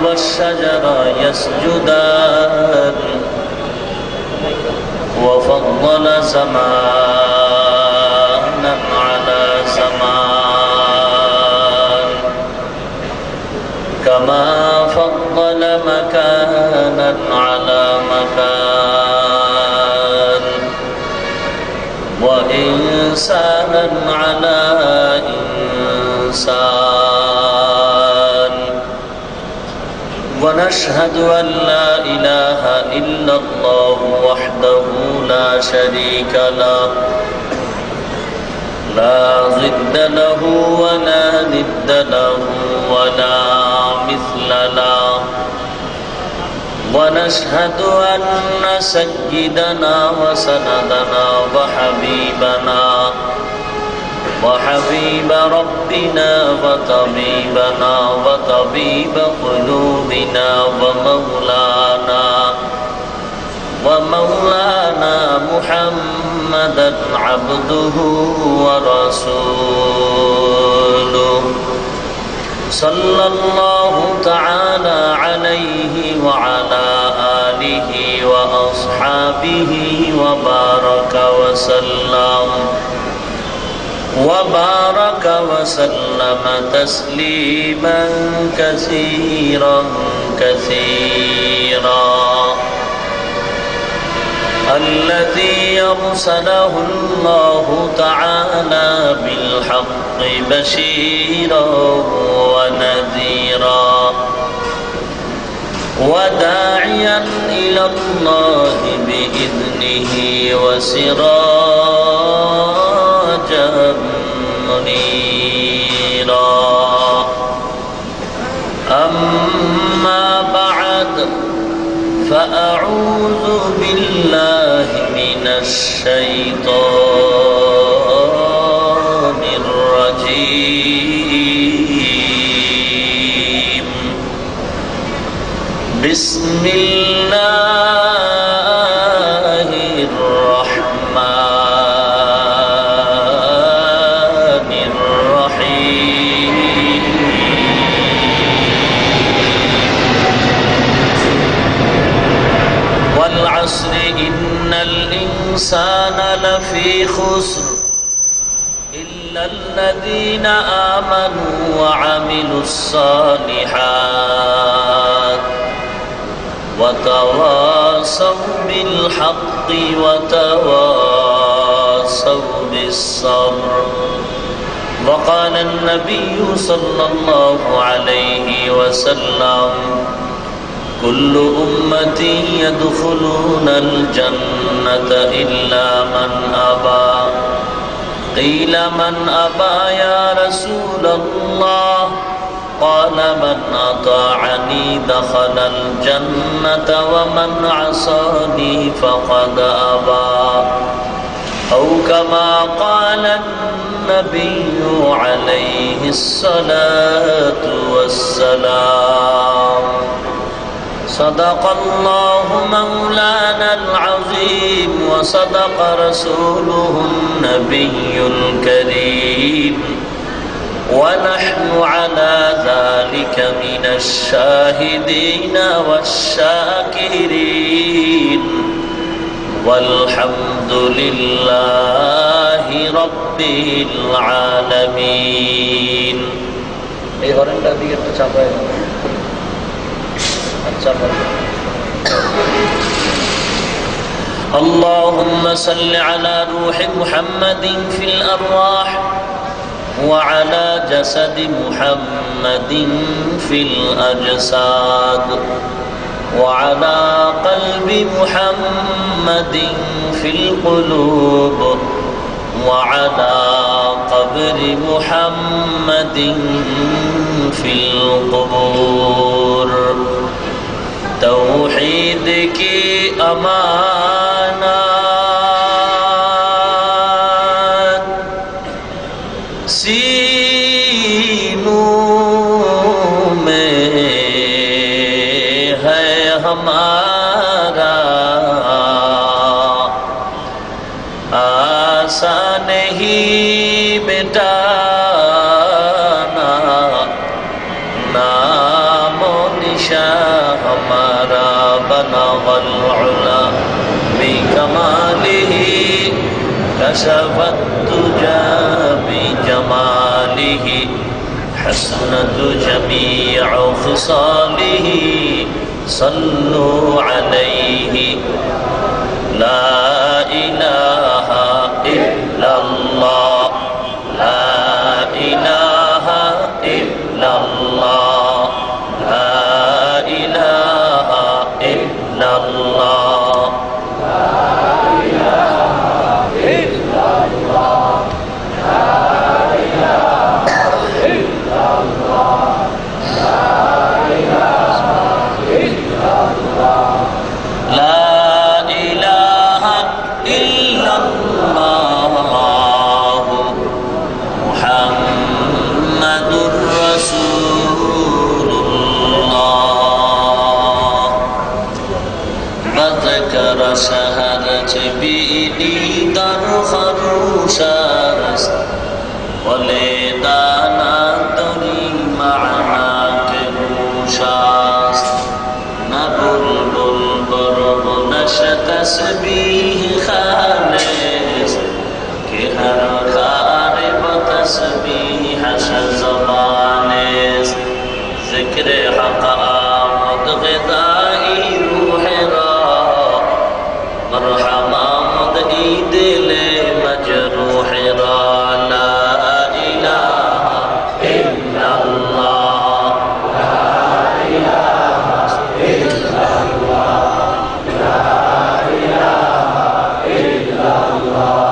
والشجر يسجدان وفضل زمانا على زمان كما فضل مكانا على مكان وإنسانا على إنسان ونشهد أن لا إله إلا الله وحده لا شريك له لا ضد له ولا ند له ولا مثل له ونشهد أن سيدنا وسندنا وحبيب ربنا وطبيبنا وطبيب قلوبنا ومولانا محمدا عبده ورسوله صلى الله تعالى عليه وعلى آله وأصحابه وبارك وسلم تسليما كثيرا الذي أرسله الله تعالى بالحق بشيرا ونذيرا وداعيا إلى الله بإذنه وسراجا منيرا أما بعد فأعوذ بالله من الشيطان الرجيم بسم الله الرحمن الرحيم والعصر إن الإنسان لفي خسر إلا الذين آمنوا وعملوا الصالحات وتواصوا بالحق وتواصوا بالصبر وقال النبي صلى الله عليه وسلم كل أمتي يدخلون الجنة إلا من أبى قيل من أبى يا رسول الله قال من أطاعني دخل الجنة ومن عصاني فقد أبى أو كما قال النبي عليه الصلاة والسلام صدق الله مولانا العظيم وصدق رسوله النبي الكريم ونحن على ذلك من الشاهدين والشاكرين والحمد لله رب العالمين اللهم صل على روح محمد في الأرواح وعلى جسد محمد في الأجساد وعلى قلب محمد في القلوب وعلى قبر محمد في القبور توحید کی امانت سینوں میں ہے ہمارا آسان ہی مٹانا نام و نشان بلغ العلا بكماله كشف الدجى بجماله حسنت جميع خصاله صلوا عليه لا إله إلا الله لا إله إلا الله لا إله إلا الله شهرت بإني در خروشاست ولدانا دری معناك روشاست نبل برب نش تسبیح خالص کہ ہر خار بتسبیحش زبانست ذکر حق آمد غذائی روح را مرحبا مدعی دل مجروح را لا الہ الا اللہ لا الہ الا اللہ لا الہ الا اللہ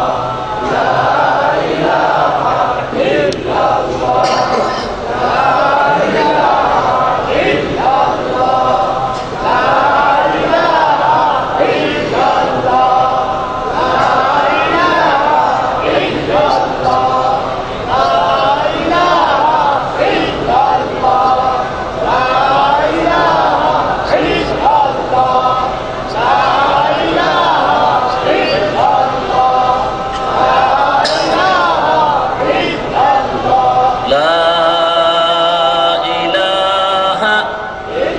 لا الہ الا اللہ لا الہ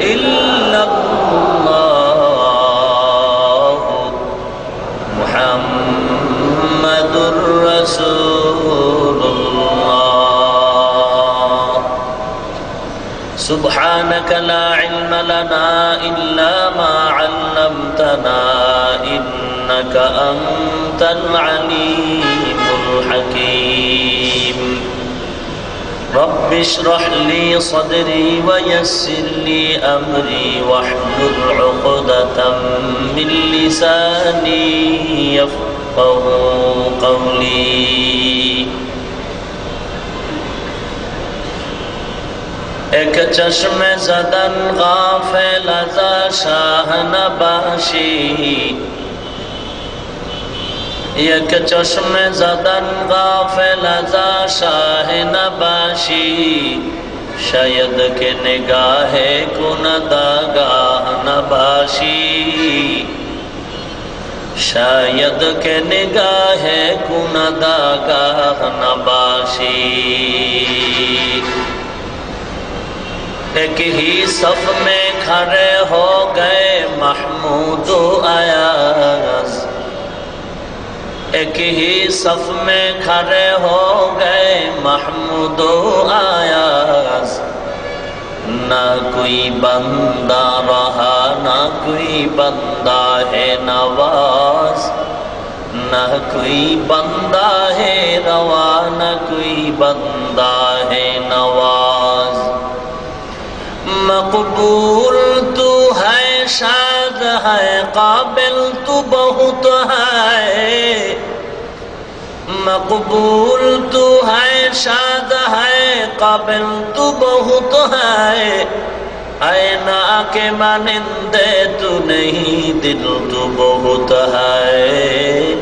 الا سبحانك لا علم لنا إلا ما علمتنا إنك أنت العليم الحكيم رب اشرح لي صدري ويسر لي أمري واحلل عقدة من لساني يفقه قولي ایک چشم زدن غافل ازا شاہ نباشی یک چشم زدن غافل ازا شاہ نباشی شاید کہ نگاہ کندگاہ نباشی شاید کہ نگاہ کندگاہ نباشی ایک ہی صف میں کھڑے ہو گئے محمود و ایاز ایک ہی صف میں کھڑے ہو گئے محمود و ایاز نہ کوئی بندہ رہا نہ کوئی بندہ ہے نواز نہ کوئی بندہ ہے روا نہ کوئی بندہ ہے نواز مقبول تو ہے شاد ہے قابل تو بہت ہے مقبول تو ہے شاد ہے قابل تو بہت ہے اینا کے مانندے تو نہیں دل تو بہت ہے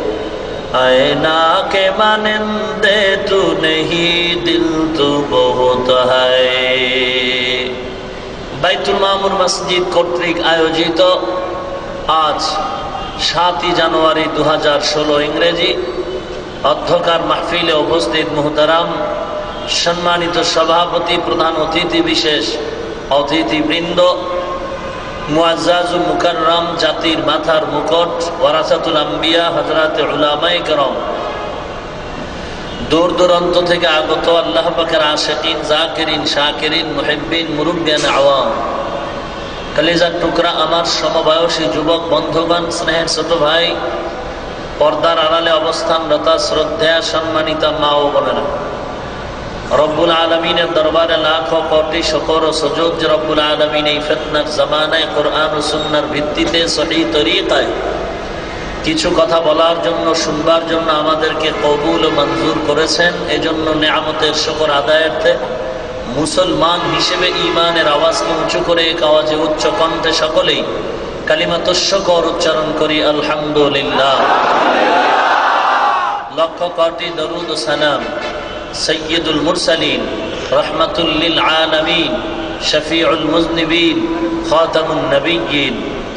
اینا کے مانندے تو نہیں دل تو بہت ہے বাইতুল মামুর মসজিদ কর্তৃক আয়োজিত আজ 7 জানুয়ারি 2016 ইংরেজি অধ্যকার মাহফিলে উপস্থিত মুহতারাম সম্মানিত সভাপতি প্রধান অতিথি বিশেষ অতিথিবৃন্দ মুআজ্জাজ ও মুকাররম, জাতির মাথার মুকুট, ওয়ারাসাতুল আম্বিয়া হযরতে উলামায়ে কেরাম, দূর দূরান্ত থেকে আগত আল্লাহ পাকের আশিকিন, জাকিরিন, শাকিরিন, মুহিব্বিন, মুরব্বিয়ান আওয়াম, কলিজার টুকরা আমার সমবয়সী যুবক বন্ধুগণ, স্নেহের ছোট ভাই, পর্দার আড়ালে অবস্থানরত শ্রদ্ধেয়া সম্মানিতা মা ও বোনেরা, রব্বুল আলামিনের দরবারে লাখো কোটি শুকর ও সুজুদ যে রব্বুল আলামিন এই ফিতনার জামানায় কোরআন ও সুন্নাহর ভিত্তিতে সহিহ তরিকায় কিছু কথা বলার জন্য, শুনবার জন্য আমাদেরকে কবুল ও মঞ্জুর করেছেন। এজন্য নেয়ামতের শুকর আদায়ার্থে মুসলমান হিসেবে ঈমানের আওয়াজকে উঁচু করে এক আওয়াজে উচ্চ কণ্ঠে সকলেই কালিমাতুশ শুকর উচ্চারণ করি, আলহামদুলিল্লাহ। লক্ষ কোটি দরুদ ও সালাম সৈয়দুল মুরসালিন, রহমাতুল লিল আলামিন, শফিউল মুজনিবিন, খাতামুন নবিয়্যিন,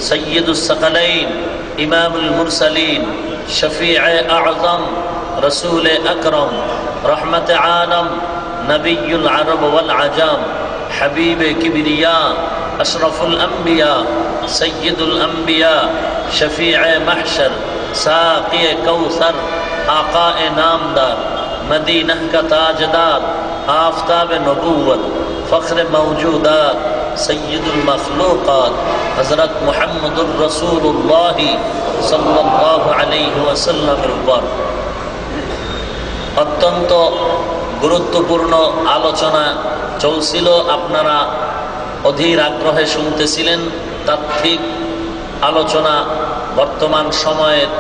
সৈয়দুস সাকালাইন, ইমামুল মুরসালিন, শফিয়ে আযম, রসুল আকরম, রহমতে আলম, নবিয়ুল আরব ওয়াল আজম, হাবিবে কিবরিয়া, আশরাফুল আম্বিয়া, সৈয়দুল আম্বিয়া, শফিয়ে মাহশর, সাকিয়ে কৌসর, आकाए नामदार, मदीना का ताजदार, आफताब नबूवत, फ़ख्र मौजूदात, सय्यदुल मखलूक़ात, हज़रत मुहम्मदुर रसूलुल्लाह सल्लल्लाहु अलैहि वसल्लमेর উপর অত্যন্ত গুরুত্বপূর্ণ আলোচনা চলছিল। আপনারা অধীর আগ্রহে শুনতেছিলেন। তাত্ত্বিক আলোচনা, বর্তমান সময়ের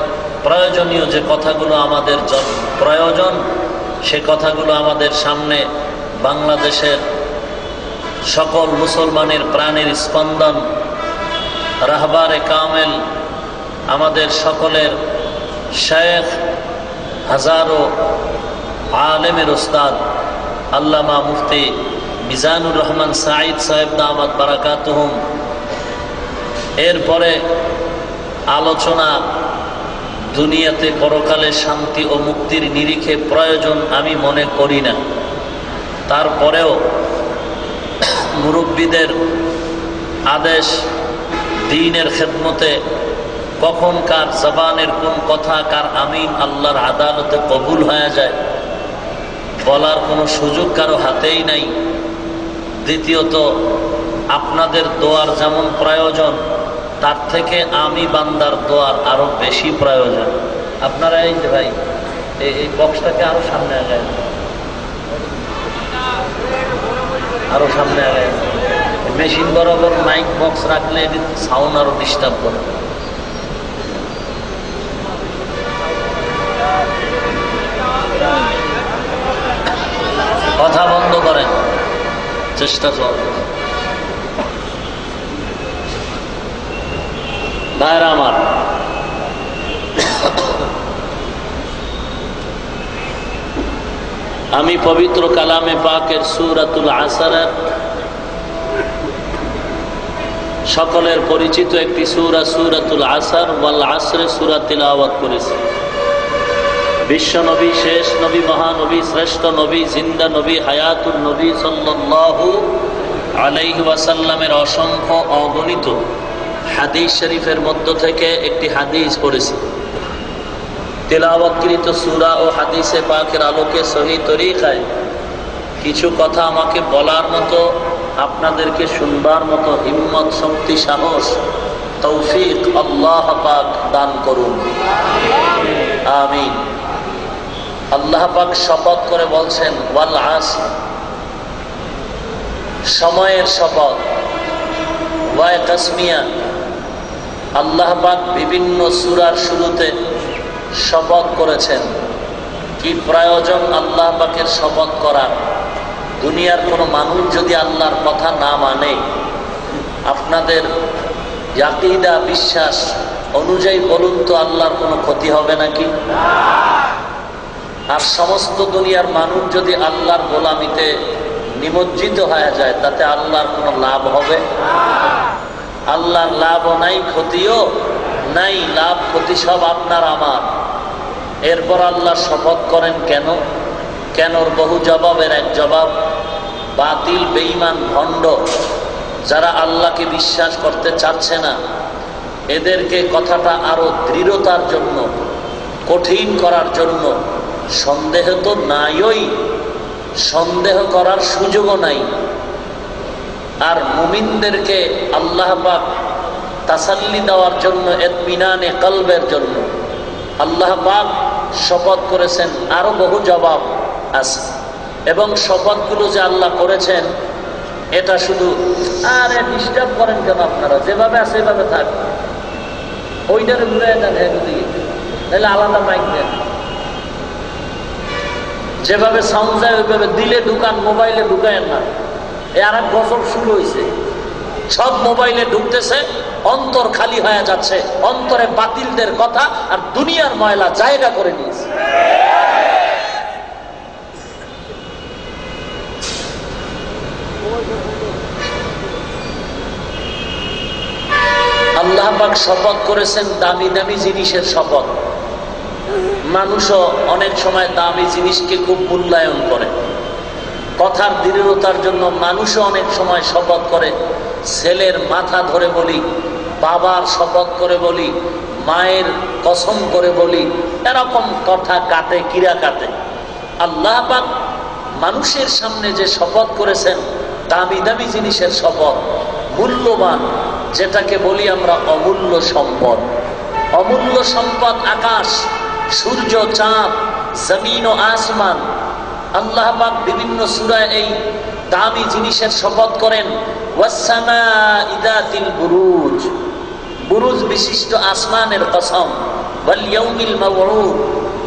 প্রয়োজনীয় যে কথাগুলো আমাদের প্রয়োজন, সে কথাগুলো আমাদের সামনে বাংলাদেশের সকল মুসলমানের প্রাণের স্পন্দন, রাহবারে কামেল, আমাদের সকলের শেখ, হাজারো আলেমের উস্তাদ আল্লামা মুফতি মিজানুর রহমান সাঈদ সাহেব দামাত বারাকাতুহুম, এরপরে আলোচনা দুনিয়াতে পরকালে শান্তি ও মুক্তির নিরিখে প্রয়োজন আমি মনে করি না। তারপরেও মুরব্বীদের আদেশ, দ্বীনের খেদমতে কখন কার জবানের কোন কথা, কার আমিন আল্লাহর আদালতে কবুল হয়ে যায় বলার কোনো সুযোগ কারো হাতেই নাই। দ্বিতীয়ত, আপনাদের দোয়ার যেমন প্রয়োজন, তার থেকে আমি বান্দার দোয়ার আরো বেশি প্রয়োজন। আপনারা এই যে ভাই এই বক্সটাকে আরো সামনে আগায়, আরো সামনে আগায়। মেশিন বরাবর মাইক বক্স রাখলে সাউন্ড আরো ডিস্টার্ব করে। কথা বন্ধ করেন, চেষ্টা চলবে। ভাইরা আমার, আমি পবিত্র কালামে পাকের সূরাতুল আসরের সকলের পরিচিত একটি সূরা, সূরাতুল আসর ওয়াল আসরে সূরা তিলাওয়াত করেছি। বিশ্ব নবী, শেষ নবী, মহানবী, শ্রেষ্ঠ নবী, জিন্দা নবী, হায়াতুল নবী সাল্লাল্লাহু আলাইহি ওয়াসাল্লামের অসংখ্য অগণিত হাদিস শরীফের মধ্য থেকে একটি হাদিস পড়েছি। তিলাওয়াতকৃত সূরা ও হাদিসে পাকের আলোকে সহিহ তরিকায় কিছু কথা আমাকে বলার মতো, আপনাদেরকে শুনবার মতো হিম্মত, শক্তি, সাহস, তৌফিক আল্লাহ পাক দান করুন, আমিন। আল্লাহ পাক শপথ করে বলছেন, ওয়াল আসর, সময়ের শপথ। ওয়ায় কাসমিয়া, আল্লাহ পাক বিভিন্ন সূরার শুরুতে শপথ করেছেন। কি প্রয়োজন আল্লাহ পাকের শপথ করার? দুনিয়ার কোনো মানুষ যদি আল্লাহর কথা না মানে, আপনাদের আকীদা, বিশ্বাস অনুযায়ী বলুন তো আল্লাহর কোনো ক্ষতি হবে নাকি? আর সমস্ত দুনিয়ার মানুষ যদি আল্লাহর গোলামিতে নিমজ্জিত হয়ে যায়, তাতে আল্লাহর কোনো লাভ হবে? আল্লাহর লাভও নাই, ক্ষতিও নাই। লাভ ক্ষতি সব আপনার আমার। এরপর আল্লাহ শপথ করেন কেন? কেনর বহু জবাবের এক জবাব। বাতিল, বেঈমান, ভণ্ড যারা আল্লাহকে বিশ্বাস করতে চাচ্ছে না, এদেরকে কথাটা আরো দৃঢ়তার জন্য, কঠিন করার জন্য, সন্দেহ তো নাইই, সন্দেহ করার সুযোগও নাই। আর মুমিনদেরকে আল্লাহ পাক তাসাল্লি দেওয়ার জন্য, ইতমিনানে কলবের জন্য আল্লাহ পাক শপথ করেছেন। আরো বহু জবাব আছে, এবং শপথগুলো যে আল্লাহ করেছেন এটা শুধু আরে ডিস্টার্ব করেন কেন আপনারা, যেভাবে আছে এভাবে থাক, ওইটারে ঘুরে দেন, তাহলে আলাদা মাইক দেন, যেভাবে সাউন্ড যায় ওইভাবে দিলে ঢুকান, মোবাইলে ঢুকায়েন না। আর এক বছর শুরু হয়েছে, সব মোবাইলে ঢুকতেছে, অন্তর খালি হয়ে যাচ্ছে, অন্তরে বাতিলদের কথা আর দুনিয়ার ময়লা জায়গা করে নিয়েছে। আল্লাহ পাক শপথ করেছেন দামি দামি জিনিসের শপথ। মানুষও অনেক সময় দামি জিনিসকে খুব মূল্যায়ন করে, কথার দৃঢ়তার জন্য মানুষও অনেক সময় শপথ করে। ছেলের মাথা ধরে বলি, বাবার শপথ করে বলি, মায়ের কসম করে বলি, এরকম কথা কাটে, কিরা কাটে। আল্লাহ পাক মানুষের সামনে যে শপথ করেছেন দামি দামি জিনিসের শপথ, মূল্যবান, যেটাকে বলি আমরা অমূল্য সম্পদ। অমূল্য সম্পদ আকাশ, সূর্য, চাঁদ, জমিন ও আসমান। আল্লাহ পাক বিভিন্ন সূরায় এই দামি জিনিসের শপথ করেন। ওয়াসসামা'i যাতিল বুরুজ, বুরুজ বিশিষ্ট আসমানের কসম। ওয়াল ইয়াউমিল মাউউদ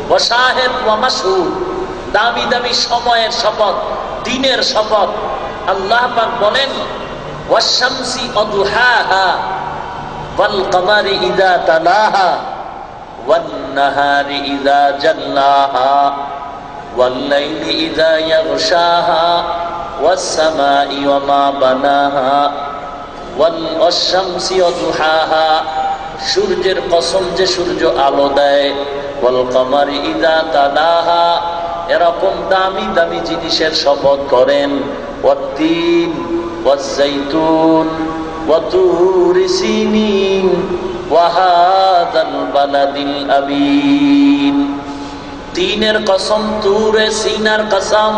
ওয়া শাহিদ ওয়া মাশহুদ, দামি দামি সময়ের শপথ, দিনের শপথ। আল্লাহ পাক বলেন ওয়াশ-শামসি ওয়াদুহাহা ওয়াল কমারি ইযা তালাহা ওয়ান নাহারি ইযা জাল্লাহা والليل إذا يغشاها والسماء وما بناها والشمس وضحاها, সূর্যের কসম যে সূর্য আলো দেয়, ওয়াল কমারি ইযা তালাহা, এরকম দামি দামি জিনিসের শপথ করেন। ওয়াত-তিন ওয়াজ-যাইতুন ওয়া তুরি সিনিন ওয়া হাযাল বালাদিল আমিন। তিনের কসম, তুরে সিনার কসম,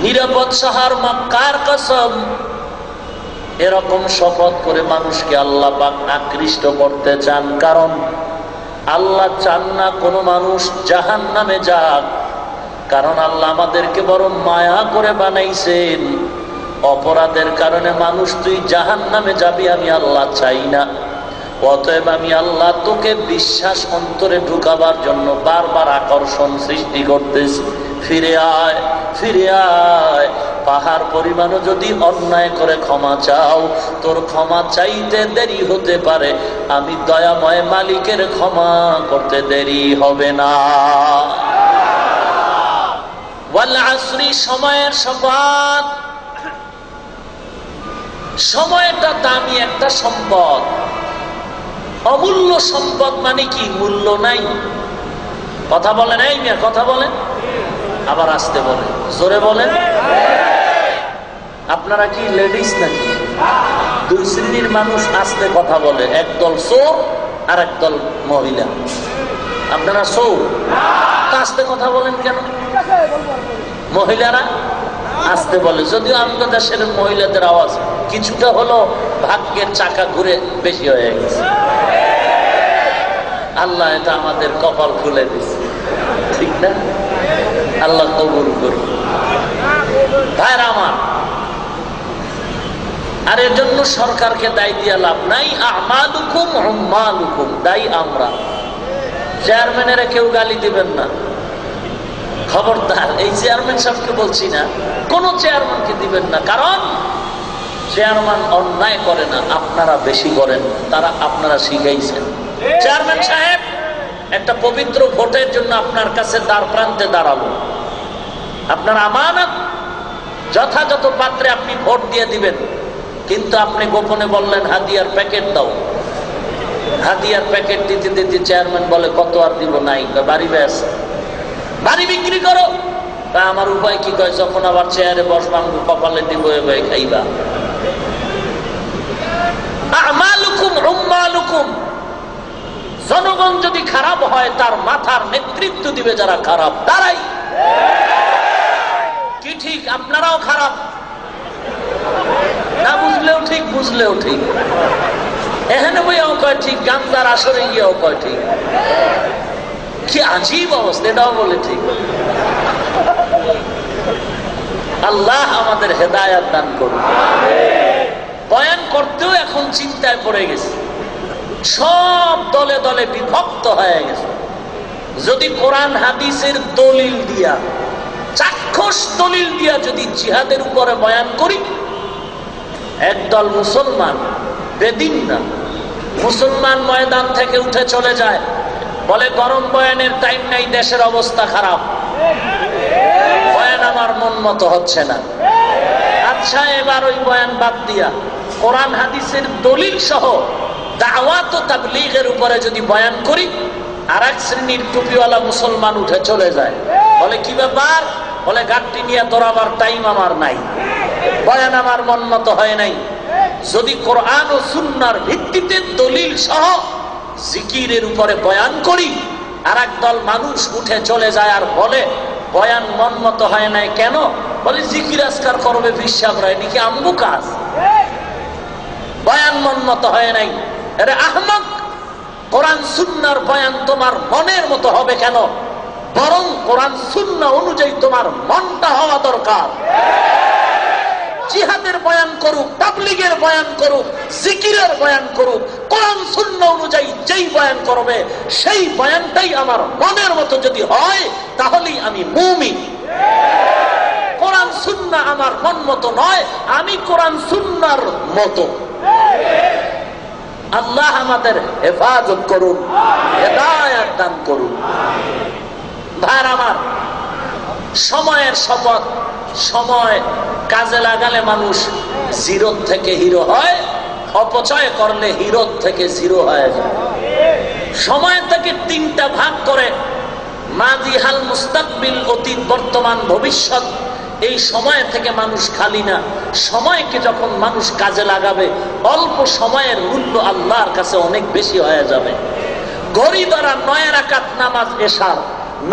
নিরাপদ শহর মক্কার কসম। এরকম শপথ করে মানুষকে আল্লাহ পাক আকৃষ্ট করতে চান, কারণ আল্লাহ চান না কোনো মানুষ জাহান্নামে যাক। কারণ আল্লাহ আমাদেরকে বড় মায়া করে বানাইছেন। অপরাধের কারণে মানুষ তুই জাহান্নামে যাবি, আমি আল্লাহ চাই না। অতএব আমি আল্লাহ তোকে বিশ্বাস অন্তরে ঢুকাবার জন্য বারবার আকর্ষণ সৃষ্টি করতেছি। ফিরে আয়, ফিরে আয়। পাহাড় পরিমাণও যদি অন্যায় করে ক্ষমা চাও, তোর ক্ষমা চাইতে দেরি হতে পারে, আমি দয়াময় মালিকের ক্ষমা করতে দেরি হবে না। ওয়াল আসরি, সময়ের শপথ। সময়টা দামি একটা সম্পদ। অমূল্য সম্পদ মানে কি? মূল্য নাই। কথা বলেন, এই মেয়ে কথা বলেন, আবার আসতে বলেন, জোরে বলেন। আপনারা কি লেডিস নাকি? দুই শ্রেণীর মানুষ আসতে কথা বলে, একদল চোর আর একদল মহিলা। আপনারা চোর, আসতে কথা বলেন কেন? মহিলারা আসতে বলে, যদিও আমাদের দেশের মহিলাদের আওয়াজ কিছুটা হলো ভাগ্যের চাকা ঘুরে বেশি হয়ে গেছে। আল্লাহ এটা আমাদের কপাল খুলে দিচ্ছে, ঠিক না? আল্লাহ কবুল করুন। ভাইরা আমার, আর এর জন্য সরকারকে দায় দিয়ে লাভ নাই। আমালুকুম উম্মালুকুম, দায়ী আমরা। চেয়ারম্যানেরা কেউ গালি দিবেন না, খবরদার। এই চেয়ারম্যান সাহেবকে বলছি না, কোন চেয়ারম্যানকে দিবেন না, কারণ চেয়ারম্যান অন্যায় করে না, আপনারা বেশি করেন, তারা আপনারা শিখাইছেন। চেয়ারম্যান সাহেব একটা পবিত্র ভোটের জন্য আপনার কাছে দ্বার প্রান্তে দাঁড়ালো, আপনার আমানত, যথাযথ পাত্রে আপনি ভোট দিয়ে দিবেন, কিন্তু আপনি গোপনে বললেন হাদিয়ার প্যাকেট দাও। হাদিয়ার প্যাকেট দিতে দিতে চেয়ারম্যান বলে কত আর দিব? নাই। বাড়ি ব্যাস, বাড়ি বিক্রি করো। তা আমার উপায় কি? কয় যখন আবার চেয়ারে বসবাম কপালে দিব, এবার খাইবা। আমালুকুম উম্মালুকুম, জনগণ যদি খারাপ হয় তার মাথার নেতৃত্ব দিবে যারা খারাপ তারাই। কি ঠিক? আপনারাও খারাপ, না বুঝলেও ঠিক, বুঝলেও ঠিক। এখানে বইয়াও কয় ঠিক, গান্ধার আসরে গিয়েও কয় ঠিক। কি আজীব অবস্থা, এটাও বলে ঠিক। আল্লাহ আমাদের হেদায়েত দান করুন। বয়ান করতেও এখন চিন্তায় পড়ে গেছে, সব দলে দলে বিভক্ত হয়ে গেছে। যদি কোরআন হাদিসের দলিল দিয়া, চাক্ষুষ দলিল দিয়া যদি জিহাদের উপরে বয়ান করি, একদল মুসলমান, বেদিন না, মুসলমান ময়দান থেকে উঠে চলে যায়, বলে গরম বয়ানের টাইম নাই, দেশের অবস্থা খারাপ, বয়ান আমার মন মতো হচ্ছে না। আচ্ছা, এবার ওই বয়ান বাদ দিয়া কোরআন হাদিসের দলিল সহ দাওয়াত ও তাবলীগের উপরে যদি বয়ান করি, আর এক শ্রেণীর টুপিওয়ালা মুসলমান উঠে চলে যায়, বলে কি ব্যাপার? বলে গাড়ি নিয়ে দৌড়াবার টাইম আমার নাই, বয়ান আমার মন মতো হয় নাই। যদি কোরআন ও সুন্নাহর ভিত্তিতে দলিল সহ জিকিরের উপরে বয়ান করি, আর একদল মানুষ উঠে চলে যায় আর বলে বয়ান মন মতো হয় নাই কেন? বলে জিকির আজকার করবে বিশ্বাবরা, এদিকে আমবু কাজ, বয়ান মন মতো হয় নাই। আরে আহমক, কোরআন সুন্নাহর বয়ান তোমার মনের মতো হবে কেন? বরং কোরআন সুন্নাহ অনুযায়ী তোমার মনটা হওয়া দরকার। জিহাদের বয়ান করুক, তাবলীগের বয়ান করুক, জিকিরের বয়ান করুক, কোরআন সুন্নাহ অনুযায়ী যেই বয়ান করবে সেই বয়ানটাই আমার মনের মতো যদি হয়, তাহলেই আমি মুমিন। কোরআন সুন্নাহ আমার মন মতো নয়, আমি কোরআন সুন্নাহর মতো। আল্লাহ আমাদের হেফাজত করুন, হেদায়েত দান করুন। ভাইর আমার, সময়ের শপথ, সময় কাজে লাগালে মানুষ জিরো থেকে হিরো হয়, অপচয় করলে হিরো থেকে জিরো হয়ে যায়। সময় থেকে তিনটা ভাগ করে, মাজি, হাল, মুস্তাকবিল, অতীত, বর্তমান, ভবিষ্যৎ। এই সময় থেকে মানুষ খালি না। সময়কে যখন মানুষ কাজে লাগাবে, অল্প সময়ের মূল্য আল্লাহর কাছে অনেক বেশি হয়ে যাবে। ঘড়ি দ্বারা 9 রাকাত নামাজ এশার,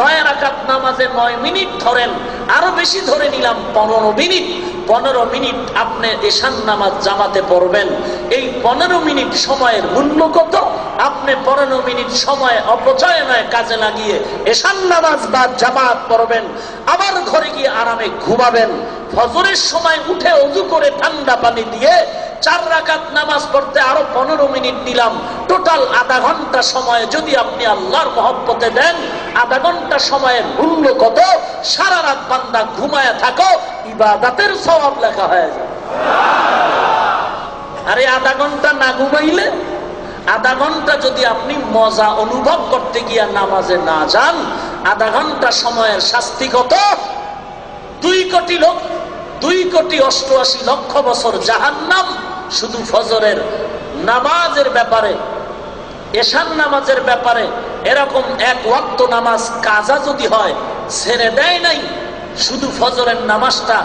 9 রাকাত নামাজে 9 মিনিট ধরেন, আরো বেশি ধরে নিলাম 15 মিনিট। 15 মিনিট আপনি এশার নামাজ জামাতে পড়বেন। এই 15 মিনিট সময়ের মূল্য কত? আপনি 15 মিনিট সময় অপচয় নয় কাজে লাগিয়ে এশার নামাজ বা জামাত পড়বেন, আবার ঘরে গিয়ে আরামে ঘুমাবেন। ফজরের সময় উঠে ওযু করে ঠান্ডা পানি দিয়ে 4 রাকাত নামাজ পড়তে আরো 15 মিনিট নিলাম, টোটাল আধা ঘন্টা সময় যদি আপনি আল্লাহর মহব্বতে দেন, আধা ঘন্টা সময়ের মূল্য কত? সারা রাত বান্দা ঘুমায় থাকো, ইবাদতের সওয়াব লেখা হয়ে যায়। আরে আধা ঘন্টা না ঘুমাইলে, আধা ঘন্টা যদি আপনি মজা অনুভব করতে গিয়া নামাজে না যান, আধা ঘন্টা সময়ের শাস্তি কত? 2 কোটি লোক, 2,88,00,000 বছর জাহান্নাম। শুধু ফজরের নামাজের ব্যাপারে, এশার নামাজের ব্যাপারে এরকম 1 ওয়াক্ত নামাজ কাজা যদি হয়, ছেড়ে দেয় নাই, শুধু ফজরের নামাজটা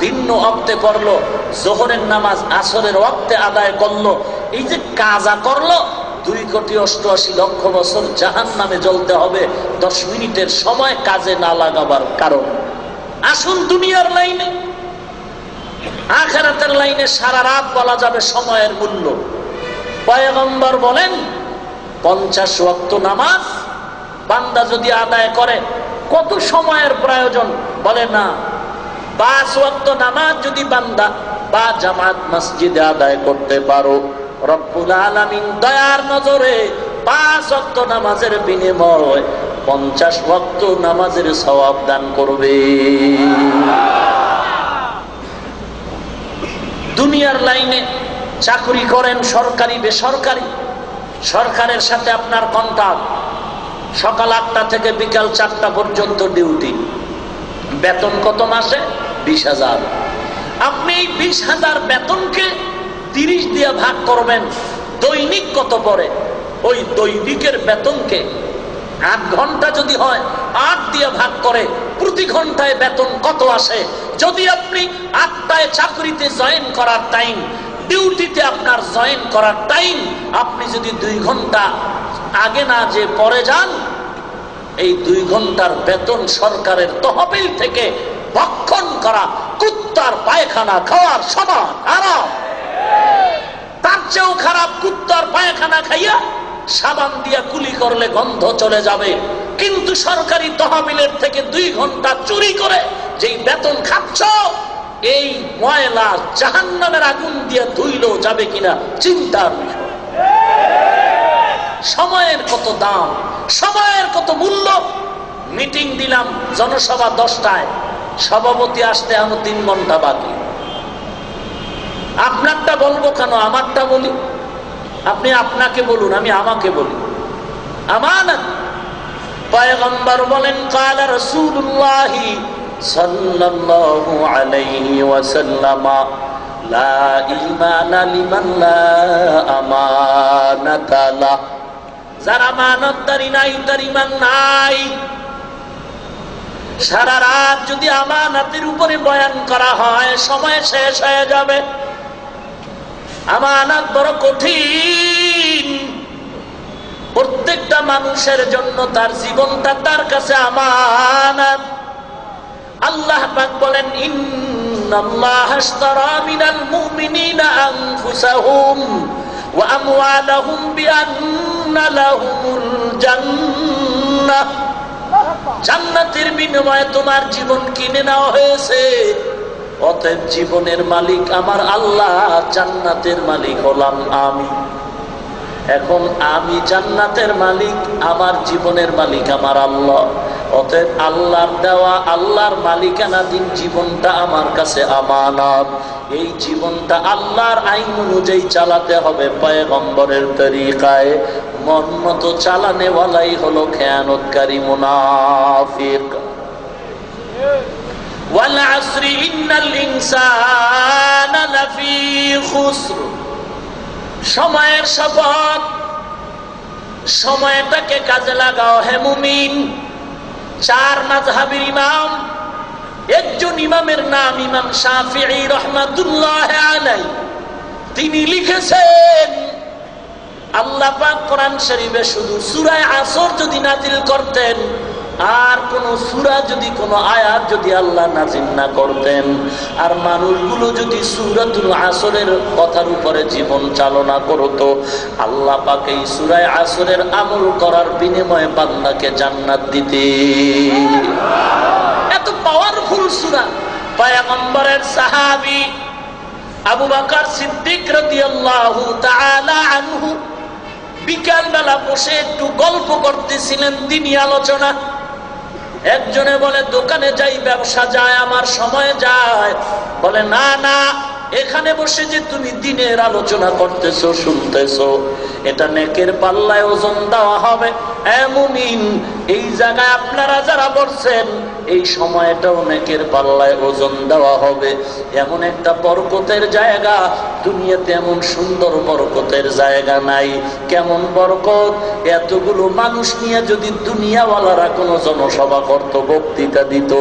ভিন্ন ওয়াক্তে পড়লো, জোহরের নামাজ আসরের ওয়াক্তে আদায় করলো, এই যে কাজা করলো, 2,88,00,000 বছর জাহান্নামে জ্বলতে হবে 10 মিনিটের সময় কাজে না লাগাবার কারণ। আসুন দুনিয়ার লাইনে, আখিরাতের লাইনে সারা রাত বলা যাবে সময়ের মূল্য। পয়গম্বর বলেন 50 ওয়াক্ত নামাজ বান্দা যদি আদায় করে কত সময়ের প্রয়োজন? বলে না, 5 ওয়াক্ত নামাজ যদি বান্দা বা জামাত মসজিদে আদায় করতে পারো, রব্বুল আলামিন দয়ার নজরে 5 ওয়াক্ত নামাজের বিনিময়ে 50 ওয়াক্ত নামাজের সওয়াব দান করবে। দুনিয়ার লাইনে চাকরি করেন, সরকারি বেসরকারি, সরকারের সাথে আপনার কন্ট্রাক্ট, সকাল 8টা থেকে বিকাল 4টা পর্যন্ত ডিউটি, বেতন কত মাসে? 20,000। আপনি এই 20,000 বেতনকে 30 দিয়ে ভাগ করবেন, দৈনিক কত পড়ে? ওই দৈনিকের বেতনকে 8 ঘন্টা যদি হয় 8 দিয়ে ভাগ করে প্রতি ঘন্টায় বেতন কত আসে? যদি আপনি 8টায় চাকরিতে জয়েন করার টাইম ডিউটিতে আপনার জয়েন করার টাইম, আপনি যদি 2 ঘন্টা আগে না যে পরে যান, এই 2 ঘন্টার বেতন সরকারের তহবিল থেকে ভক্ষণ করা কুত্তার পায়খানা খাওয়ার সমান আরাম। তার চেয়েও খারাপ কুত্তার পায়খানা খাইয়া সাবান দিয়া কুলি করলে গন্ধ চলে যাবে, কিন্তু সরকারি তহবিলের থেকে 2 ঘন্টা চুরি করে যেই বেতন খাচ্ছ, এই ময়লা জাহান্নামের আগুন দিয়ে ধুইলেও যাবে কিনা চিন্তার বিষয়। সময়ের কত দাম, সময়ের কত মূল্য। মিটিং দিলাম, জনসভা 10টায়, সভাপতি আসতে এখনো 3 ঘন্টা বাকি। আপনারটা বলবো কেন, আমারটা বলি। আপনি আপনাকে বলুন, আমি আমাকে বলি। আমানত। পয়গম্বর বলেন, কালা রাসূলুল্লাহ সাল্লাল্লাহু আলাইহি ওয়াসাল্লাম, লা ঈমানা লিমান লা আমানাতা লা। যার আমানতদারি নাই তার ঈমান নাই। সারা রাত যদি আমানতের উপরে বয়ান করা হয়, সময় শেষ হয়ে যাবে। আমানত বড় কঠিন। প্রত্যেকটা মানুষের জন্য তার জীবনটা তার কাছে আমানত। আল্লাহ পাক বলেন, ইন্নাল্লাহা আশতারা মিনাল মুমিনিনা আনফুসাহুম ওয়া আমওয়ালাহুম বিআন্না লাহুমুল জান্নাহ। জান্নাতের বিনিময়ে তোমার জীবন কিনে নেওয়া হয়েছে। অতএব জীবনের মালিক আমার আল্লাহ, জান্নাতের মালিক হলাম আমি। এখন আমি জান্নাতের মালিক, আমার জীবনের মালিক আমার আল্লাহ। অতএব আল্লাহর দেওয়া, আল্লাহর মালিকানাধীন জীবনটা আমার কাছে আমানত। এই জীবনটা আল্লাহর আইন অনুযায়ী চালাতে হবে, পয়গম্বরের তরিকায়। মন মতো চালানেওয়ালাই হলো খেয়ানতকারী মুনাফিক। ওয়াল আসরি ইন্নাল ইনসানা লাফি খুসর। সময়ের শপথ, সময়টাকে কাজে লাগাও হে মুমিন। 4 মাযহাবের ইমাম, একজন ইমামের নাম ইমাম শাফিঈ রাহমাতুল্লাহ আলাইহি। তিনি লিখেছেন, আল্লাহ পাক কোরআন শরীফে শুধু সূরা আসর যদি নাজিল করতেন, আর কোন সূরা যদি, কোন আয়াত যদি আল্লাহ নাজিল না করতেন, আর মানুষগুলো যদি সূরাতুল আসরের কথার উপরে জীবন চালনা করত, আল্লাহ পাক এই সূরা আসরের আমল করার বিনিময়ে বান্দাকে জান্নাত দিতেন। এত পাওয়ারফুল সূরা। পয়গম্বরের সাহাবী আবু বকর সিদ্দিক রাদিয়াল্লাহু তাআলা আনহু বিকাল বেলা বসে একটু গল্প করতেছিলেন, দিনী আলোচনা। একজনে বলে, দোকানে যাই, ব্যবসা যায়, আমার সময় যায়। বলে, না না, এখানে বসে যে তুমি দিনের আলোচনা করতেছো, শুনতেছো, এটা নেকের পাল্লায় ওজন দেওয়া হবে। মুমিন, এই জায়গায় আপনারা যারা বলছেন, এই সময়টাও নেকের পাল্লায় ওজন দেওয়া হবে। এমন একটা বরকতের জায়গা, দুনিয়াতে এমন সুন্দর বরকতের জায়গা নাই। কেমন বরকত! এতগুলো মানুষ নিয়ে যদি দুনিয়াওয়ালারা কোনো জনসভা করত, বক্তৃতা দিত,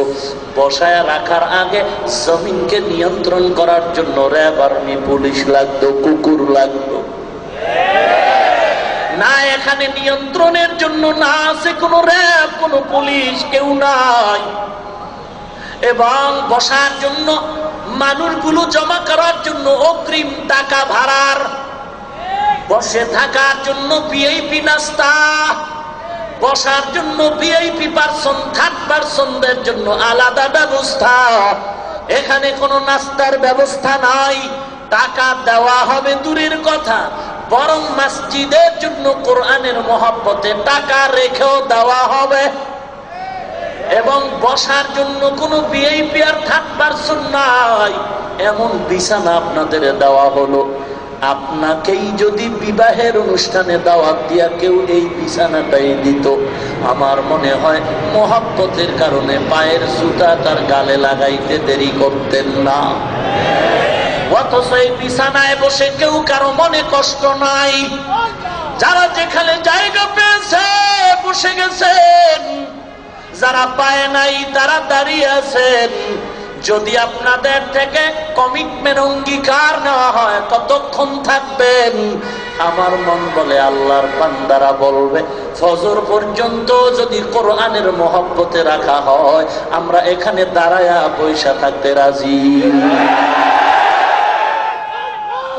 বসায় রাখার আগে জমিনকে নিয়ন্ত্রণ করার জন্য র্যাব, আর্মি, পুলিশ লাগতো, কুকুর লাগতো। না, এখানে নিয়ন্ত্রণের জন্য না আছে কোনো র্যাব, কোনো পুলিশ, কেউ নাই। এবং বসার জন্য, মানুষগুলো জমা করার জন্য অগ্রিম টাকা ভাড়ার, বসে থাকার জন্য ভিআইপি নাস্তা, বসার জন্য ভিআইপি পারসন, থার্ড পারসনদের জন্য আলাদা ব্যবস্থা। এখানে কোনো নাস্তার ব্যবস্থা নাই। টাকা দেওয়া হবে দূরের কথা, বরং মসজিদের জন্য কোরআনের মহব্বতে টাকা রেখেও দেওয়া হবে। এবং বসার জন্য কোনো ভিআইপি আর থার্ড পারসন নাই, এমন বিছানা আপনাদের দেওয়া হলো। আপনাকেই যদি বিবাহের অনুষ্ঠানে দাওয়াত দিয়া কেউ এই বিছানাটাই দিত, আমার মনে হয় মহব্বতের কারণে পায়ের জুতা তার গালে লাগাইতে দেরি করতেন না। অথচ এই বিছানায় বসে কেউ কারো মনে কষ্ট নাই। যারা যেখানে জায়গা পেয়েছে বসে গেছেন, যারা পায় নাই তারা দাঁড়িয়ে আছেন। যদি আপনাদের থেকে কমিটমেন্ট অঙ্গীকার নেওয়া হয় কতক্ষণ থাকবেন? আমার মন বলে আল্লাহর বান্দারা বলবে ফজর পর্যন্ত যদি কোরআনের মহব্বতে রাখা হয় আমরা এখানে দাঁড়ায়া বৈশা থাকতে রাজি।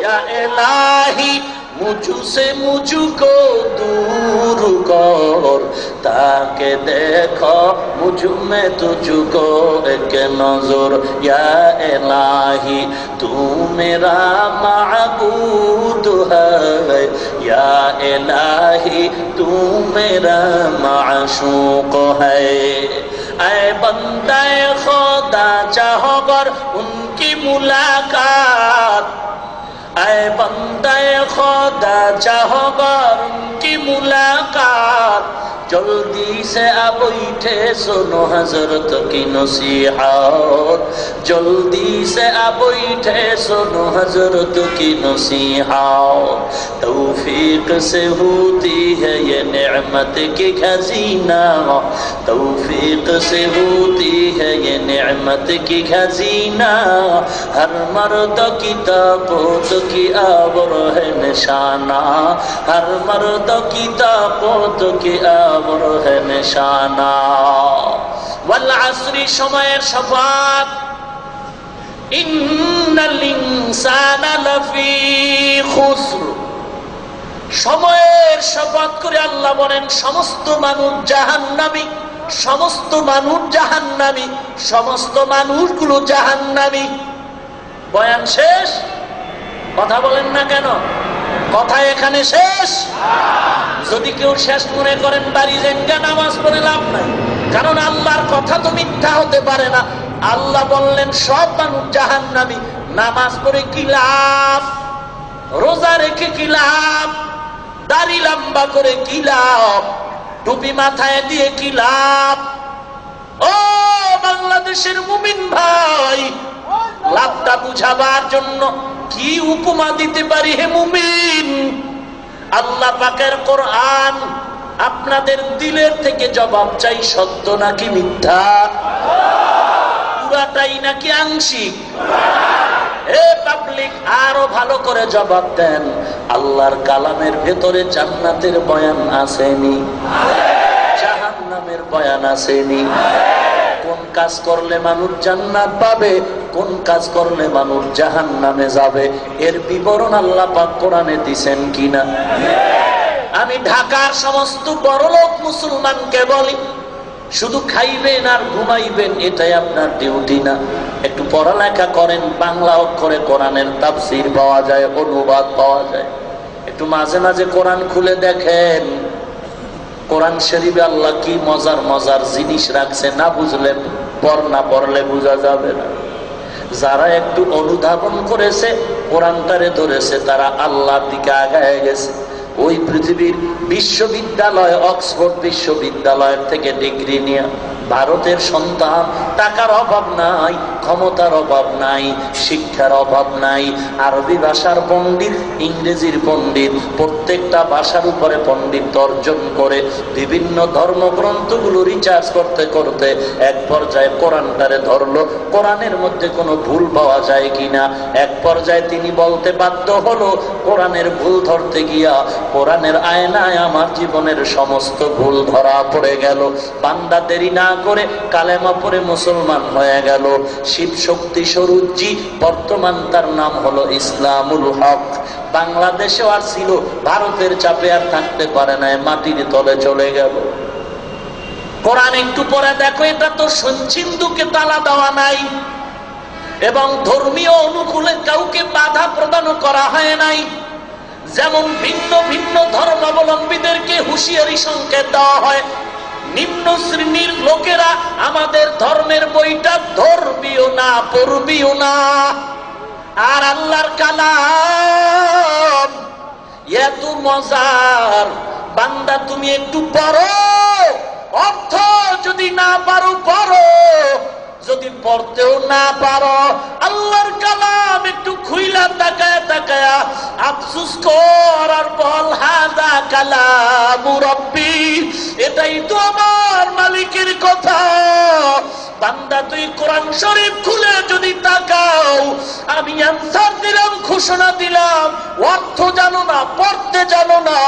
ইয়া ইলাহি मुझसे मुझको दूर कर ताके देखो मुझ में तुझको एक नजर या इलाही तू मेरा माबूद है या इलाही तू मेरा माशूक है। ऐ बंदा खुदा चाहो कर उनकी मुलाकात, ऐ बंदे खुदा चाहोगर उनकी मुलाकात जल्दी से अब बैठे सुनो हजरत की नसीहत, जल्दी से अब बैठे सुनो हजरत की नसीहत। तौफीक से होती है ये नेमत की खजीना, तौफीक से होती है ये नेमत की खजीना। हर मर्द की ताकत की आबर है निशाना, हर मर्द की ताकत की आबर है निशाना। वल असरी समयर शफात इन्नल इंसाना लफी खुस्र। সময়ের শপথ করে আল্লাহ বলেন সমস্ত মানুষ জাহান্নামী, সমস্ত মানুষ জাহান্নামী, সমস্ত মানুষগুলো জাহান্নামী। বয়ান শেষ? কথা বলেন না কেন? কথা এখানে শেষ? যদি কেউ শেষ মনে করেন বাড়ি জেঙ্গা নামাজ পড়ে লাভ নাই, কারণ আল্লাহর কথা তো মিথ্যা হতে পারে না। আল্লাহ বললেন সব মানুষ জাহান্নামী। নামাজ পড়ে কি লাভ? রোজা রেখে কি লাভ? দাড়ি লম্বা করে কি লাভ? টুপি মাথায় দিয়ে কি লাভ? ও বাংলাদেশের মুমিন ভাই, লাভটা বুঝাবার জন্য কি উপমা দিতে পারি হে মুমিন? আল্লাহ পাকের কোরআন আপনাদের দিলের থেকে জবাব চাই, সত্য নাকি মিথ্যা, পুরাটাই নাকি আংশিক? এ পাবলিক আরো ভালো করে জবাব দেন। আল্লাহর কালামের ভেতরে জান্নাতের বয়ান আসেনি? জাহান্নামের বয়ান আসেনি? কোন কাজ করলে মানুষ জান্নাত পাবে, কোন কাজ করলে মানুষ জাহান্নামে যাবে, এর বিবরণ আল্লাহ পাক কোরআনে দিবেন কিনা? আমি ঢাকার সমস্ত বড়লোক মুসলমানকে বলি, শুধু খাইবেন আর ঘুমাইবেন এটাই আপনার ডিউটি না। একটু পড়ালেখা করেন, বাংলা অক্ষরে কোরআনের তাফসীর পাওয়া যায়, অনুবাদ পাওয়া যায়। একটু মাঝে মাঝে কোরআন খুলে দেখেন, কোরআন শরীফে আল্লাহ কি মজার মজার জিনিস রাখছে, না বুঝলে না পড়লে বোঝা যাবে না। যারা একটু অনুধাবন করেছে, কোরআনটারে ধরেছে, তারা আল্লাহর দিকে আগায় গেছে। ওই পৃথিবীর বিশ্ববিদ্যালয়, অক্সফোর্ড বিশ্ববিদ্যালয়ের থেকে ডিগ্রি নিয়ে ভারতের সন্তান, টাকার অভাব নাই, ক্ষমতার অভাব নাই, শিক্ষার অভাব নাই, আরবি ভাষার পণ্ডিত, ইংরেজির পণ্ডিত, প্রত্যেকটা ভাষার উপরে পণ্ডিত অর্জন করে বিভিন্ন ধর্মগ্রন্থগুলো রিসার্চ করতে করতে এক পর্যায়ে কোরআনটারে ধরলো, কোরআনের মধ্যে কোনো ভুল পাওয়া যায় কিনা। এক পর্যায়ে তিনি বলতে বাধ্য হলো, কোরআনের ভুল ধরতে গিয়া কোরআনের আয়নায় আমার জীবনের সমস্ত ভুল ধরা পড়ে গেল। বান্দা দেরি না করে কালেমা পড়ে মুসলমান হয়ে গেল। শিব শক্তি স্বরূপজি, বর্তমান তার নাম হলো ইসলামুল হক। বাংলাদেশেও আর ছিল, ভারতের চাপে আর থাকতে পারে না, মাটির তলে চলে গেল। কোরআন একটু পরে দেখো, এটা তো সিন্ধুকে তালা দেওয়া নাই এবং ধর্মীয় অনুকূলে কাউকে বাধা প্রদান করা হয় নাই। যেমন ভিন্ন ভিন্ন ধর্মাবলম্বীদেরকে হুঁশিয়ারি সংকেত দেওয়া হয়, নিম্ন শ্রেণীর লোকেরা আমাদের ধর্মের বইটা ধরবিও না, পড়বিও না। আর আল্লাহর কালাম এত মজার, বান্দা তুমি একটু পড়ো, অর্থ যদি না পারো পড়ো, যদি পড়তেও না পারো আল্লাহর কালাম একটু খুইলা তাকায়া তাকায়া আফসোস কর আর বল, হাযা কালামু রাব্বি, এটাই তো আমার মালিকের কথা। বান্দা তুই কোরআন শরীফ খুলে ঘোষণা দিলাম, অর্থ জানো না, পড়তে জানো না,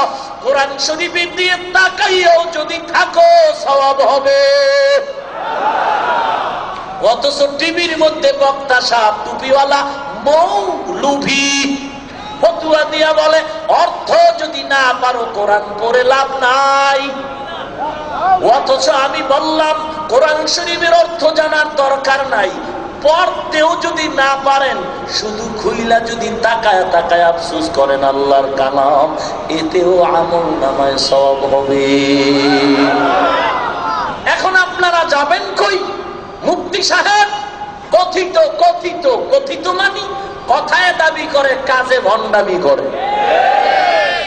কোরআন শরীফের দিয়ে তাকাইয়াও যদি থাকো সওয়াব হবে। অথচ টিভির মধ্যে বক্তা সাহেব টুপিওয়ালা মৌলভী ফতুয়া দিয়া বলে অর্থ যদি না পারো কোরআন পড়ে লাভ নাই। অথচ আমি বললাম কোরআন শরীফের অর্থ জানার দরকার নাই, পড়তেও যদি না পারেন শুধু খুইলা যদি তাকায় তাকায় আফসোস করেন আল্লাহর কালাম, এতেও আমল নামায় সওয়াব হবে। এখন আপনারা যাবেন কই? মুফতি সাহেব কথিত কথিত কথিত মানি কথায় দাবি করে, কাজে ভণ্ডামি করে।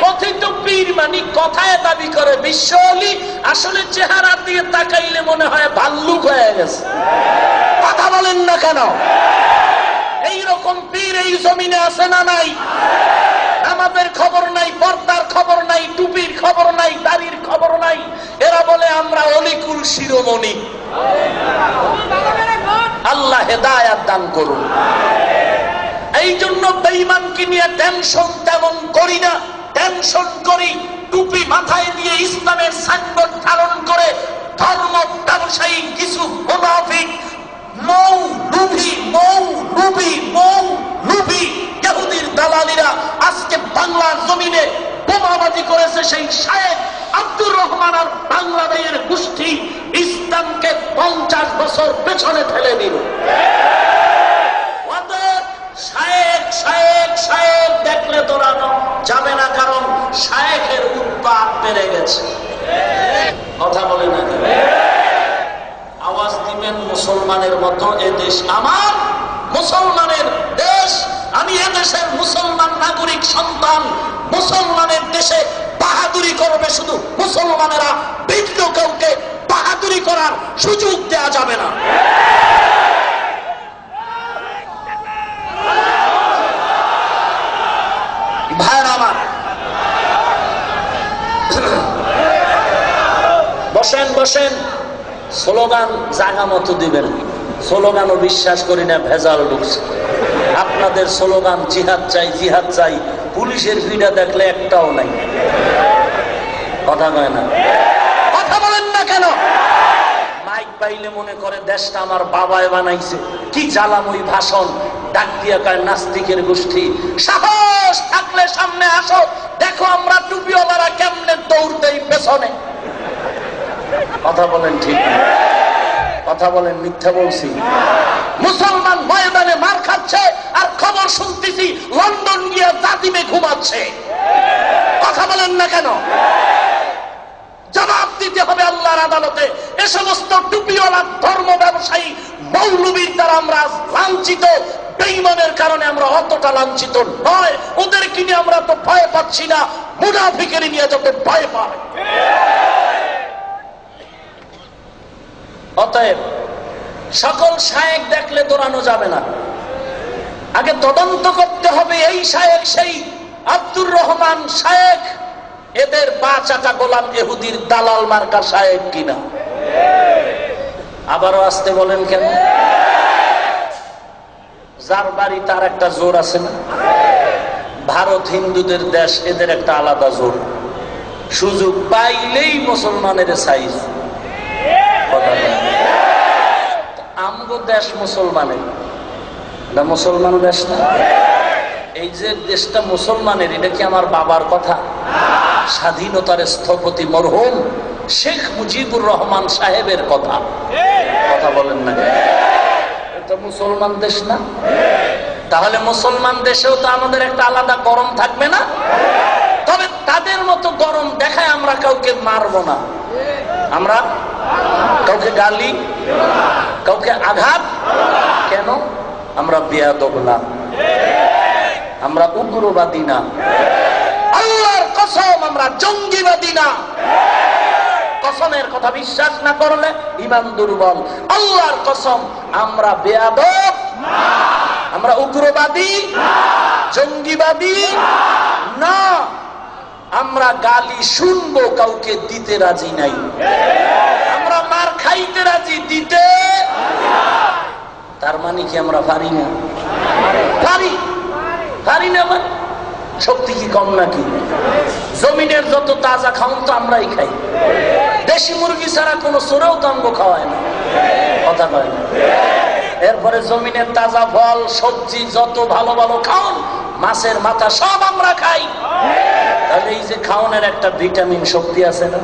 কথিত পীর মানি কথায় দাবি করে বিশ্ব ওলি, আসলে চেহারা দিয়ে তাকাইলে মনে হয় ভাল্লুক হয়ে গেছে। কথা বলেন না কেন? এইরকম পীর এই জমিনে আছে না নাই? আমাদের খবর নাই, পর্দার খবর নাই, টুপির খবর নাই, দাড়ির খবর নাই। এরা বলে আমরা অলিকুল শিরোমণি। আল্লাহ হেদায়াত দান করুন। এই জন্য বেঈমানকে নিয়ে টেনশন তেমন করি না, টেনশন করি টুপি মাথায় দিয়ে ইসলামের সাইনবোর্ড ধারণ করে ধর্ম ব্যবসায়ী কিছু মুনাফিক ইহুদির দালালিরা আজকে বাংলার জমিনে বোমাবাজি করেছে। সেই শায়েখ আব্দুর রহমান আর বাংলাদেশের গোষ্ঠী ইসলামকে 50 বছর পেছনে ফেলে দিল। শায়েখ শায়েখ শায়েখ দেখলে দৌড়ানো যাবে না, কারণ শায়েখের উৎপাত বেড়ে গেছে। কথা বলে না? আওয়াজ দিবেন মুসলমানের মতো, এ দেশ আমার, মুসলমানের দেশ। আমি এদেশের মুসলমান নাগরিক সন্তান। মুসলমানের দেশে বাহাদুরি করবে শুধু মুসলমানেরা, ভিন্ন কাউকে বাহাদুরি করার সুযোগ দেয়া যাবে না। ভাইরা আমার, বসেন বসেন, স্লোগান জায়গা মতো দিবেন। স্লোগানও বিশ্বাস করি না, ভেজাল ঢুকছে। আপনাদের স্লোগান জিহাদ চাই জিহাদ চাই, পুলিশের ভিড়া দেখলে একটাও নাই। কথা কয় না? কথা বলেন না কেন? মাইক পাইলে মনে করে দেশটা আমার বাবায় বানাইছে। কি জ্বালাময় ভাষণ! ডাক দিয়া কয় নাস্তিকের গোষ্ঠী, সাহস থাকলে সামনে আসো, দেখো আমরা টুপিওয়ালারা কেমনে দৌড় দেই পেছনে। কথা বলেন ঠিক? কথা বলেন মিথ্যা বলছি? মুসলমান ময়দানে মার খাচ্ছে আর খবর শুনতেছি লন্ডন গিয়ে জাতিমে ঘুমাচ্ছে। কথা বলেন না কেন? জবাব দিতে হবে আল্লাহর আদালতে। এ সমস্ত টুপিওয়ালা ধর্ম ব্যবসায়ী মৌলবীর দ্বারা আমরা লাঞ্ছিত। বেঈমানের কারণে আমরা অতটা লাঞ্ছিত নয়, ওদেরকে নিয়ে আমরা তো ভয় পাচ্ছি না, মুনাফিকের নিয়ে যত ভয় পায়। অতএব সকল শায়েখ দেখলে দৌড়ানো যাবে না, আগে তদন্ত করতে হবে এই শায়েখ সেই আব্দুর রহমান শায়েখ এদের পা চাটা গোলাম ইহুদির দালাল মার্কা শায়েখ কিনা। আবারও আসতে বলেন কেন? যার বাড়ি তার একটা জোর আছে না? ভারত হিন্দুদের দেশ, এদের একটা আলাদা জোর। সুযোগ পাইলেই মুসলমানের সাইজ। আমগো দেশ মুসলমানের, এটা মুসলমান দেশ না? এই যে দেশটা মুসলমানের, এটা কি আমার বাবার কথা? স্বাধীনতার স্থপতি মরহুম শেখ মুজিবুর রহমান সাহেবের কথা। কথা বলেন না? এটা মুসলমান দেশ না? তাহলে মুসলমান দেশেও তো আমাদের একটা আলাদা গরম থাকবে না? তবে তাদের মতো গরম দেখায় আমরা কাউকে মারবো না, আমরা কাউকে গালি, কাউকে আঘাত। কেন? আমরা বেয়াদব না, আমরা উগ্রবাদী না, আল্লাহর কসম আমরা জঙ্গিবাদী না। কসমের কথা বিশ্বাস না করলে ঈমান দুর্বল। আল্লাহর কসম আমরা বেয়াদব, আমরা উগ্রবাদী, জঙ্গিবাদী না। আমরা গালি শুনবো, কাউকে দিতে রাজি নাই। আমরা মার খাইতে রাজি, দিতে। তার মানে কি আমরা পারি না? পারি। পারি না মানে শক্তি কি কম নাকি? জমিনের যত তাজা খাওন তো আমরাই খাই, দেশি মুরগি ছাড়া কোনো চোরেও তো আমগো খাওয়ায় না, কথা কয় না। এরপরে জমিনের তাজা ফল সবজি যত ভালো ভালো খাওন, মাছের মাথা সব আমরা খাই। তাহলে এই যে খাওনের একটা ভিটামিন শক্তি আছে না,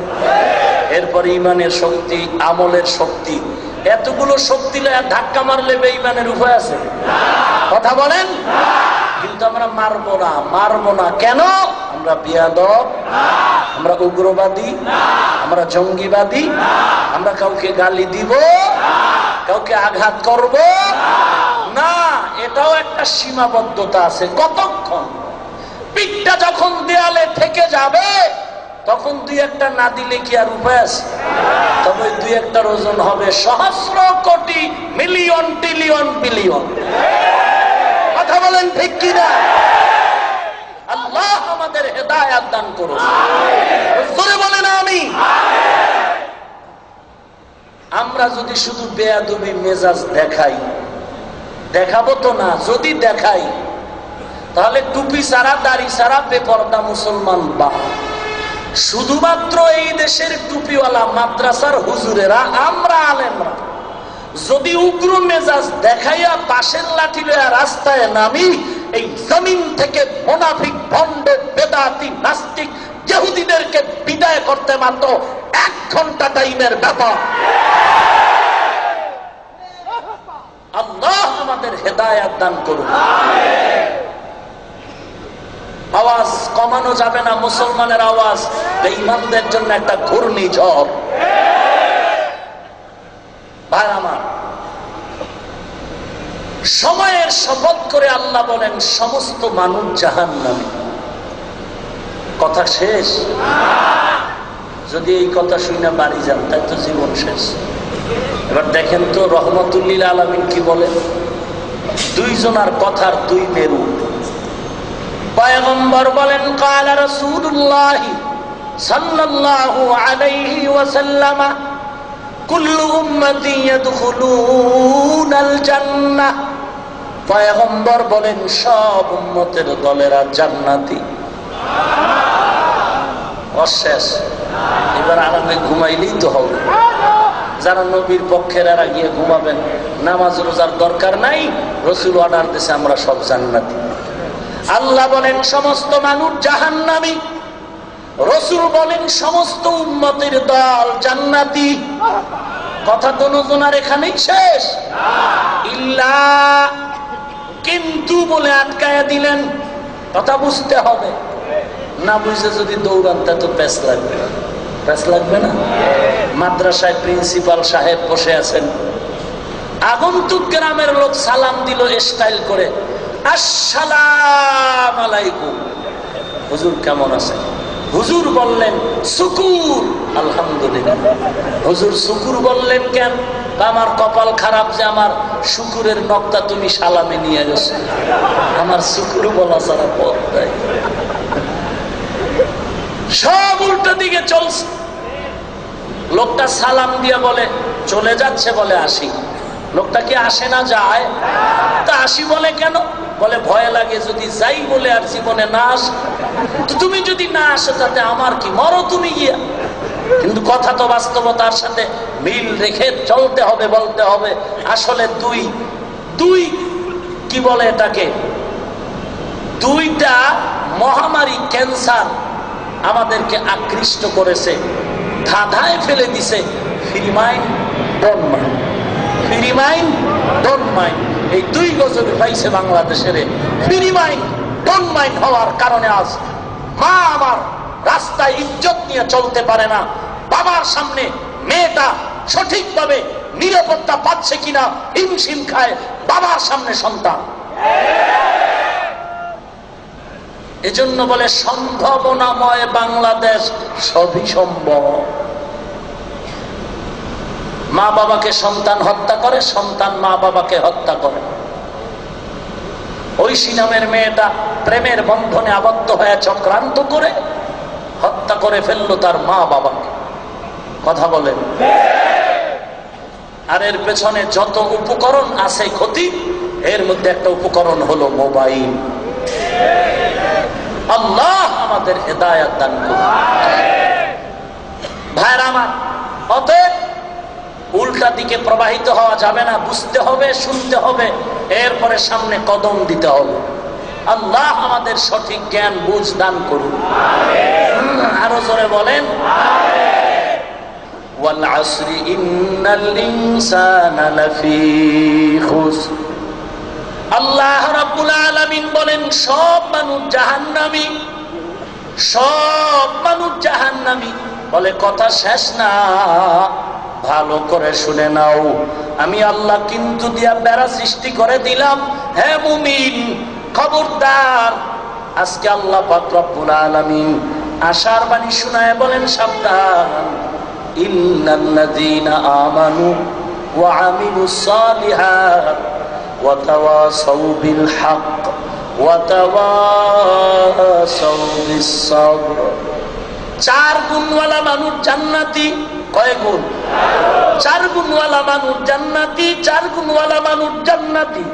এরপরে ইমানের শক্তি, আমলের শক্তি, এতগুলো শক্তি ধাক্কা মারলে বেঈমানের উপায় আছে? কথা বলেন। কিন্তু আমরা মারবো না কেন? আমরা বিয়াদব, আমরা উগ্রবাদী, আমরা জঙ্গিবাদী, আমরা কাউকে গালি দিব, কাউকে আঘাত করব না। এটাও একটা সীমাবদ্ধতা আছে। কতক্ষণ? পিঠটা যখন দেয়ালে থেকে যাবে তখন দুই একটা না দিলে কি আর উপায় আছে? তবে দুই একটার ওজন হবে সহস্র কোটি মিলিয়ন ট্রিলিয়ন বিলিয়ন। কথা বলেন ঠিক কিনা? আল্লাহ আমাদের হেদায়েত দান করুন। জোরে বলেন আমিন। আমরা যদি শুধু বেয়াদবি মেজাজ দেখাই, দেখাবো তো না, যদি দেখাই তাহলে টুপি ছাড়া দাড়ি ছাড়া বেপরদা মুসলমান বা শুধুমাত্র এই দেশের টুপিওয়ালা মাদ্রাসার হুজুরেরা, আমরা আলেমরা যদি উগ্র মেজাজ দেখাইয়া পাশের লাঠি লইয়া রাস্তায় নামি, এই জমিন থেকে মুনাফিক ভণ্ড বেদাতি নাস্তিক ইহুদিদেরকে বিদায় করতে মাত্র 1 ঘন্টা টাইমের ব্যাপার। আল্লাহ আমাদের হেদায়েত দান করুন। আওয়াজ কমানো যাবে না, মুসলমানের আওয়াজ বেঈমানদের জন্য একটা ঘূর্ণিঝড়। ভাই আমার, সময়ের শপথ করে আল্লাহ বলেন সমস্ত মানুষ জাহান্নামী। কথা শেষ? যদি এই কথা শুনে বাড়ি যান তাই তো জীবন শেষ। এবার দেখেন তো রহমতুল্লিল আলামিন কি বলেন। দুইজনার কথার দুই মেরু। পয়গম্বর বলেন কালা রাসূলুল্লাহ সাল্লাল্লাহু আলাইহি ওয়াসাল্লাম কুল্লু উম্মতি ইয়াদখুলুনাল জান্নাহ। পয়গম্বর বলেন সব উম্মতের দলেরা জান্নাতি। অশেষ। এবার আরামে ঘুমাইলেই তো হবে। যারা নবীর পক্ষের এরা গিয়ে ঘুমাবেন, নামাজ রোজার দরকার নাই, রাসূল অর্ডার দিয়েছে আমরা সব জান্নাতি। আল্লাহ বলেন সমস্ত মানুষ জাহান্নামী, রাসূল বলেন সমস্ত উম্মতের দল জান্নাতি। কথা দুজনার এখানেই শেষ। ইল্লা, কিন্তু বলে আটকায়া দিলেন। কথা বুঝতে হবে, না বুঝে যদি দৌড়ান তা তো প্যাঁচ লাগবে। প্যাঁচ লাগবে না? মাদ্রাসায় প্রিন্সিপাল সাহেব বসে আছেন, আগন্তুক গ্রামের লোক সালাম দিল স্টাইল করে, আসসালামু আলাইকুম, হুজুর কেমন আছেন? হুজুর বললেন শুকুর, আলহামদুলিল্লাহ। হুজুর শুকুর বললেন কেন? আমার কপাল খারাপ যে আমার শুকুরের নকটা তুমি সালামে নিয়ে গেছো, আমার শুকুর বলা ছাড়া পথ নাই। সব উল্টো দিকে চলছে। লোকটা সালাম দিয়ে বলে চলে যাচ্ছে, বলে আসি। লোকটা কি আসে না যায়? তা আসি বলে কেন? বলে ভয় লাগে যদি যাই বলে আর জীবনে না আসে। তো তুমি যদি না আসে তাতে আমার কি, মরো তুমি গিয়া। কিন্তু কথা তো বাস্তবতার সাথে মিল রেখে চলতে হবে, বলতে হবে। আসলে দুই কি বলে এটাকে, দুইটা মহামারী ক্যান্সার আমাদেরকে আকৃষ্ট করেছে, ধাঁধায় ফেলে দিছে। Free mind don't mind, free mind don't mind, এই দুই গজবে পাইছে বাংলাদেশের। ফ্রি মাইন্ড ডোন্ট মাইন্ড হওয়ার কারণে আজ মা আমার রাস্তায় ইজ্জত নিয়ে চলতে পারে না। বাবার সামনে মেয়েটা সঠিকভাবে নিরাপত্তা পাচ্ছে কিনা হিমশিম খায় বাবার সামনে সন্তান। এজন্য বলে সম্ভাবনাময় বাংলাদেশ, সবই সম্ভব। মা বাবাকে সন্তান হত্যা করে, সন্তান মা বাবাকে হত্যা করে। ঐশী নামের মেয়েটা প্রেমের বন্ধনে আবদ্ধ হয়ে চক্রান্ত করে হত্যা করে ফেললো তার মা বাবাকে। কথা বলেন। আর এর পেছনে যত উপকরণ আছে ক্ষতি, এর মধ্যে একটা উপকরণ হলো মোবাইল। আল্লাহ আমাদের হেদায়েত দান করুন। ভাইরা আমার, অতএব উল্টা দিকে প্রবাহিত হওয়া যাবে না, বুঝতে হবে, শুনতে হবে, এরপরে সামনে কদম দিতে হবে। আল্লাহ আমাদের সঠিক জ্ঞান বুঝ দান করুন। আরো জোরে বলেন, ওয়াল আসরি ইন্নাল ইনসানা লাফি খুসর। আল্লাহ রাব্বুল আলামিন বলেন সব মানুষ জাহান্নামী, সব মানুষ জাহান্নামী। বলে কথা শেষ না, ভালো করে শুনে নাও। আমি আল্লাহ কিন্তু দিয়া বেড়া সৃষ্টি করে দিলাম। হে মুমিন, খবরদার। আজকে আল্লাহ পাক রব্বুল আলামিন আশার বাণী শোনায় বলেন সাবধান, ইন্নাল্লাযীনা আমানু ওয়া আমিলুস সালিহাত ওয়া তাওয়াসাউ বিল হক ওয়া তাওয়াসাউ বিস সাবর। চার গুণওয়ালা মানুষ জান্নাতি। কয় গুণ? চার গুণওয়ালা মানুষ জান্নাতি, চার গুণওয়ালা মানুষ জান্নাতি।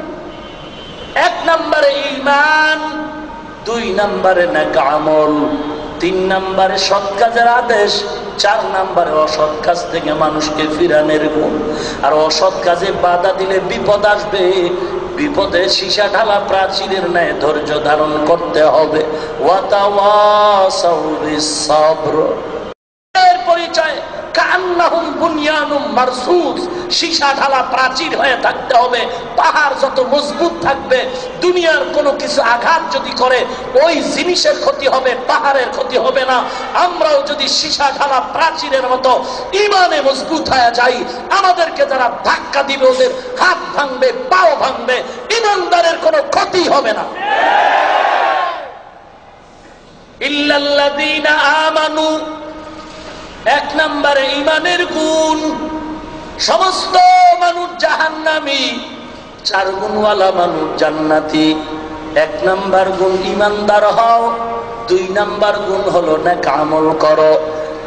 এক নম্বরে ঈমান, দুই নম্বরে নেক আমল, তিন নম্বরে সৎ কাজের আদেশ, চার নম্বরে অসৎ কাজ থেকে মানুষকে ফিরানোর গুণ। আর অসৎ কাজে বাধা দিলে বিপদ আসবে, বিপদে সীসা ঢালা প্রাচীরের ন্যায় ধৈর্য ধারণ করতে হবে। ওয়া তাওয়াসাউ বিস সাবর। এর পরিচয় কান্নাহুম বুনিয়ানুম মারসুস, সীসা ঢালা প্রাচীর হয়ে থাকতে হবে। পাহাড় যত মজবুত থাকবে, দুনিয়ার কোনো কিছু আঘাত যদি করে ওই জিনিসের ক্ষতি হবে, পাহাড়ের ক্ষতি হবে না। আমরাও যদি সীসা ঢালা প্রাচীরের মতো ঈমানে মজবুত হয়ে যাই, আমাদেরকে যারা ধাক্কা দিবে ওদের হাত ভাঙবে, পাও ভাঙবে, ঈমানদারের কোনো ক্ষতি হবে না। ইল্লাল্লাযীনা আমানু, এক নম্বরে ঈমানের গুণ। সমস্ত মানুষ জাহান্নামী, চার গুণওয়ালা মানুষ জান্নাতি। এক নম্বর গুণ ঈমানদার হও, দুই নম্বর গুণ হলো নেক আমল করো,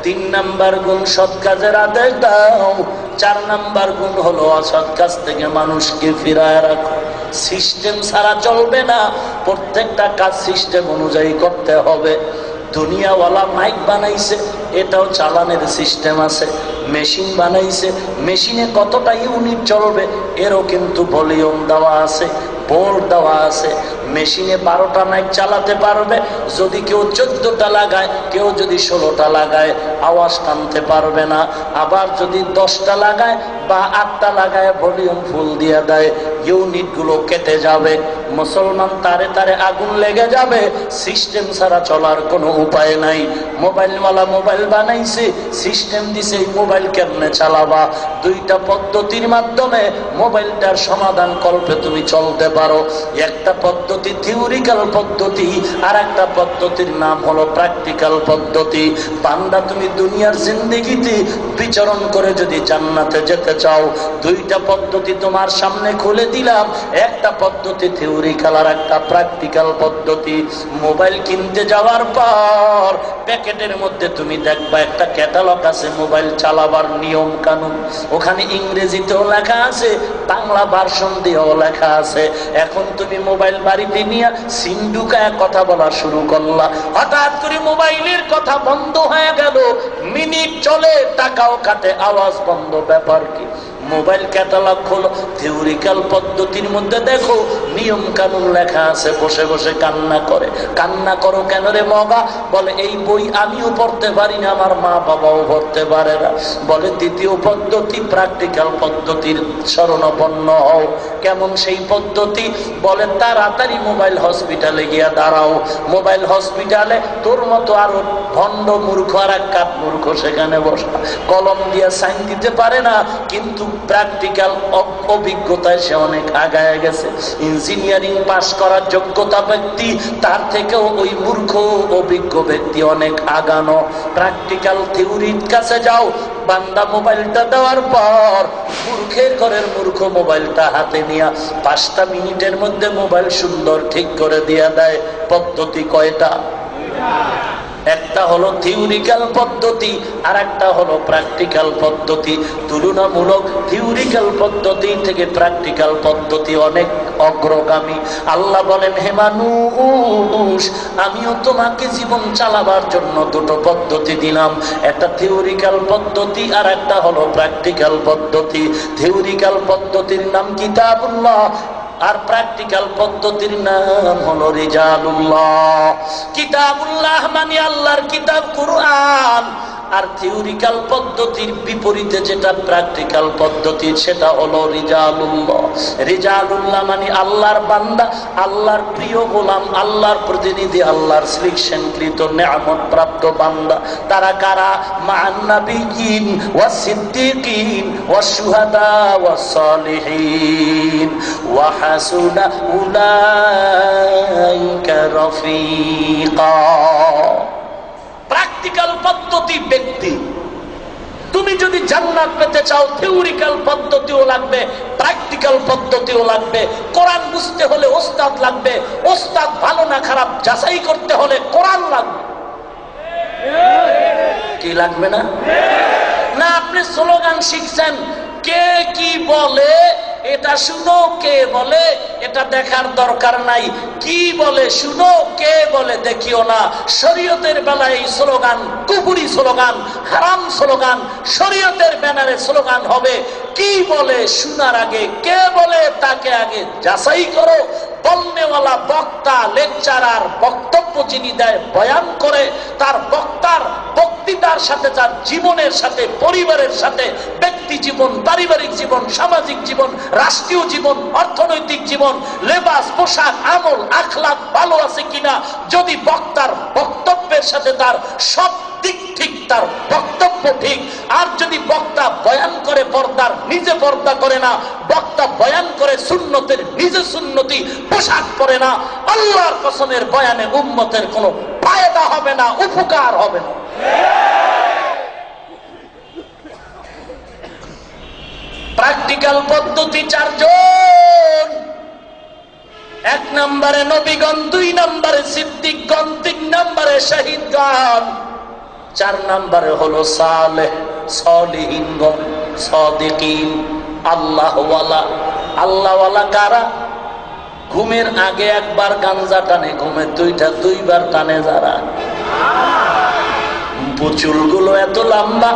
তিন নম্বর গুণ সৎ কাজের আদেশ দাও, চার নম্বর গুণ হলো অসৎ কাজ থেকে মানুষকে ফিরায় রাখো। সিস্টেম ছাড়া চলবে না, প্রত্যেকটা কাজ সিস্টেম অনুযায়ী করতে হবে। দুনিয়াওয়ালা মাইক বানাইছে, এটাও চালানের সিস্টেম আছে। মেশিন বানাইছে, মেশিনে কতটা ইউনিট চলবে এরও কিন্তু ভলিউম দেওয়া আছে, বোর্ড দেওয়া আছে। মেশিনে 12টা মাইক চালাতে পারবে, যদি কেউ 14টা লাগায়, কেউ যদি 16টা লাগায় আওয়াজ টানতে পারবে না। আবার যদি 10টা লাগায় বা 8টা লাগায় ভলিউম ফুল দিয়ে দেয়, ইউনিট গুলো কেটে যাবে। মুসলমান তারে তারে আগুন লেগে যাবে। সিস্টেম ছাড়া চলার কোনো উপায় নাই। মোবাইলওয়ালা মোবাইল বানাইছে, সিস্টেম দিছে এই মোবাইল কেমনে চালাবা। দুইটা পদ্ধতির মাধ্যমে মোবাইলটার সমাধান কল্পে তুমি চলতে পারো। একটা পদ্ধতি থিওরিক্যাল পদ্ধতি, আর একটা পদ্ধতির নাম হলো প্র্যাকটিক্যাল পদ্ধতি। বান্দা তুমি দুনিয়ার জিন্দেগিতে বিচরণ করে যদি জান্নাতে যেতে চাও, দুইটা পদ্ধতি তোমার সামনে খুলে দিলাম। একটা পদ্ধতি থিওরিক্যাল আর একটা প্র্যাকটিক্যাল পদ্ধতি। মোবাইল কিনতে যাওয়ার পর প্যাকেটের মধ্যে তুমি দেখবা একটা ক্যাটালগ আছে মোবাইল চালাবার নিয়ম কানুন, ওখানে ইংরেজিতেও লেখা আছে, বাংলা ভার্সন দিয়েও লেখা আছে। এখন তুমি মোবাইল বাড়িতে নিয়ে সিম ঢুকায় কথা বলা শুরু করলা, হঠাৎ করে মোবাইলের কথা বন্ধ হয়ে গেল, মিনিট চলে, টাকাও কাটে, আওয়াজ বন্ধ, ব্যাপার কি? মোবাইল ক্যাটালগ হলো থিওরিক্যাল পদ্ধতির মধ্যে দেখো নিয়ম কানুন লেখা আছে। বসে বসে কান্না করে। কান্না করো কেন রে মগা? বলে এই বই আমিও পড়তে পারি না, আমার মা বাবাও পড়তে পারে না। বলে দ্বিতীয় পদ্ধতি প্র্যাকটিক্যাল পদ্ধতির শরণাপন্ন হও। কেমন সেই পদ্ধতি? বলে তাড়াতাড়ি মোবাইল হসপিটালে গিয়া দাঁড়াও। মোবাইল হসপিটালে তোর মতো আরো ভণ্ড মূর্খ আর এক কাপ মূর্খ সেখানে বসা, কলম দিয়া সাইন দিতে পারে না, কিন্তু প্র্যাকটিক্যাল অভিজ্ঞতায় সে অনেক আগায় গেছে। ইঞ্জিনিয়ারিং পাস করার যোগ্যতা ব্যক্তি, তার থেকেও ওই মূর্খ অভিজ্ঞ ব্যক্তি অনেক আগানো। প্র্যাকটিক্যাল থিওরির কাছে যাও। বান্দা মোবাইলটা দেওয়ার পর মূর্খের ঘরের মূর্খ মোবাইলটা হাতে নিয়ে 5টা মিনিটের মধ্যে মোবাইল সুন্দর ঠিক করে দিয়ে দেয়। পদ্ধতি কয়টা? একটা হলো থিওরিক্যাল পদ্ধতি আর একটা হলো প্র্যাকটিক্যাল পদ্ধতি। তুলনামূলক থিওরিক্যাল পদ্ধতি থেকে প্র্যাকটিক্যাল পদ্ধতি অনেক অগ্রগামী। আল্লাহ বলেন, হে মানুষ, আমিও তোমাকে জীবন চালাবার জন্য দুটো পদ্ধতি দিলাম, একটা থিওরিক্যাল পদ্ধতি আর একটা হলো প্র্যাকটিক্যাল পদ্ধতি। থিওরিক্যাল পদ্ধতির নাম কিতাবুল্লাহ আর প্র্যাকটিক্যাল পদ্ধতির নাম হলো রিজালুল্লাহ। কিতাবুল্লাহ মানে আল্লাহর কিতাব কুরআন, আর থিওরিক্যাল পদ্ধতির বিপরীতে যেটা প্র্যাকটিক্যাল পদ্ধতি সেটা হলো রিজালুল্লাহ। রিজালুল্লাহ মানে আল্লাহর বান্দা, আল্লাহর প্রিয় গোলাম, আল্লাহর প্রতিনিধি, আল্লাহর সিলেকশনকৃত নেয়ামত প্রাপ্ত বান্দা। তারা কারা? মা'আন নাবিয়্যিন ওয়াস সিদ্দীকিন ওয়াস শুহাদা ওয়াস সালিহিন ওয়া হাসুনা উলাইকা রাফীকা। প্র্যাকটিক্যাল পদ্ধতি ব্যক্তি। তুমি যদি জান্নাত পেতে চাও থিওরিক্যাল পদ্ধতিও লাগবে, প্র্যাকটিক্যাল পদ্ধতিও লাগবে। কোরআন বুঝতে হলে ওস্তাদ লাগবে, ওস্তাদ ভালো না খারাপ যাচাই করতে হলে কোরআন লাগবে। কি লাগবে না? না আপনি স্লোগান শিখছেন, কে কি বলে এটা শুনো, কে বলে এটা দেখার দরকার নাই, কি বলে শুনো, কে বলে দেখিও না। শরীয়তের বেলায় এই স্লোগান কুফরি স্লোগান, হারাম স্লোগান। শরীয়তের ব্যানারে স্লোগান হবে কি বলে শোনার আগে কে বলে তাকে আগে যাচাই করো। বলনেওয়ালা বক্তা, লেকচারার বক্তব্য যিনি দেয়, বয়ান করে, তার বক্তার বক্তৃতার সাথে তার জীবনের সাথে, পরিবারের সাথে, ব্যক্তি জীবন, পারিবারিক জীবন, সামাজিক জীবন, রাষ্ট্রীয় জীবন, অর্থনৈতিক জীবন, লেবাস, পোশাক, আমল, আখলাক ভালো আছে কিনা, যদি বক্তার বক্তব্যের সাথে তার সব দিক ঠিক, তার বক্তব্য ঠিক। আর যদি বক্তা বয়ান করে পর্দার, নিজে পর্দা করে না, বক্তা বয়ান করে সুন্নতের, নিজে সুন্নতি পোশাক পরে না, আল্লাহর কসমের বয়ানে উম্মতের কোনো ফায়দা হবে না, উপকার হবে না। প্র্যাকটিক্যাল পদ্ধতি চারজন। 1 নম্বরে নবীগণ, 2 নম্বরে সিদ্দিকগণ, 3 নম্বরে শহীদগণ, 4 নম্বরে হলো সালেহ সালিহিনগণ, সাদিকিন, আল্লাহওয়ালা। আল্লাহওয়ালা কারা? ঘুমের আগে একবার গাঞ্জা টানে, ঘুমের 2বার টানে যারা। চুলগুলো এত লম্বা,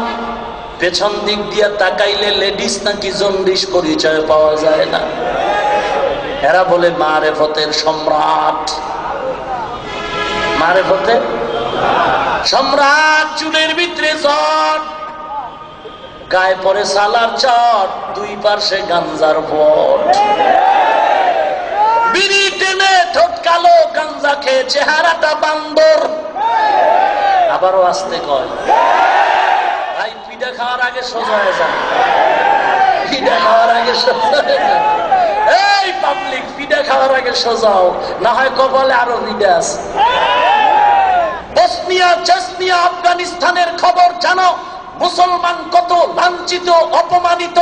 পেছন দিক দিয়ে তাকাইলে লেডিস নাকি জন্ডিস পরিচয় পাওয়া যায় না। এরা বলে মারেফতের সম্রাট, মারেফতের সম্রাট। চুলের ভিতরে চট, গায়ে পরে সালার চট, 2 পার্শ্বে গাঞ্জার বট, বিড়ি টেনে ঠোঁট কালো, গাঞ্জা খেয়ে চেহারাটা বান্দর। আবারও আসতে কয়, ভাই পিঠা খাওয়ার আগে সোজা হয়ে যান, পিঠা খাওয়ার আগে সোজা হয়ে যান। এই পাবলিক, পিঠা খাওয়ার আগে সোজাও, না হয় কপালে আরো পিঠা আছে। বসনিয়া, চেচনিয়া, আফগানিস্তানের খবর জানো? মুসলমান কত লাঞ্ছিত, অপমানিত।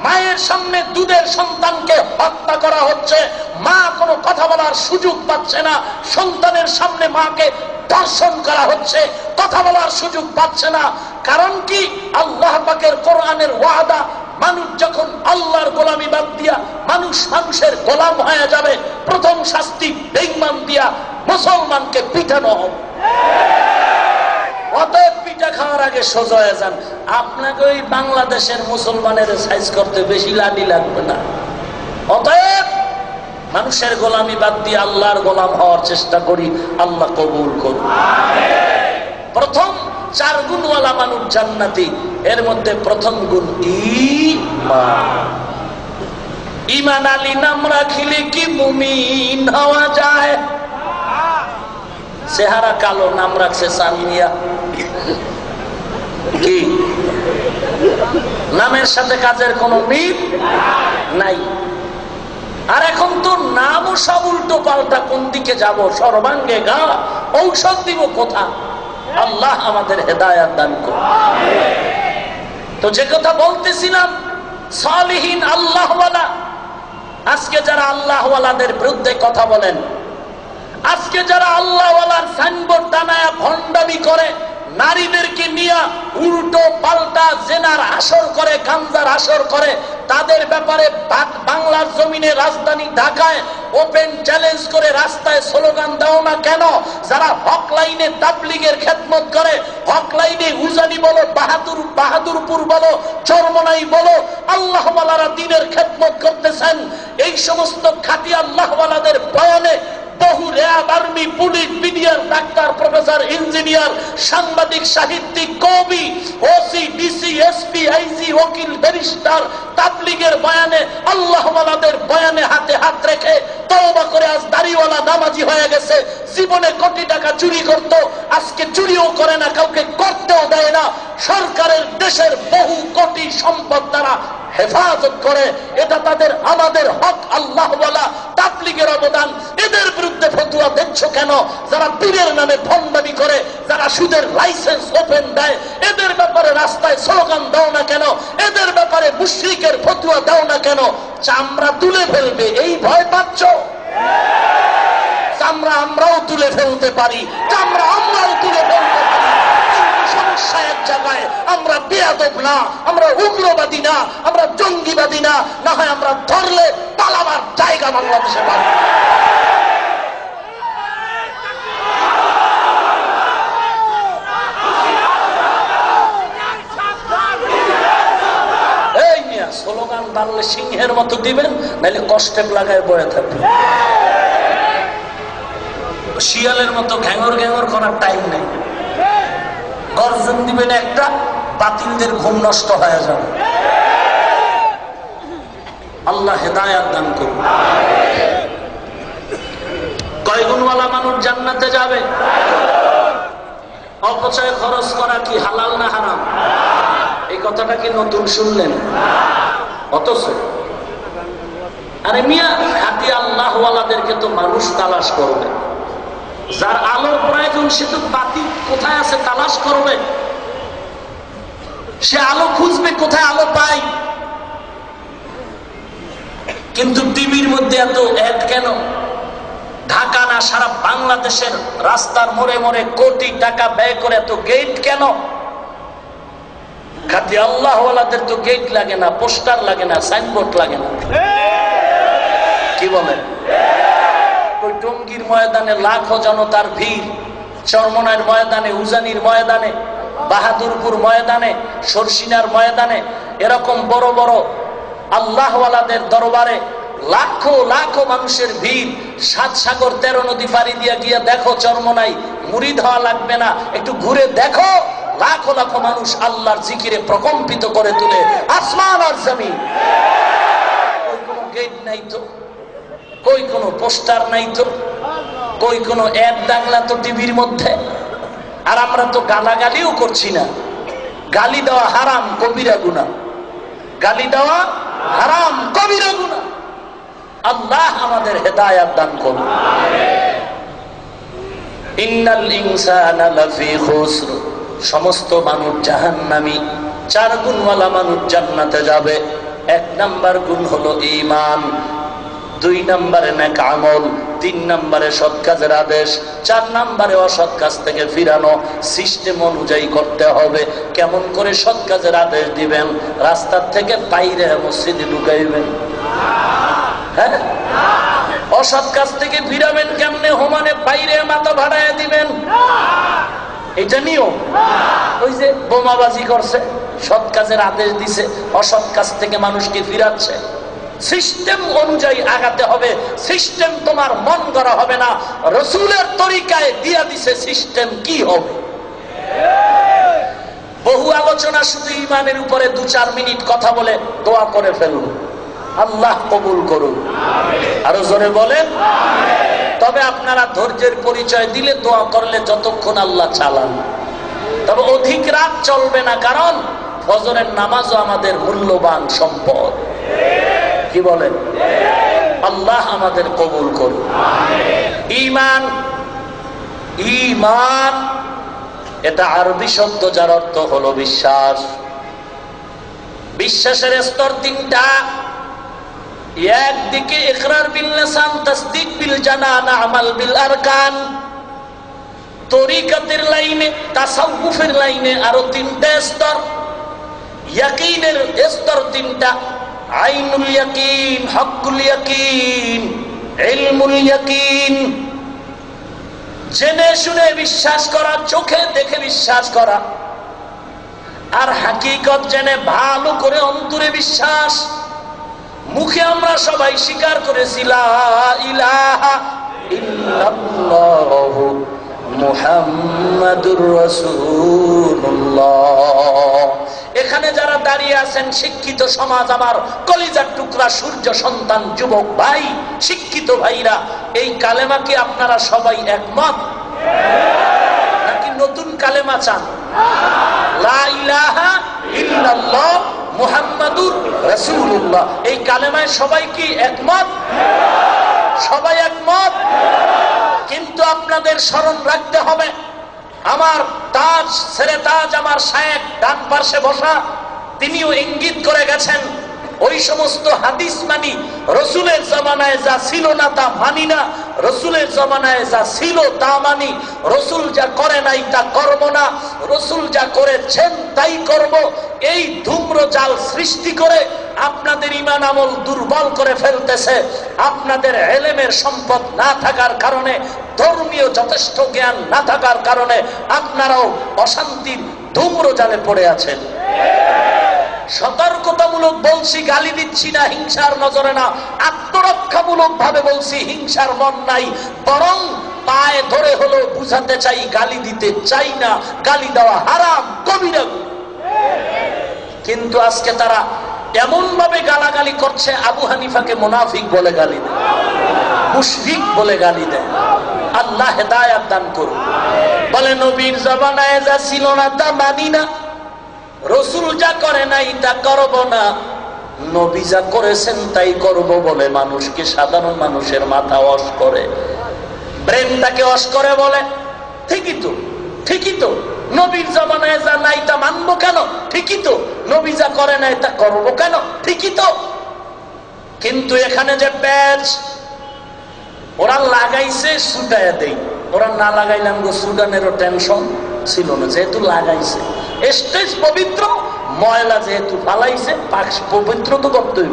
মায়ের সামনে দুধের সন্তানকে হত্যা করা হচ্ছে, মা কোনো কথা বলার সুযোগ পাচ্ছে না। সন্তানের সামনে মাকে ধর্ষণ করা হচ্ছে, কথা বলার সুযোগ পাচ্ছে না। কারণ কি? আল্লাহ পাকের কোরআনের ওয়াদা, মানুষ যখন আল্লাহর গোলামি বাদ দিয়া মানুষ মানুষের গোলাম হয়ে যাবে, প্রথম শাস্তি বেঈমান দিয়া মুসলমানকে পিটানো হবে। অতএব পিঠা খাওয়ার আগে সোজা হয়ে যান। আপনাকে ওই বাংলাদেশের মুসলমানের সাইজ করতে বেশি লাডি লাগবে না। অতএব মানুষের গোলামি বাদ দিয়ে আল্লাহর গোলাম হওয়ার চেষ্টা করি, আল্লাহ কবুল করুন। প্রথম 4 গুণওয়ালা মানুষ জান্নাতি। এর মধ্যে প্রথম গুণ ঈমান। ঈমান আলী নাম রাখিলে কি মুমিন হওয়া যায়? চেহারা কালো, নাম রাখছে সালমিয়া। কি নামের সাথে কাজের কোনো মিল নাই। আর এখন তো নামও সব উল্টো পাল্টা, কোন দিকে যাব? সর্বাঙ্গে গা, ঔষধ দিব কোথা? আল্লাহ আমাদের হেদায়েত দান করুন। তো যে কথা বলতেছিলাম, সালিহিন, আল্লাহওয়ালা। আজকে যারা আল্লাহওয়ালাদের বিরুদ্ধে কথা বলেন, আজকে যারা আল্লাহওয়ালার সাইনবোর্ড টানায়া ভণ্ডামি করে, নারীদেরকে নিয়ে উল্টো পাল্টা জেনার আসর করে, গাঞ্জার আসর করে, তাদের ব্যাপারে বাংলার জমিনে রাজধানী ঢাকায় ওপেন চ্যালেঞ্জ করে রাস্তায় স্লোগান দাও না কেন? যারা হক লাইনে তাবলীগের খেদমত করে, হক লাইনে উজানি বলো, বাহাদুরপুর বলো, চরমনাই বলো, আল্লাহওয়ালারা দ্বীনের খেদমত করতেছেন, এই সমস্ত খাঁটি আল্লাহওয়ালাদের বয়ানে বহু RAB, army, police, BDR, doctor, professor, engineer, সাংবাদিক, সাহিত্যিক, কবি, ওসি, ডিসি, এসপি, আইজি, ওকিল, ব্যারিস্টার তাবলীগের বয়ানে, আল্লাহওয়ালাদের বয়ানে হাতে হাত রেখে তওবা করে আজ দাড়িওয়ালা নামাজি হয়ে গেছে। জীবনে কোটি টাকা চুরি করত, আজকে চুরিও করে না, কাউকে করতেও দেয় না। সরকারের দেশের বহু কোটি সম্পদ তারা হেফাজত করে। এটা তাদের আমাদের হক। আল্লাহওয়ালা তাবলীগের অবদান। এদের বিরুদ্ধে ফতোয়া দেখছো কেন? যারা পীরের নামে ভণ্ডামি করে, যারা সুদের লাইসেন্স ওপেন দেয়, এদের ব্যাপারে রাস্তায় স্লোগান দাও না কেন? এদের ব্যাপারে মুশরিকের ফতোয়া দাও না কেন? চামড়া তুলে ফেলবে এই ভয় পাচ্ছ? চামড়া আমরাও তুলে ফেলতে পারি, চামড়া আমরাও তুলে ফেলতে পারি। সমস্যা এক জায়গায়, আমরা বেয়াদব না, আমরা উগ্রবাদী না, আমরা জঙ্গিবাদী না, না হয় আমরা ধরলে পালাবার জায়গা বাংলাদেশে পাবো। এই নিয়ে স্লোগান বাড়লে সিংহের মতো দিবেন, নাহলে কষ্টে লাগায় বয়ে থাকবেন। শিয়ালের মতো ঘ্যাঙর ঘ্যাঙর করার টাইম নেই। গর্জন দিবেন একটা, বাতিলদের ঘুম নষ্ট হয়ে যাবে। আল্লাহ হেদায়াত দান করুন। কয়গুণওয়ালা মানুষ জান্নাতে যাবে? অপচয় খরচ করা কি হালাল না হারাম? এই কথাটা কি নতুন শুনলেন? অথচ আরে মিয়া, খাঁটি আল্লাহওয়ালাদেরকে তো মানুষ তালাশ করবে। যার আলোর প্রয়োজন সে তো বাতি কোথায় আছে তালাশ করবে, সে আলো খুঁজবে কোথায় আলো পায়। কিন্তু টিভির মধ্যে এত অ্যাড কেন? ঢাকা না সারা বাংলাদেশের রাস্তার মোড়ে মোড়ে কোটি টাকা ব্যয় করে এত গেট কেন? খাঁটি আল্লাহওয়ালাদের তো গেট লাগে না, পোস্টার লাগে না, সাইনবোর্ড লাগে না। কি বলেন? ওই টঙ্গীর ময়দানে লাখো জনতার ভিড়, চরমনার ময়দানে, উজানির ময়দানে, বাহাদুরপুর ময়দানে, সরসিনার ময়দানে, এরকম বড় বড় আল্লাহওয়ালাদের দরবারে লাখো লাখো মানুষের ভিড়। 7 সাগর 13 নদী পাড়ি দিয়ে গিয়ে দেখো চরমনাই, মুরিদ হওয়া লাগবে না, একটু ঘুরে দেখো, লাখো লাখো মানুষ আল্লাহর জিকিরে প্রকম্পিত করে তুলে আসমান আর জমিন। ওই কোনো গেট নাই তো, কই কোনো পোস্টার নাই তো, কই কোনো অ্যাড ডাকলা তো টিভির মধ্যে। আর আমরা তো গালাগালিও করছি না। গালি দেওয়া হারাম, কবিরা গুনাহ। গালি দেওয়া হারাম, কবিরা গুনাহ। আল্লাহ আমাদের হেদায়াত দান করুন। ইন্নাল ইনসানা লাফি খুসর, সমস্ত মানুষ জাহান্নামী। 4 গুণওয়ালা মানুষ জান্নাতে যাবে। 1 নাম্বার গুণ হলো ঈমান, 2 নম্বরে নেক আমল, 3 নম্বরে সৎ কাজের আদেশ, 4 নম্বরে অসৎ কাজ থেকে ফিরানো। সিস্টেম অনুযায়ী করতে হবে। কেমন করে সৎ কাজের আদেশ দিবেন? রাস্তার থেকে বাইরে মসজিদে ঢুকাইবেন। হ্যাঁ, অসৎ কাজ থেকে ফিরাবেন কেমনে? হোমানে বাইরে মাথা ভাড়ায় দিবেন, এটা নিয়ম। ওই যে বোমাবাজি করছে, সৎ কাজের আদেশ দিছে, অসৎ কাজ থেকে মানুষকে ফিরাচ্ছে। সিস্টেম অনুযায়ী আগাতে হবে। সিস্টেম তোমার মন গড়া হবে না, রাসূলের তরিকায় দিয়া দিছে সিস্টেম কি হবে। বহু আলোচনা শুধু ঈমানের উপরে 2-4 মিনিট কথা বলে দোয়া করে ফেলুন। আল্লাহ কবুল করুন। আরো জোরে বলেন। তবে আপনারা ধৈর্যের পরিচয় দিলে, দোয়া করলে যতক্ষণ আল্লাহ চালান। তবে অধিক রাত চলবে না, কারণ ফজরের নামাজও আমাদের মূল্যবান সম্পদ। কি বলেন? আল্লাহ আমাদের কবুল করুন। ঈমান, ঈমান এটা আরবি শব্দ যার অর্থ হলো বিশ্বাস। বিশ্বাসের স্তর 3টা। একদিকে ইকরার বিল লিসান, তাসদীক বিল জানান, আমাল বিল আরকান। তরিকাতের লাইনে, তাসাউফের লাইনে আরো তিনটা স্তর, ইয়াকিনের স্তর তিনটা: আইনুল ইয়াকিন, হকুল ইয়াকিন, ইলমুল ইয়াকিন। জেনে শুনে বিশ্বাস করা, চোখে দেখে বিশ্বাস করা, আর হাকিকত জেনে ভালো করে অন্তরে বিশ্বাস। মুখে আমরা সবাই স্বীকার করেছি লা ইলাহা ইল্লাল্লাহু মুহাম্মাদুর রাসূলুল্লাহ। এখানে যারা দাঁড়িয়ে আছেন শিক্ষিত সমাজ, আমার কলিজার টুকরা সূর্য সন্তান যুবক ভাই, শিক্ষিত ভাইরা, এই কালেমা কি আপনারা সবাই একমত, নাকি নতুন কালেমা চান? লা ইলাহা ইল্লাল্লাহ মুহাম্মাদুর রাসূলুল্লাহ, এই কালেমায় সবাই কি একমত? সবাই একমত। কিন্তু আপনাদের স্মরণ রাখতে হবে, আমার তাজ ছেড়ে তাজ, আমার শায়েখ ডান পাশে বসা, তিনিও ইঙ্গিত করে গেছেন ওই সমস্ত হাদিস মানি, রসুলের জমানায় যা ছিল না তা মানি না, রসুলের জমানায় যা ছিল তা মানি, রসুল যা করে নাই তা করব না, রসুল যা করেছেন তাই করব। এই ধূম্র জাল সৃষ্টি করে আপনাদের ঈমান আমল দুর্বল করে ফেলতেছে। আপনাদের ইলমের সম্পদ না থাকার কারণে, ধর্মীয় যথেষ্ট জ্ঞান না থাকার কারণে আপনারাও অশান্তির ধূম্র জালে পড়ে আছেন। সতর্কতামূলক বলছি, গালি দিচ্ছি না হিংসার নজরে না, আত্মরক্ষামূলক ভাবে বলছি, হিংসার মন নাই, বরং পায়ে ধরে হলো বুঝাতে চাই, গালি দিতে চাই না। গালি দেওয়া হারাম, কবিরা। কিন্তু আজকে তারা এমন ভাবে গালাগালি করছে, আবু হানিফাকে মুনাফিক বলে গালি দেয়, মুশরিক বলে গালি দেয়। আল্লাহ হেদায়েত দান করুন। বলে নবীর জমানায় যা ছিল না তা মানি না, রসুল যা করে নাই তা করব না, নবী যা করেছেন তাই করব বলে মানুষকে, সাধারণ মানুষের মাথা ওয়াশ করে, ব্রেনটাকে ওয়াশ করে। বলে ঠিকই তো, ঠিকই তো, নবীর জমানায় যা নাই তা মানবো কেন? ঠিকই তো, নবী যা করে নাই তা করবো কেন? ঠিকই তো। কিন্তু এখানে যে প্যাচ ওরা লাগাইছে, সুটায় দেই। ওরা না লাগাইলাম গো, সুডানেরও টেনশন ছিল না, যেহেতু লাগাইছে। স্টেজ পবিত্র, ময়লা যেহেতু ফালাইছে, পবিত্র তো করতেই,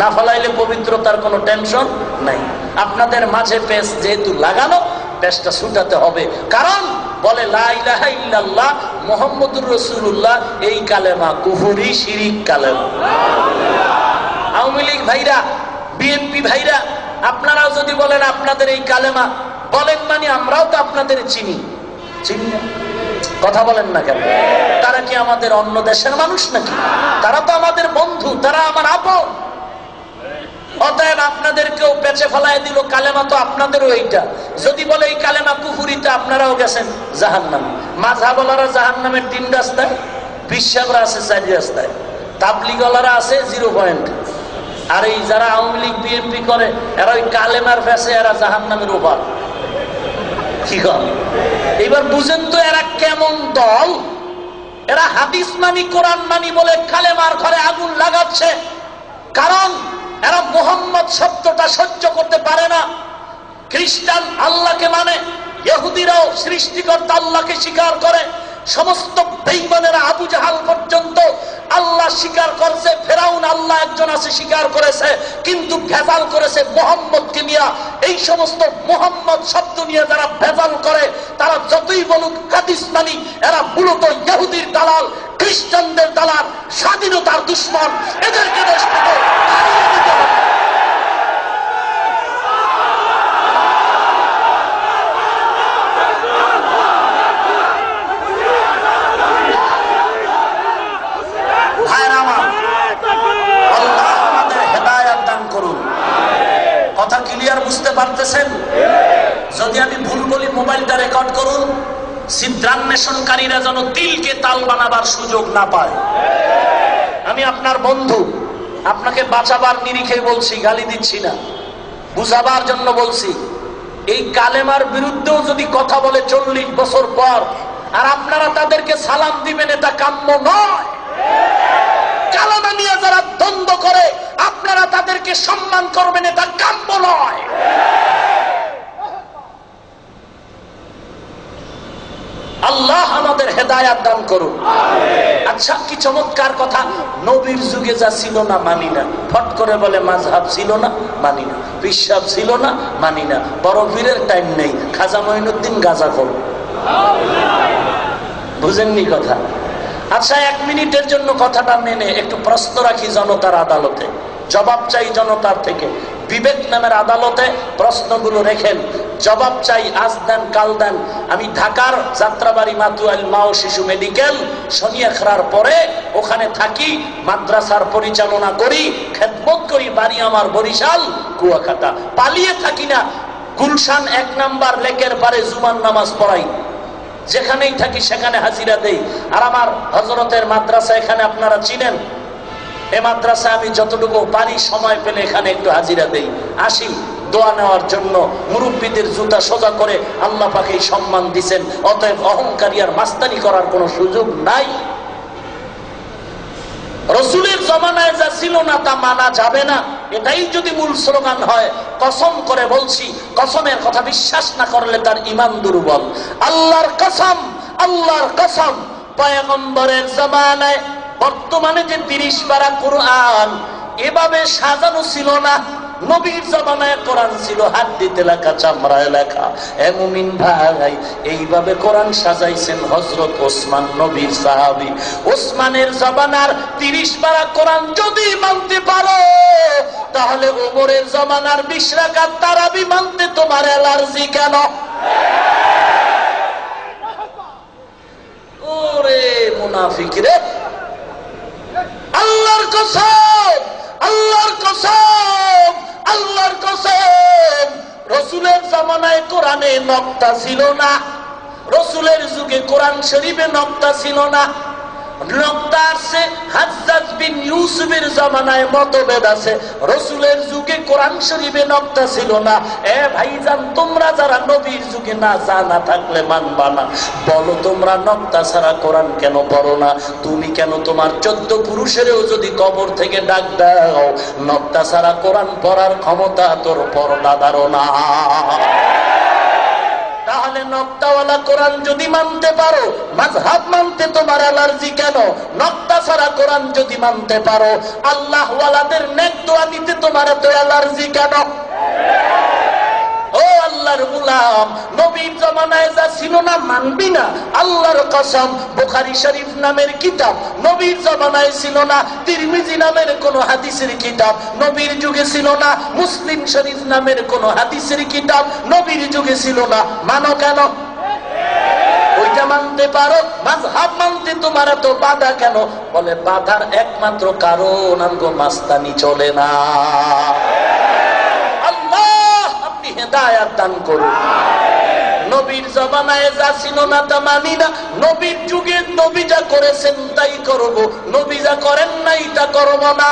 না ফালাইলে পবিত্রতার কোনো টেনশন নাই। আপনাদের মাঝে পেস যেহেতু লাগানো, পেসটা ছুটাতে হবে। কারণ বলে লা ইলাহা ইল্লাল্লাহ মুহাম্মাদুর রাসূলুল্লাহ, এই কালেমা কুফরি, শিরিক কালেমা। আওয়ামী লীগ ভাইরা, বিএনপি ভাইরা, আপনারাও যদি বলেন আপনাদের এই কালেমা বলেন, মানে আমরাও তো আপনাদের চিনি, চিনি না? কথা বলেন না কেন? তারা কি আমাদের অন্য দেশের মানুষ নাকি? তারা তো আমাদের বন্ধু, তারা আমার আপন। অতএব আপনাদেরকেও পেঁচে ফেলায় দিল, কালেমা তো আপনাদেরও এইটা। যদি বলে এই কালেমা কুফুরিতে, আপনারাও গেছেন জাহান্নামে। মাযহাবওয়ালারা জাহান্নামের 3 রাস্তায়, বিশ্বাসরা আছে 4 রাস্তায়, তাবলীগওয়ালারা আছে 0 পয়েন্ট। আর এই যারা আওয়ামী লীগ বিএনপি করে, এরা ওই কালেমার ফেসে এরা জাহান্নামের ওপার। কি কর? এবার বুঝেন তো এরা কেমন দল। এরা হাদিস মানি, কোরআন মানি বলে কালেমার ঘরে আগুন লাগাচ্ছে। কারণ এরা মুহাম্মদ শব্দটা সহ্য করতে পারে না। খ্রিস্টান আল্লাহকে মানে, ইহুদিরাও সৃষ্টিকর্তা আল্লাহকে স্বীকার করে। সমস্ত বেঈমানেরা, আবু জাহাল পর্যন্ত আল্লাহ স্বীকার করেছে, ফেরাউন আল্লাহ একজন আছে স্বীকার করেছে, কিন্তু ভেজাল করেছে মুহাম্মদকে নিয়ে। এই সমস্ত মুহাম্মদ শব্দ নিয়ে যারা ভেজাল করে, তারা যতই বলুক হাদিস মানি, এরা মূলত ইহুদির দালাল, খ্রিস্টানদের দালাল, স্বাধীনতার দুশমন। এদেরকে দেশ থেকে তাড়িয়ে দিতে হবে। কথা ক্লিয়ার বুঝতে পারতেছেন? যদি আমি ভুল বলি মোবাইলটা রেকর্ড করুন, ছিদ্রান্বেষণকারীরা যেন তিলকে তাল বানাবার সুযোগ না পায়। আমি আপনার বন্ধু, আপনাকে বাঁচাবার নিরিখে বলছি, গালি দিচ্ছি না, বুঝাবার জন্য বলছি। এই কালেমার বিরুদ্ধেও যদি কথা বলে 40 বছর পর, আর আপনারা তাদেরকে সালাম দিবেন, এটা কাম্য নয়। কালেমা নিয়ে যারা দ্বন্দ্ব করে আপনারা তাদেরকে সম্মান করবেন, এটা কাম্য নয়। আল্লাহ আমাদের হেদায়াত দান করুন। আচ্ছা, কি চমৎকার কথা, নবীর যুগে যা ছিল না মানি না, ফট করে বলে মাযহাব ছিল না মানি না, বিশ্বাস ছিল না মানি না, বড় পীরের টাইম নেই, খাজা মঈনুদ্দিন গাজা করুন। বুঝেননি কথা? আচ্ছা, 1 মিনিটের জন্য কথাটা মেনে একটু প্রশ্ন রাখি জনতার আদালতে, জবাব চাই জনতার থেকে। বিবেক নামের আদালতে প্রশ্নগুলো রেখেন, জবাব চাই, আজ দেন কাল দেন। আমি ঢাকার যাত্রাবাড়ি মাতুয়াইল মা ও শিশু মেডিকেল শনিয়াখরার পরে ওখানে থাকি, মাদ্রাসার পরিচালনা করি, খেদমত করি। বাড়ি আমার বরিশাল কুয়াকাটা, পালিয়ে থাকি না। গুলশান 1 নাম্বার লেকের পারে জুমার নামাজ পড়াই, যেখানেই থাকি সেখানে হাজিরা দেই। আর আমার হযরতের মাদ্রাসা এখানে আপনারা চিনেন, এই মাদ্রাসা আমি যতটুকু পারি সময় পেলে এখানে একটু হাজিরা দেই, আসি দোয়া নেওয়ার জন্য। মুরব্বীদের জুতা সোজা করে আল্লাহ পাকেই সম্মান দিবেন, অতএব অহংকারী আর মাস্তানি করার কোনো সুযোগ নাই। রাসূলের জমানায় যা ছিল না তা মানা যাবে না, এটাই যদি মূল স্লোগান হয়। কসম করে বলছি, কসমের কথা বিশ্বাস না করলে তার ঈমান দুর্বল। আল্লাহর কসম, আল্লাহর কসম, পয়গম্বরের জমানায় বর্তমানে যে 30 পারা কোরআন এভাবে সাজানো ছিল না। নবীর জমানায় কোরআন ছিল হাত দিতে লেখা, চামড়ায় লেখা। এ মুমিন ভাই, এইভাবে কোরআন সাজাইছেন হযরত ওসমান, নবীর সাহাবী। ওসমানের জমানার 30 পারা কোরআন যদি মানতে পারো, তাহলে ওমরের জমানার 20 রাকাত তারাবি মানতে তোমার অ্যালার্জি কেন? ওরে মুনাফিক রে! আল্লাহর কসম, আল্লাহর কসম, আল্লাহর কসম, রাসূলের জামানায় কোরআনে নকতা ছিল না, রাসূলের যুগে কোরআন শরীফে নকতা ছিল না। নকতা আছে হাজ্জাজ বিন ইউসুফের জামানায় মতভেদ আছে, রাসূলের যুগে কোরআন শরীফে নকতা ছিল না। এ ভাইজান, তোমরা যারা নবীর যুগে না জানা থাকলে মানবা না, বলো তোমরা নকতা ছাড়া কোরআন কেন পড়ো না? তুমি কেন তোমার 14 পুরুষেরও যদি কবর থেকে ডাক দাও, নকতা ছাড়া কোরআন পড়ার ক্ষমতা তোর পরদাদারও না। তাহলে নকতাওয়ালা কোরআন যদি মানতে পারো, মাযহাব মানতে তোমার অ্যালার্জি কেন? নকতা ছাড়া কোরআন যদি মানতে পারো, আল্লাহ ওয়ালাদের নেক দোয়া নিতে তোমার এত অ্যালার্জি কেন? ও আল্লাহর গোলাম, নবীর জামানায় যা ছিল না মানবি না? আল্লাহর কসম, বুখারী শরীফ নামের কিতাব নবীর জামানায় ছিল না, তিরমিজি নামের কোন হাদিসের কিতাব নবীর যুগে ছিল না, মুসলিম শরীফ নামের কোন হাদিসের কিতাব নবীর যুগে ছিল না। মানো কেন? ওইটা মানতে পারো, মাযহাব মানতে তোমার এত বাধা কেন? বলে বাধার একমাত্র কারণ আমগো মাস্তানি চলে না। হেদায়াত দান করুন। নবীর জমানায় যা ছিল না তা মানি না, নবীর যুগে নবী যা করেছেন তাই করব, নবী যা করেন নাই তা করব না।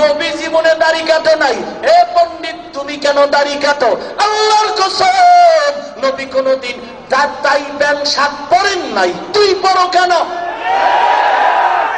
নবী জীবনে দাড়ি কাটে নাই, এ পণ্ডিত তুমি কেন দাড়ি কাটো? আল্লাহর কসম, নবী কোনদিন টাই প্যান্ট শার্ট পরেন নাই, তুই পরো কেন?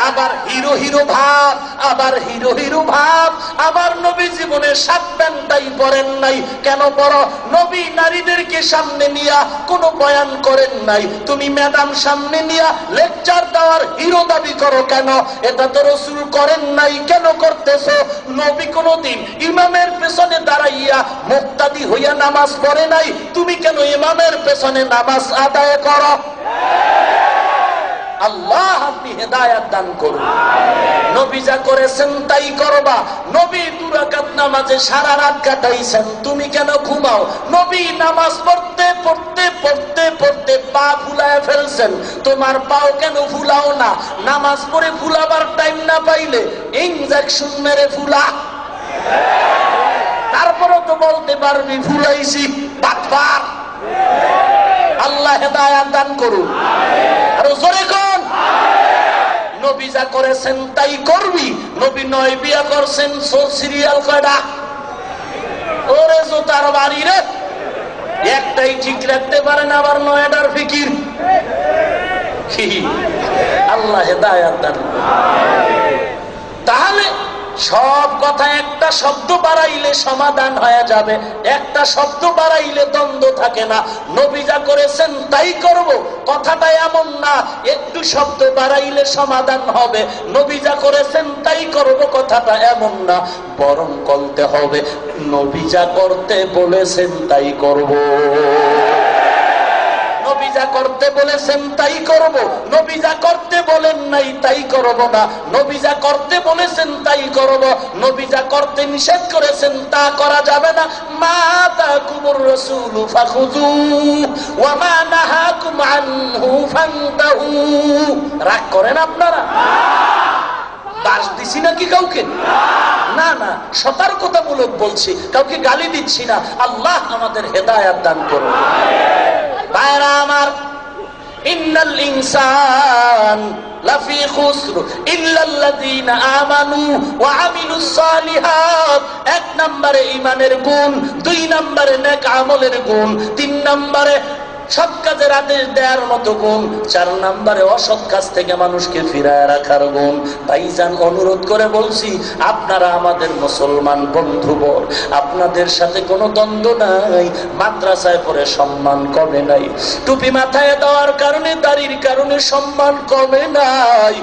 আবার হিরো হিরো ভাব, আবার হিরো হিরো ভাব। আবার নবী জীবনে শার্ট প্যান্টটাই পরেন নাই, কেন পরো? নবী নারীদেরকে সামনে নিয়া কোনো বয়ান করেন নাই, তুমি ম্যাডাম সামনে নিয়া লেকচার দেওয়ার হিরো দাবি করো কেন? এটা তো রাসূল করেন নাই, কেন করতেছো? নবী কোনদিন ইমামের পেছনে দাঁড়াইয়া মুক্তাদি হইয়া নামাজ পড়ে নাই, তুমি কেন ইমামের পেছনে নামাজ আদায় করো? আল্লাহ আপনি হেদায়াত দান করুন। নবী যা করেছেন তাই করবা। নবী 2 রাকাত নামাজে সারা রাত কাটাইছেন, তুমি কেন ঘুমাও? নবী নামাজ পড়তে পড়তে পড়তে পড়তে পা ফুলায় ফেলছেন, তোমার পাও কেন ফুলাও না? নামাজ পড়ে ফুলাবার টাইম না পাইলে ইনজেকশন মেরে ফুলা, তারপরও তো বলতে পারবি ফুলাইছি। বাটপার! আল্লাহ হেদায়াত দান করুন। আর জোরে কোন নবী যা করেছেন তাই করবি। নবী 9 বিয়া করছেন, সিরিয়াল কয়টা? ওরে জোতার বাড়ি রে, একটাই ঠিক রাখতে পারেন, আবার 9টার ফিকির। আল্লাহ হেদায়াত দান করুন। তাহলে সব কথা একটা শব্দ বাড়াইলে সমাধান হয়ে যাবে, একটা শব্দ বাড়াইলে দ্বন্দ্ব থাকে না। নবী যা করেছেন তাই করব, কথাটা এমন না একটু শব্দ বাড়াইলে সমাধান হবে। নবী যা করেছেন তাই করব, কথাটা এমন না, বরং বলতে হবে নবী যা করতে বলেছেন তাই করব। নবী যা করতে বলেছেন তাই করব, নবী যা করতে বলেন নাই তাই করব না। নবী যা করতে বলেছেন তাই করব, নবী যা করতে নিষেধ করেছেন তা করা যাবে না। মা তাকুমুর রাসূলু ফাখুযু ওয়া মা নাহাকুম আনহু ফান্তাহু। রাগ করেন আপনারা? দাস দিছি নাকি কাউকে? না না, সতর্কতামূলক বলছি, কাউকে গালি দিচ্ছি না। আল্লাহ আমাদের হেদায়েত দান করুন। ভাইরা আমার, ইন্নাল ইনসান লাফি খুসর ইল্লাল্লাযীনা আমানু ওয়া আমিলুস সালিহাত। এক নম্বরে ঈমানের গুণ, দুই নম্বরে নেক আমলের গুণ, তিন নম্বরে সৎ কাজের আদেশ দেওয়ার মতো গুণ, চার নম্বরে অসৎ কাজ থেকে মানুষকে ফিরায় রাখার গুণ। ভাইজান, অনুরোধ করে বলছি, আপনারা আমাদের মুসলমান বন্ধুবর, আপনাদের সাথে কোনো দ্বন্দ্ব নাই। মাদ্রাসায় পড়ে সম্মান কমে নাই, টুপি মাথায় দেওয়ার কারণে, দাড়ির কারণে সম্মান কমে নাই।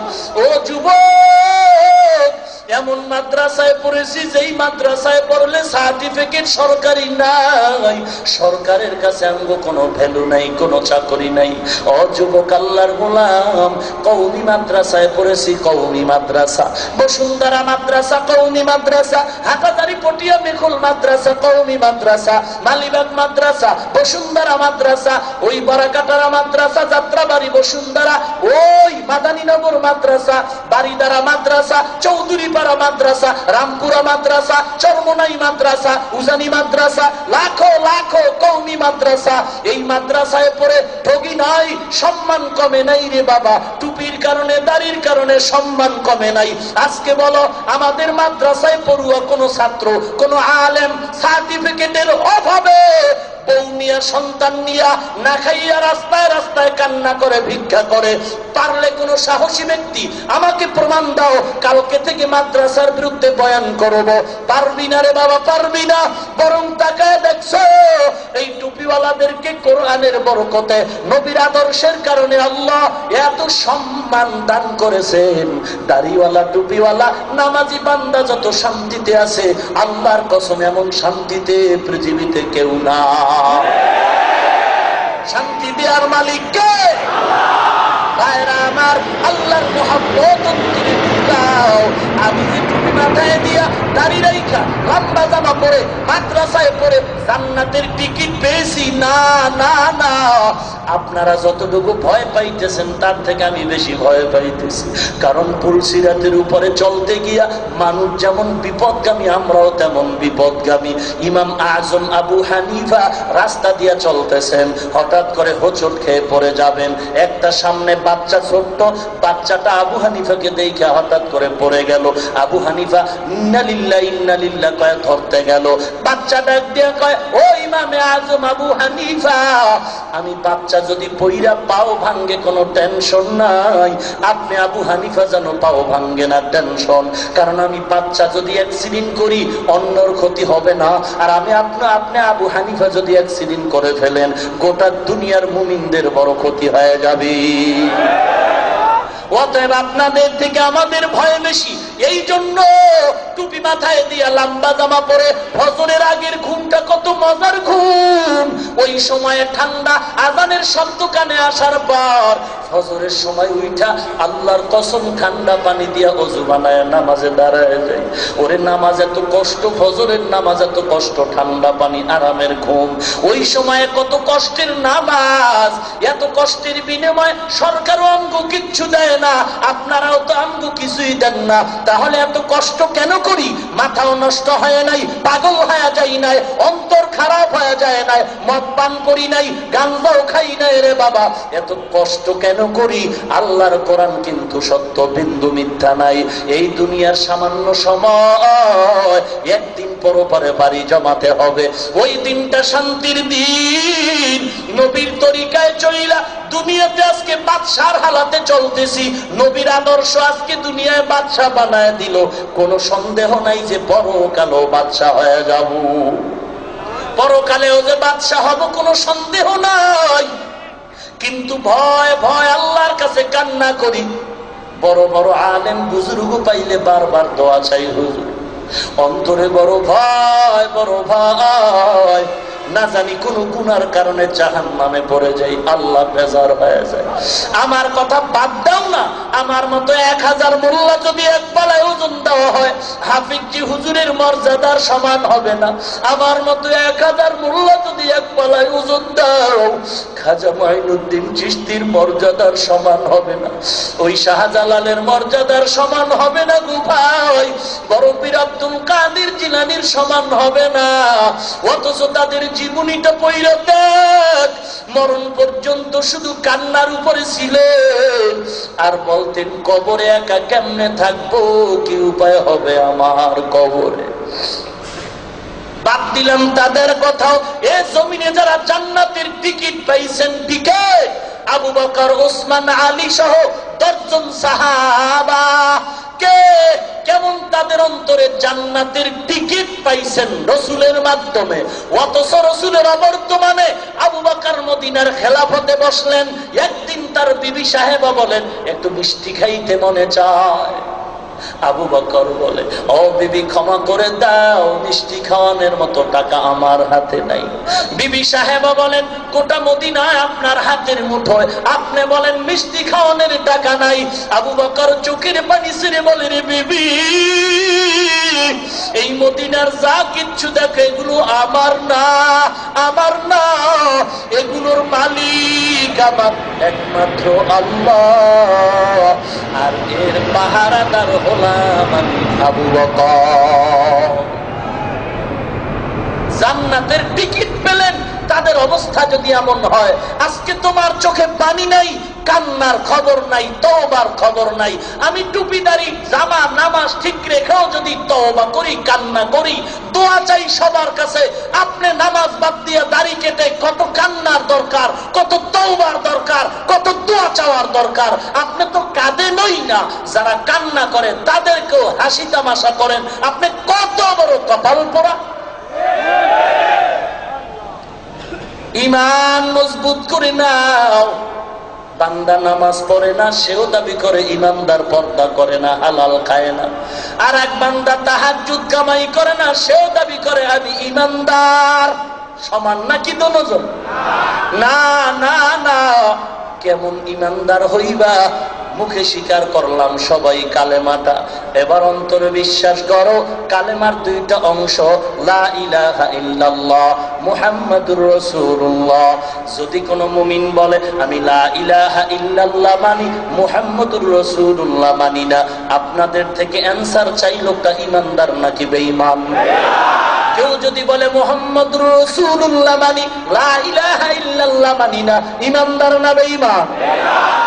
ও যুবক, এমন মাদ্রাসায় পড়েছি যেই মাদ্রাসায় পড়লে সার্টিফিকেট সরকারি নাই, সরকারের কাছে আমগো কোনো ভ্যালু নাই, কোনো চাকরি নাই। ও যুবক আল্লাহর গোলাম, কওমি মাদ্রাসায় পড়েছি, কওমি মাদ্রাসা, বসুন্ধরা মাদ্রাসা কওমি মাদ্রাসা, হাটাজারি পটিয়া মেখুল মাদ্রাসা কওমি মাদ্রাসা, মালিবাগ মাদ্রাসা, বসুন্ধরা মাদ্রাসা, ওই বরাকাটারা মাদ্রাসা, যাত্রাবাড়ি বসুন্ধরা, ওই মাদানীনগর মাদ্রাসা, বাড়িদারা মাদ্রাসা, চৌধুরী পাড়া মাদ্রাসা, রামপুরা মাদ্রাসা, চরমনাই মাদ্রাসা, উজানি মাদ্রাসা, লাখো লাখো কওমি মাদ্রাসা। এই মাদ্রাসায় পড়ে ঠগি নাই, সম্মান কমে নাই রে বাবা। টুপির কারণে, দাড়ির কারণে সম্মান কমে নাই। আজকে বলো, আমাদের মাদ্রাসায় পড়ুয়া কোন ছাত্র, কোন আলেম সার্টিফিকেটের অভাবে বউ নিয়া, সন্তান নিয়া না খাইয়া রাস্তায় রাস্তায় কান্না করে, ভিক্ষা করে, পারলে কোন সাহসী ব্যক্তি আমাকে প্রমাণ দাও, কালকে থেকে মাদ্রাসার বিরুদ্ধে বয়ান করব। পারবি না রে বাবা, পারবি না। বরং তাকায় দেখছো এই টুপিওয়ালাদেরকে কোরআনের বরকতে, নবীর আদর্শের কারণে আল্লাহ এত সম্মান দান করেছেন। দাড়িওয়ালা, টুপিওয়ালা, নামাজি বান্দা যত শান্তিতে আছে, আল্লাহর কসম এমন শান্তিতে পৃথিবীতে কেউ না। শান্তি দেওয়ার মালিক কে? ভাইরা আমার, আল্লাহর মুহাব্বত অন্তরে ঢুকাও। আমি যে টুপি মাথায় দিয়া, দাড়ি রাইখা, লম্বা জামা পরে মাদ্রাসায় পড়ে জান্নাতের টিকিট পেয়েছি? না না না, আপনারা যতটুকু ভয় পাইতেছেন তার থেকে আমি বেশি ভয় পাইতেছি। কারণ পুলসিরাতের উপরে চলতে গিয়া মানুষ যেমন বিপদগামী, আমরাও তেমন বিপদগামী। ইমাম আজম আবু হানিফা রাস্তা দিয়া চলতেছেন, হঠাৎ করে হোঁচট খেয়ে পড়ে যাবেন। একটা সামনে বাচ্চা, ছোট্ট বাচ্চাটা আবু হানিফাকে দেখে হঠাৎ করে পড়ে গেল। আবু হানিফা ইন্না লিল্লাহ ইন্না লিল্লাহ কয়ে ধরতে গেল। বাচ্চা ডাক দিয়ে কয়, ও ইমামে আজম আবু হানিফা, আমি বাচ্চা যদি পইরা পাও ভাঙ্গে কোনো টেনশন নাই, আপনি আবু হানিফা যেন পাও ভাঙ্গে না টেনশন। কারণ আমি বাচ্চা যদি অ্যাক্সিডেন্ট করি অন্যর ক্ষতি হবে না, আর আমি আপনি আবু হানিফা যদি অ্যাক্সিডেন্ট করে ফেলেন গোটা দুনিয়ার মুমিনদের বড় ক্ষতি হয়ে যাবে। অতএব আপনাদের থেকে আমাদের ভয় বেশি। এই জন্য টুপি মাথায় দিয়া, লম্বা জামা পরে ফজরের আগের ঘুমটা কত মজার ঘুম। ওই সময়ে ঠান্ডা আজানের শব্দ কানে আসার পর ফজরের সময় উঠা আল্লাহর কসম ঠান্ডা পানি দিয়া ওযু বানায় নামাজে দাঁড়ায় যায়। ওরে নামাজ এত কষ্ট, ফজরের নামাজ এত কষ্ট, ঠান্ডা পানি, আরামের ঘুম। ওই সময়ে কত কষ্টের নামাজ, এত কষ্টের বিনিময়ে সরকারও আমগো কিচ্ছু দেয় না, আপনারাও তো আমগো কিছুই দেন না। তাহলে এত কষ্ট কেন করি? মাথাও নষ্ট হয় নাই, পাগল হয়ে যাই নাই, অন্তর খারাপ হয়ে যায় নাই, মদ পান করি নাই, গাঞ্জাও খাই নাই রে বাবা। এত কষ্ট কেন করি? আল্লাহর কোরআন কিন্তু সত্য, বিন্দু মিথ্যা নাই। এই দুনিয়ার সামান্য সময়, একদিন পরপরে বাড়ি জমাতে হবে। ওই দিনটা শান্তির দিন। নবীর তরিকায় চইলা দুনিয়াতে আজকে বাদশার হালাতে চলতেছি, নবীর আদর্শ আজকে দুনিয়ায় বাদশা বানায় দিল। কোনো সন্দেহ নাই যে পরকালেও বাদশা হয়ে যাব, পরকালেও যে বাদশা হব কোনো সন্দেহ নাই। কিন্তু ভয় ভয় আল্লাহর কাছে কান্না করি। বড় বড় আলেম বুজুর্গ পাইলে বারবার দোয়া চাই, হুজুর অন্তরে বড় ভয়, বড় ভয়, না জানি কোন গুনার কারণে জাহান্নামে পড়ে যাই, আল্লাহ বেজার হয়ে যায়। আমার কথা বাদ দাও না, আমার মতো 1000 মোল্লা যদি এক পালায় ওজন দেওয়া হয়, হাফিজি হুজুরের মর্যাদার সমান হবে না। আমার মতো 1000 মোল্লা যদি এক পালায় ওজন দাও, খাজা মাইনুদ্দিন চিশতির মর্যাদার সমান হবে না, ওই শাহজালালের মর্যাদার সমান হবে না গো ভাই, বড় পীর আব্দুল কাদের জিলানীর সমান হবে না। অথচ তাদের জীবনীটা পড়ে দেখ, মরণ পর্যন্ত শুধু কান্নার উপরে ছিলেন আর বলতেন কবরে একা কেমনে থাকবো, কি উপায় হবে আমার কবরে। বাদ দিলাম তাদের কথাও, এ জমিনে যারা জান্নাতের টিকিট পাইছেন, টিকিট আবু বকর, ওসমান, আলী সহ 10 জন সাহাবা, কে কেমন তাদের অন্তরে জান্নাতের টিকিট পাইছেন রসুলের মাধ্যমে। অথচ রসুলের অবর্তমানে আবু বকর মদিনার খেলাফতে বসলেন। একদিন তার বিবি সাহেবা বলেন, একটু মিষ্টি খাইতে মনে চায়। আবু বকর বলে, ও বিবি ক্ষমা করে দাও, মিষ্টি খাওয়ানোর মতো টাকা আমার হাতে নাই। বিবি সাহেবা বলেন, গোটা মদিনায় আপনার হাতের মুঠোয়, আপনি বলেন মিষ্টি খাওয়ানোর টাকা নাই। আবু বকর চোখের পানি ছেড়ে বলে, রে বিবি, এই মদিনার যা কিচ্ছু দেখো এগুলো আমার না, আমার না, এগুলোর মালিক আমার একমাত্র আল্লাহ, আর এর পাহারাদার হলাম আমি আবু বকর। জান্নাতের টিকিট পেলেন, তাদের অবস্থা যদি এমন হয়, আজকে তোমার চোখে পানি নাই, কান্নার খবর নাই, তওবার খবর নাই। আমি টুপিদারি জামা নামাজ ঠিক রেখেও যদি তওবা করি, কান্না করি, দোয়া চাই সবার কাছে, আপনি নামাজ বাদ দিয়ে দাড়ি কেটে কত কান্নার দরকার, কত তওবার দরকার, কত দোয়া চাওয়ার দরকার। আপনি তো কাঁদেনই না, যারা কান্না করে তাদেরকেও হাসি তামাশা করেন, আপনি কত বড় কপাল পোড়া। ঈমান মজবুত করে নাও। বান্দা নামাজ পড়ে না, সেও দাবি করে ঈমানদার, পর্দা করে না, হালাল খায় না। আর এক বান্দা তাহাজ্জুদ কামাই করে না, সেও দাবি করে আমি ঈমানদার। সমান নাকি দুজন? না না না। কেমন ঈমানদার হইবা? মুখে স্বীকার করলাম সবাই কালেমাটা, এবার অন্তরে বিশ্বাস করো কালেমার 2টা অংশ, লা ইলাহা ইল্লাল্লাহ মুহাম্মাদুর রাসূলুল্লাহ। যদি কোনো মুমিন বলে আমি লা ইলাহা ইল্লাল্লাহ মানি, মুহাম্মাদুর রাসূলুল্লাহ মানি না, আপনাদের থেকে অ্যানসার চাই, লোকটা ঈমানদার নাকি বেঈমান? কেউ যদি বলে মুহাম্মাদুর রাসূলুল্লাহ মানি, লা ইলাহা ইল্লাল্লাহ মানি না, ঈমানদার না বেঈমান?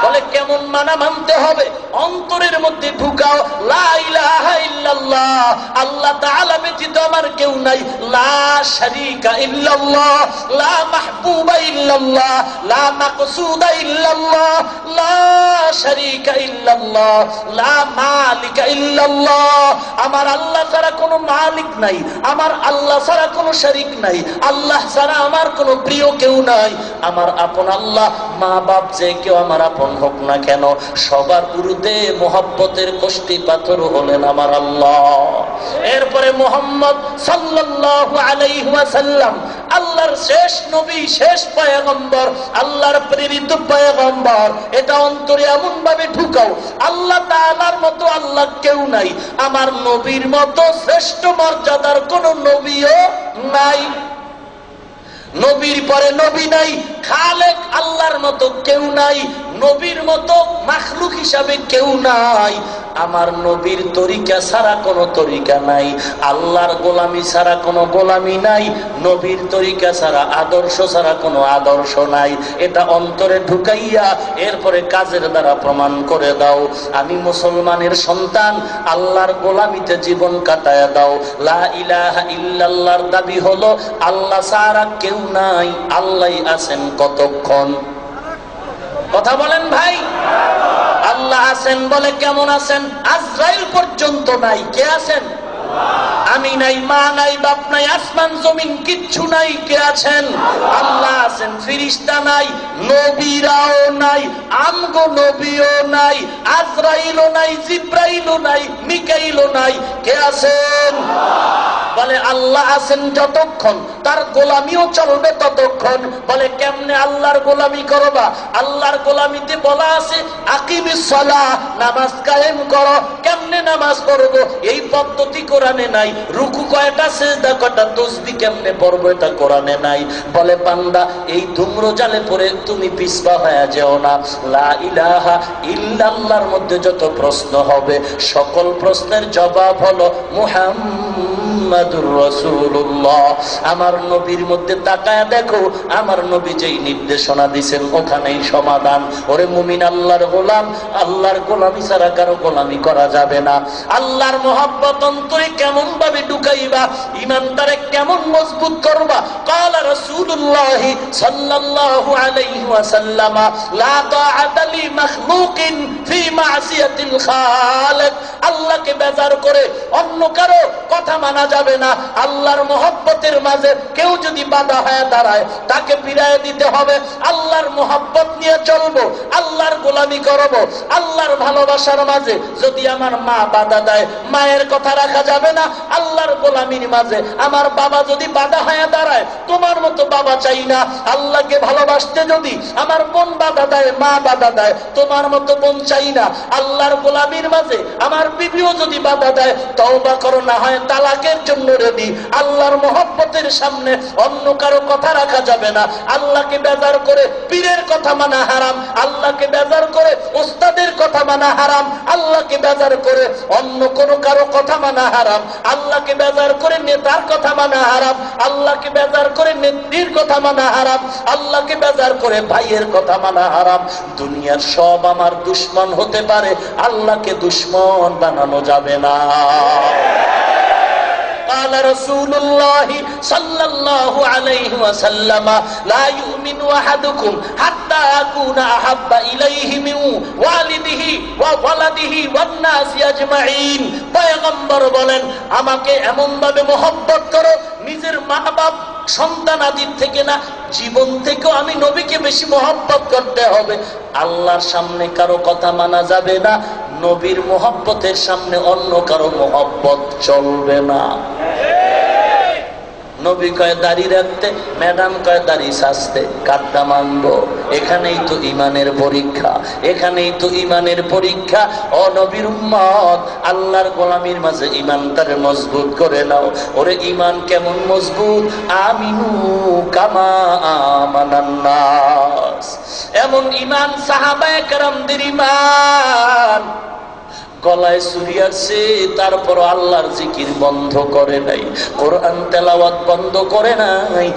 বলে কেমন মানা মানতে হবে? অন্তরের মধ্যে ঢুকাও লা ইলাহা ইল্লাল্লাহ, আল্লাহ তাআলা ব্যতীত আমার কেউ নাই, লা শারীকা ইল্লাল্লাহ, লা মাহবুবা ইল্লাল্লাহ, লা মাকসুদা ইল্লাল্লাহ, লা শারীকা ইল্লাল্লাহ, লা মালিকা ইল্লাল্লাহ। আমার আল্লাহ ছাড়া কোনো মালিক নাই, আমার আল্লাহ ছাড়া কোনো শরীক নাই, আল্লাহ ছাড়া আমার কোনো প্রিয় কেউ নাই। আমার আপন আল্লাহ, মা বাপ যে কেউ আমার আপন হোক না কেন, সবার গুরুতে মোহাব্বতের কষ্টি পাথর হলেন আমার আল্লাহ। এরপরে মুহাম্মদ সাল্লাল্লাহু আলাইহি ওয়াসাল্লাম আল্লাহর শেষ নবী, শেষ পয়গম্বর, আল্লাহর প্রেরিত পয়গম্বর। এটা অন্তরে এমন ভাবে ঢুকাও, আল্লাহ তাআলার মতো আল্লাহ কেউ নাই, আমার নবীর মতো শ্রেষ্ঠ মর্যাদার কোন নবীও নাই, নবীর পরে নবী নাই, খালেক আল্লাহর মতো কেউ নাই, নবীর মতো মাখলুক হিসাবে কেউ নাই। আমার নবীর তরিকা ছাড়া কোনো তরিকা নাই, আল্লাহর গোলামি ছাড়া কোনো গোলামি নাই, নবীর তরিকা ছাড়া আদর্শ ছাড়া কোনো আদর্শ নাই। এটা অন্তরে ঢুকাইয়া এরপরে কাজের দ্বারা প্রমাণ করে দাও আমি মুসলমানের সন্তান, আল্লাহর গোলামিতে জীবন কাটায়া দাও। লা ইলাহা ইল্লাল্লাহর দাবি হলো আল্লাহ ছাড়া কেউ নাই, আল্লাহই আছেন। কতক্ষণ কথা বলেন ভাই? আল্লাহ আছেন বলে কেমন আছেন? আজরাইল পর্যন্ত নাই, কে আছেন? আমি নাই, মা নাই, বাপ নাই, আসমান জমিন কিচ্ছু নাই, কে আছেন? আল্লাহ আছেন। ফেরেশতা নাই, নবীরাও নাই, আমগো নবীও নাই, আজরাইলও নাই, জিব্রাইলও নাই, মিকাইলও নাই, কে আছেন? বলে আল্লাহ আছেন যতক্ষণ তার গোলামিও চলবে ততক্ষণ। বলে কেমনে আল্লাহর গোলামি করবা? আল্লাহর গোলামিতে বলা আছে আকিমিস সালাহ, নামাজ কায়েম করো। কেমনে নামাজ পড়বো এই পদ্ধতি কোরআনে নাই। রুকু কয়টা, সিজদা কয়টা, তাসবিহ কেমনে পড়বো এটা কোরআনে নাই। বলে বান্দা এই ধূম্রজালে পড়ে তুমি পিছপা হয়ে যেও না। লা ইলাহা ইল্লাল্লাহর মধ্যে যত প্রশ্ন হবে সকল প্রশ্নের জবাব হলো মুহাম্মাদুর রাসূলুল্লাহ। আমার নবীর মধ্যে তাকায়া দেখো, আমার নবী যেই নির্দেশনা দিয়েছেন ওখানেই সমাধান। ওরে মুমিন, আল্লাহর গোলাম, আল্লাহর গোলামি ছাড়া কারো গোলামি করা যাবে না। আল্লাহর মহব্বত অন্তরে কেমন ভাবে ঢুকাইবা, ঈমানটারে কেমন মজবুত করবা? ক্বালা রাসূলুল্লাহ সাল্লাল্লাহু আলাইহি ওয়াসাল্লাম লা তাআতা লি মাখলুকিন ফি মাসিয়াতিল খালিক। আল্লাহকে বেজার করে অন্য কারো কথা মানা যাবে না। আল্লাহর মহব্বতের মাঝে কেউ যদি বাধা হয়ে দাঁড়ায় তাকে ফিরিয়ে দিতে হবে। আল্লাহর মহব্বত নিয়ে চলবো, আল্লাহর গোলামি করব। আল্লাহর ভালোবাসার মাঝে যদি আমার মা বাধা দেয়, মায়ের কথা রাখা যাবে না। আল্লাহর গোলামির মাঝে আমার বাবা যদি বাধা হয়ে দাঁড়ায়, তোমার মতো বাবা চাই না। আল্লাহকে ভালোবাসতে যদি আমার বোন বাধা দেয়, মা বাধা দেয়, তোমার মতো বোন চাই না। আল্লাহর গোলামির মাঝে আমার বিবিও যদি বাধা দেয়, তওবা করো, না হয় তালাকের জন্য রেডি। আল্লাহর মহব্বতের সামনে অন্য কারো কথা রাখা যাবে না। আল্লাহকে বেজার করে পীরের কথা মানা হারাম, আল্লাহকে বেজার করে ওস্তাদের কথা মানা হারাম, আল্লাহকে বেজার করে অন্য কোন কারো কথা মানা হারাম, আল্লাহকে বেজার করে নেতার কথা মানা হারাম, আল্লাহকে বেজার করে নেত্রীর কথা মানা হারাম, আল্লাহকে বেজার করে ভাইয়ের কথা মানা হারাম। দুনিয়ার সব আমার দুশ্মন হতে পারে, আল্লাহকে দুশ্মন বানানো যাবে না। قال رسول الله صلى الله عليه وسلم لا يؤمن أحدكم حتى أكون أحب إليه من والده وولده والناس أجمعين। পয়গম্বর বলেন আমাকে এমন ভাবে মহব্বত করো, নিজের মা বাপ সন্তান আদির থেকে না, জীবন থেকেও আমি নবীকে বেশি মহব্বত করতে হবে। আল্লাহর সামনে কারো কথা মানা যাবে না, নবীর মহব্বতের সামনে অন্য কারো মহব্বত চলবে না। নবী কয় দাড়ি রাখতে, ম্যাডাম কয় দাড়ি সাজতে, কাটটা মানবো। এখানেই তো ইমানের পরীক্ষা, এখানেই তো ইমানের পরীক্ষা। ও নবীর উম্মত, আল্লাহর গোলামির মাঝে ইমানটারে মজবুত করে নাও। ওরে ইমান কেমন মজবুত? আমিনু কামা আমানান নাস। এমন ইমান সাহাবায়ে কেরামদের ইমান। গলায় চুরি আছে, তারপর আল্লাহর জিকির বন্ধ করে নাই, কোরআন তেলাওয়াত বন্ধ করে নাই।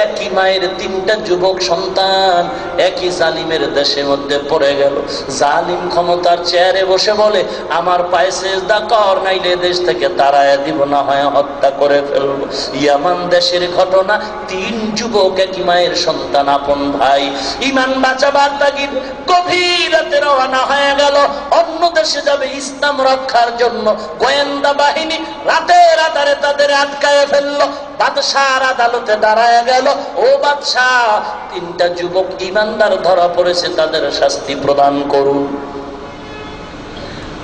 একই মায়ের তিনটা যুবক সন্তান একই জালিমের দেশের মধ্যে পড়ে গেল। জালিম ক্ষমতার চেয়ারে বসে বলে আমার পায়ে সেজদা কর, নাইলে দেশ থেকে তাড়ায় দিব, না হয় হত্যা করে ফেলবো। ইয়ামান দেশের ঘটনা, তিন যুবক একই মায়ের সন্তান, আপন ভাই, ইমান বাঁচাবার তাগিদ গভীর রাতে রওনা হয়ে গেল। অন্য দেশে যাবে ইসলাম রক্ষার জন্য। গোয়েন্দা বাহিনী রাতের আধারে তাদের আটকায় ফেললো। বাদশার আদালতে দাঁড়ায় গেল, ও বাদশাহ, তিনটা যুবক ইমানদার ধরা পড়েছে, তাদের শাস্তি প্রদান করুন।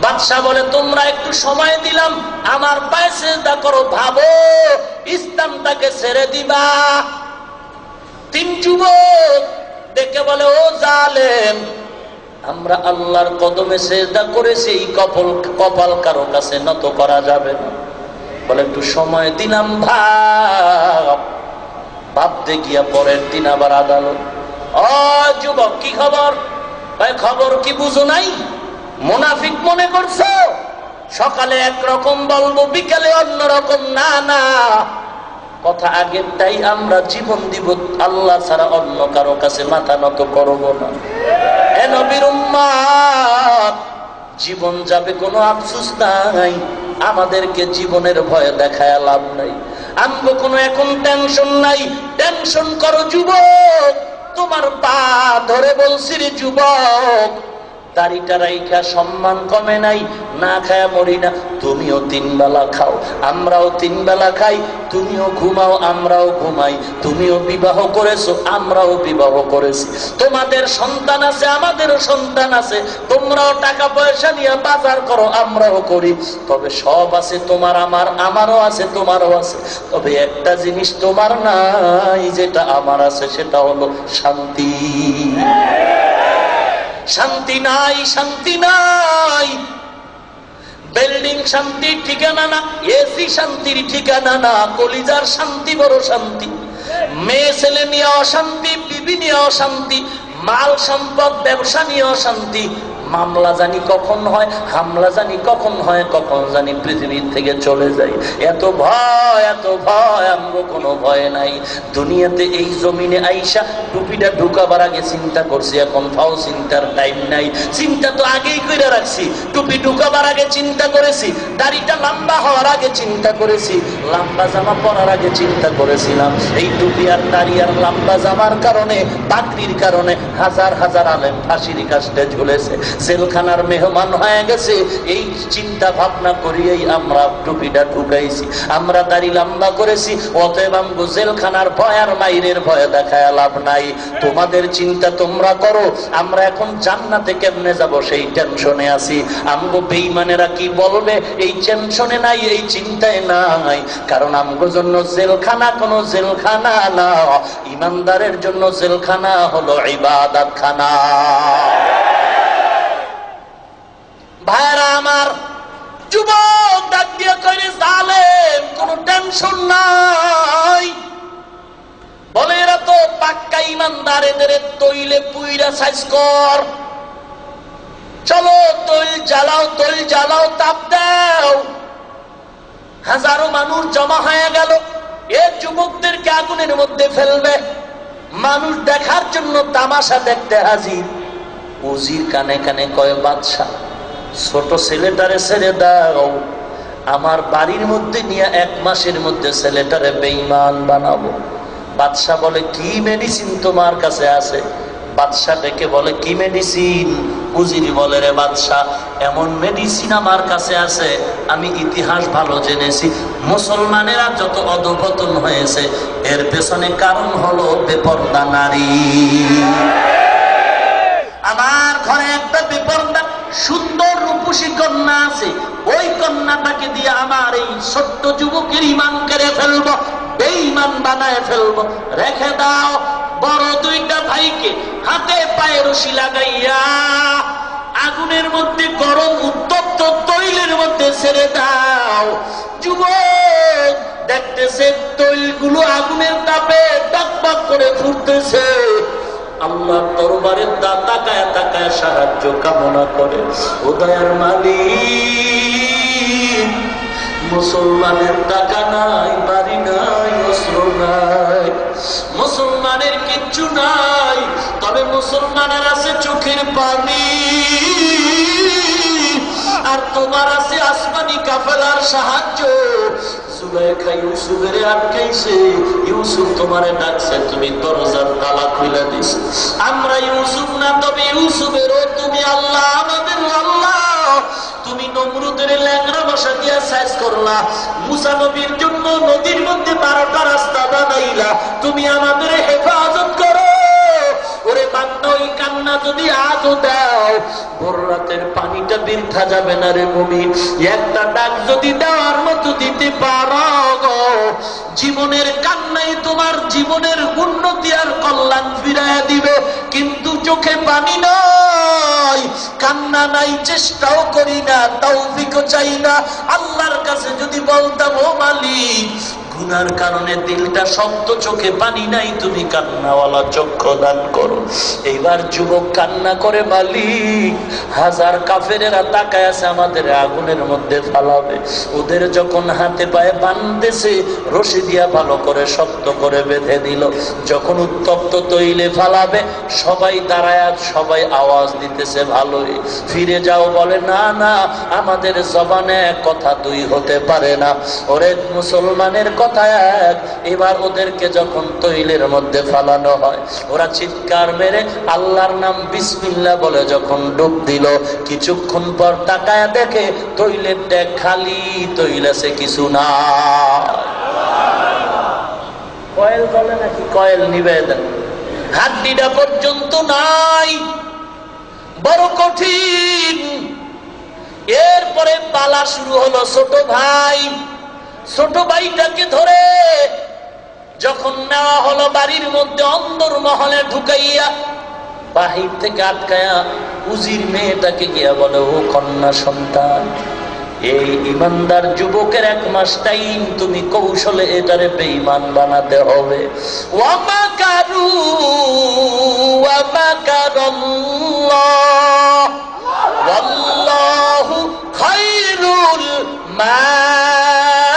বাদশাহ বলে তোমরা একটু সময় দিলাম, আমার পায়ে সিজদা করো, ভাবো ইসলামটাকে ছেড়ে দিবা। তিন যুবক দেখে বলে ও জালেম, আমরা আল্লাহর কদমে সিজদা করেছি, এই কপাল কারো কাছে নত করা যাবে না। বলে একটু সময় দিলাম, ভাবতে গিয়া পরের দিন আবার আদালত। ও যুবক কি খবর? ভাই খবর কি বুঝো নাই? মুনাফিক মনে করছো? সকালে একরকম বলবো, বিকালে অন্যরকম। না না, কথা আগেরটাই আমরা জীবন দিব, আল্লাহ ছাড়া অন্য কারো কাছে মাথা নত করব না। এ নবীর উম্মত, জীবন যাবে কোনো আফসোস নাই, আমাদেরকে জীবনের ভয় দেখায় লাভ নাই। আমগো কোনো এখন টেনশন নাই। টেনশন করো যুবক, তোমার পা ধরে বলছি রে যুবক, দাড়িটা রাইখা সম্মান কমে নাই, না খায়া মরি না। তুমিও 3 বেলা খাও, আমরাও 3 বেলা খাই। তুমিও ঘুমাও, আমরাও ঘুমাই। তুমিও বিবাহ করেছো, আমরাও বিবাহ করেছি। তোমাদের সন্তান আছে, আমাদেরও সন্তান আছে। তোমরাও টাকা পয়সা নিয়ে বাজার করো, আমরাও করি। তবে সব আছে তোমার আমার, আমারও আছে তোমারও আছে। তবে একটা জিনিস তোমার নাই, যেটা আমার আছে, সেটা হলো শান্তি। শান্তি নাই, শান্তি নাই। বিল্ডিং শান্তির ঠিকানা না, এসি শান্তির ঠিকানা না, কলিজার শান্তি বড় শান্তি। মেয়ে ছেলে নিয়ে অশান্তি, বিবি নিয়ে অশান্তি, মাল সম্পদ ব্যবসা নিয়ে অশান্তি। মামলা জানি কখন হয়, হামলা জানি কখন হয়, কখন জানি পৃথিবীর থেকে চলে যায়। এত ভয়, এত ভয়, আমগো কোনো ভয় নাই। দুনিয়াতে এই জমিনে আইসা টুপিটা ঢুকাবার আগে চিন্তা করছি, এখন ফাও চিন্তার টাইম নাই। চিন্তা তো আগেই করে রাখছি। টুপি ঢুকাবার আগে চিন্তা করেছি, দাড়িটা লম্বা হওয়ার আগে চিন্তা করেছি, লম্বা জামা পরার আগে চিন্তা করেছিলাম। এই টুপি আর দাড়ি আর লম্বা জামার কারণে, পাগড়ির কারণে হাজার হাজার আলেম ফাঁসির কাস্টে ঝুলেছে, জেলখানার মেহমান হয়ে গেছে। এই চিন্তা ভাবনা করিয়েই আমরা টুপিটা ঢুকাইছি, আমরা দাড়ি লম্বা করেছি। অতএব আমগো জেলখানার ভয় আর মাইরের ভয় দেখায় লাভ নাই। তোমাদের চিন্তা তোমরা করো, আমরা এখন জান্নাতে কেমনে যাব সেই টেনশনে আছি। আমগো বেঈমানেরা কি বলবে এই টেনশনে নাই, এই চিন্তায় নাই। কারণ আমগো জন্য জেলখানা কোনো জেলখানা না, ইমানদারের জন্য জেলখানা হলো ইবাদতখানা। ভাইরা আমার, যুবক ডাক দিয়ে কইরে জালেম, কোনো টেনশন নাই। বলে এরা তো পাক্কা ইমানদার, এদের তৈলে পুইরা সাইজ কর। চলো তৈল জ্বালাও, তৈল জ্বালাও, তাপ দাও। হাজারো মানুষ জমা হয়ে গেল, এ যুবকদেরকে আগুনের মধ্যে ফেলবে। মানুষ দেখার জন্য তামাশা দেখতে হাজির। উজির কানে কানে কয়, বাদশা ছোট ছেলেটারে ছেড়ে দাও, আমার বাড়ির মধ্যে নিয়ে 1 মাসের মধ্যে ছেলেটারে বেঈমান বানাবো। বাদশা বলে, কি মেডিসিন তোমার কাছে আছে? বাদশা ডেকে বলে, কি মেডিসিন? উজিরি বলে, রে বাদশা, এমন মেডিসিন আমার কাছে আছে, আমি ইতিহাস ভালো জেনেছি। মুসলমানেরা যত অধঃপতন হয়েছে এর পেছনে কারণ হলো বেপরদা নারী। আমার ঘরে একটা বেপরদা সুন্দর রূপসী কন্যা আছে, ওই কন্যাটাকে দিয়ে আমার এই ছোট্ট যুবকের ঈমান কেড়ে ফেলবো, বেঈমান বানায় ফেলবো। রেখে দাও। বড় 2টা ভাইকে হাতে পায়ে রশি লাগাইয়া আগুনের মধ্যে, গরম উত্তপ্ত তৈলের মধ্যে ছেড়ে দাও। যুবক দেখতেছে তৈলগুলো আগুনের তাপে টকবক করে ফুটতেছে। আল্লাহ দরবারে তাকায় তাকায় সাহায্য কামনা করে। ও দয়ার মালিক, মুসলমানের টাকা নাই, বাড়ি নাই, অস্ত্র নাই, মুসলমানের কিচ্ছু নাই, তবে মুসলমানের আছে চোখের পানি, আর তোমার আছে আসমানি কাফেলার সাহায্য। জুলাইখা ইউসুফের আটকাইছে, ইউসুফ তোমারে ডাকছে, তুমি দরজার তালা খুলে দিস। আমরা ইউসুফ না, তবে ইউসুফেরও তুমি আল্লাহ, আমাদের আল্লাহ। তুমি নমরুদের ল্যাংড়া বসা দিয়া সাইজ করলা, মুসা নবীর জন্য নদীর মধ্যে 12টা রাস্তা বানাইলা, তুমি আমাদের হেফাজত করো। ওরে বান্দা, ওই কান্না যদি আজও দাও, ভোর রাতের পানিটা বৃথা যাবে না রে মুমিন। একটা ডাক যদি দেওয়ার মতো দিতে পারো, জীবনের কান্নাই তোমার জীবনের উন্নতি আর কল্যাণ ফিরাইয়া দিবে। কিন্তু চোখে পানি নাই, কান্না নাই, চেষ্টাও করি না, তৌফিকও চাই না। আল্লাহর কাছে যদি বলতাম, ও মালিক, গুনার কারণে দিলটা শক্ত, চোখে পানি নাই, তুমি কান্নাওয়ালা চক্ষু দান করো। এইবার যুবক কান্না করে, মালিক হাজার কাফেরেরা তাকায় আছে আমাদের আগুনের মধ্যে ফালাবে। ওদের যখন হাতে পায়ে বাঁধতেছে, রশি দিয়া ভালো করে শক্ত করে বেঁধে দিল। যখন উত্তপ্ত তৈলে ফালাবে, সবাই দাঁড়ায়, সবাই আওয়াজ দিতেছে ভালোই। ফিরে যাও বলে, না না, আমাদের জবানে এক কথা দুই হতে পারে না। ওরে মুসলমানের কথা এক। এবার ওদেরকে যখন তৈলের মধ্যে ফালানো হয়, ওরা চিৎকার মেরে আল্লাহর নাম বিসমিল্লাহ বলে যখন ডুব দিল, কিছুক্ষণ পর তাকায় দেখে তৈলের ডেক খালি, তৈল আছে কিছু না। কয়েল বলে নাকি, কয়েল নিবেদন, হাড্ডিটা পর্যন্ত নাই, বড় কঠিন। এরপরে পালা শুরু হলো ছোট ভাই। ছোট ভাইটাকে ধরে যখন নেওয়া হলো বাড়ির মধ্যে অন্দর মহলে ঢুকাইয়া, বাহির থেকে আটকায়া উজির মেয়েটাকে গিয়া বলে, ও কন্যা সন্তান, এই ইমানদার যুবকের 1 মাস টাইম, তুমি কৌশলে এটারে বেঈমান বানাতে হবে। ওয়ামাকারু ওয়ামাকারাল্লাহ ওয়াল্লাহু খায়রুল মাকিরিন।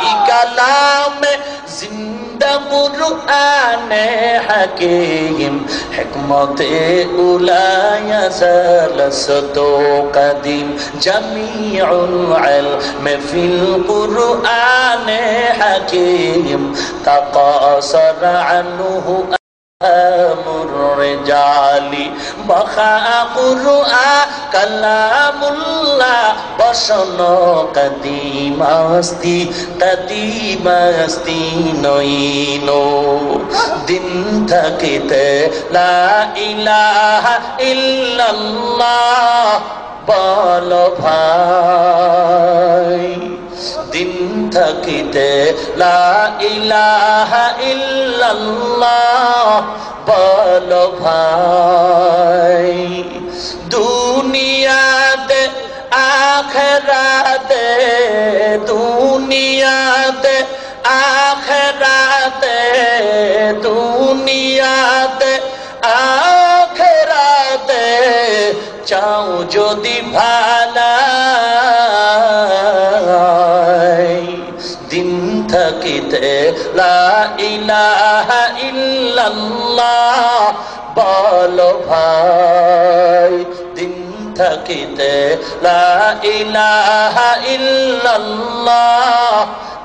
এই কালামে জিন্দা কুরআনে হাকীম, হিকমতে উলায়া সালাসাতু কাদিম, জামিউল ইলমি ফিল কুরআনে হাকীম, তাকাসার আনহু আমুর রিজালি, বাখা কুরআন কালামুল্লাহ, বসন কদিমাস্তি কদিমাস্তি নইনো। দিন থাকিতে লা ইলাহা ইল্লাল্লাহ বলো ভাই, দিন থাকিতে লা ইলাহা ইল্লাল্লাহ বলো ভাই। দুনিয়াতে আখিরাতে, দুনিয়াতে আখিরাতে, দুনিয়াতে আখিরাতে, চাও যদি ভালাই, দিন থাকিতে লা ইলাহা ইল্লাল্লাহ বলো ভাই, দিন থাকিতে লা ইলাহা ইল্লাল্লাহ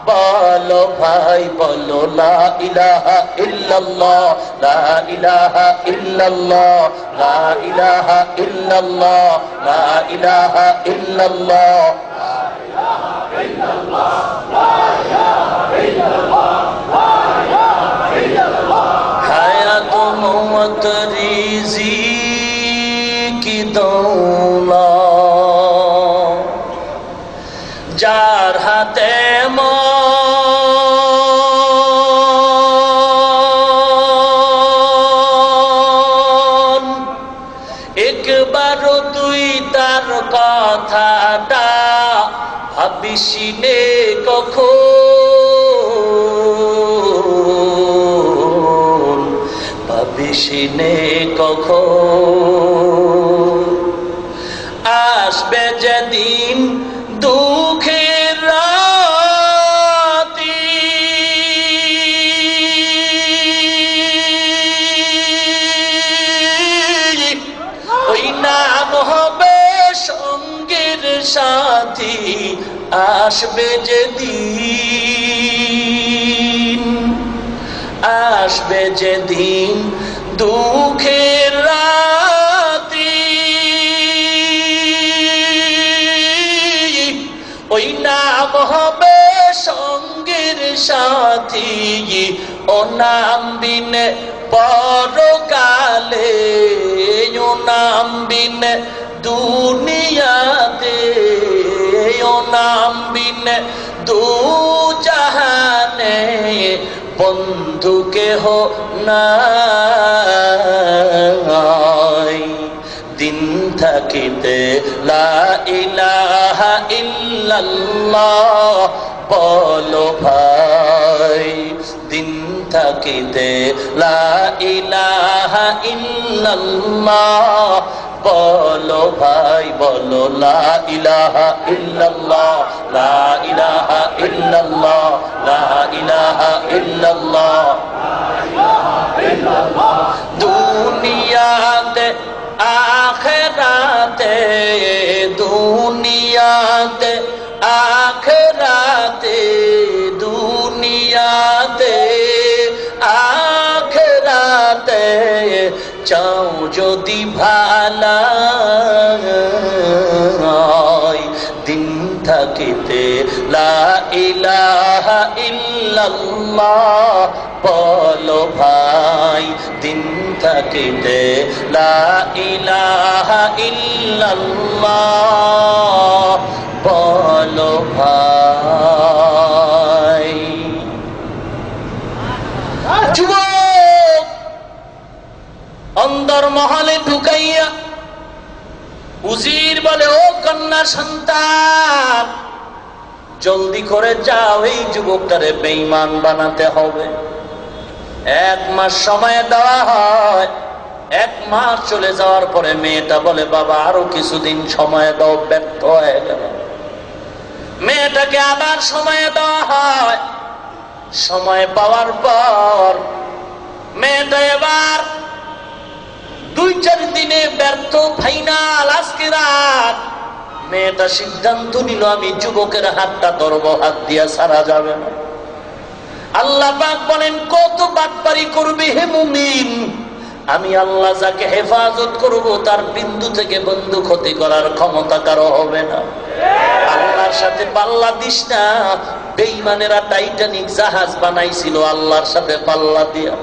বলো ভাই, বলো লা ইলাহা ইল্লাল্লাহ, লা ইলাহা ইল্লাল্লাহ, লা ইলাহা ইল্লাল্লাহ, লা ইলাহা ইল্লাল্লাহ, হায়াত মওত রিজিকি দৌলত, যার হাতে মন, একবার তুই তার কথাটা ভাবিসিনে কখন, ভাবিসিনে কখন, আসবে যেদিন দুঃখের রাতি, ওই নাম হবে সঙ্গের সাথী। আসবে যেদিন, আসবে যেদিন দুঃখের রাতি, ওই নাম হবে সঙ্গের সাথী। ও নাম বিনে পরকালে, ও নাম বিনে দুনিয়াতে, ও নাম বিনে দু জাহানে, বন্ধু কেহ নাই। দিন থাকিতে লা ইলাহা ইল্লাল্লাহ বলো ভাই, দিন থাকিতে লা ইলাহা ইল্লাল্লাহ বলো ভাই, বলো লা ইলাহা ইল্লাল্লাহ, লা ইলাহা ইল্লাল্লাহ, লা ইলাহা ইল্লাল্লাহ। দুনিয়াতে আখিরাতে, দুনিয়াতে আখিরাতে, দুনিয়াতে আখিরাতে চাও যদি ভালাই, দিন থাকিতে লা ইলাহা ইল্লাল্লাহ বলো ভাই, দিন থাকিতে লা ইলাহা ইল্লাল্লাহ বলো ভাই। যুবক অন্দর মহলে ঢুকাইয়া উজির বলে, ও কন্যা সন্তান, জলদি করে যাও, এই যুবকটারে বেঈমান বানাতে হবে। 1 মাস সময় দেওয়া হয়। 1 মাস চলে যাওয়ার পরে মেয়েটা বলে, বাবা আরো কিছুদিন সময় দাও, ব্যর্থ হয়ে গেল। মেয়েটাকে আবার সময় দেওয়া হয়। সময় পাওয়ার পর মেয়েটা এবার 2-4 দিনে ব্যর্থ, ফাইনাল আজকে রাত মেয়েটা সিদ্ধান্ত নিল, আমি যুবকের হাতটা ধরবো, হাত দিয়া ছাড়া যাবে না। আল্লাহ পাক বলেন, কত বাটপারি করবে হে মুমিন, আমি আল্লাহ যাকে হেফাজত করব তার বিন্দু থেকে বন্ধু ক্ষতি করার ক্ষমতা কারো হবে না। আল্লাহর সাথে পাল্লা দিস না। বেঈমানেরা টাইটানিক জাহাজ বানাইছিল আল্লাহর সাথে পাল্লা দিয়া।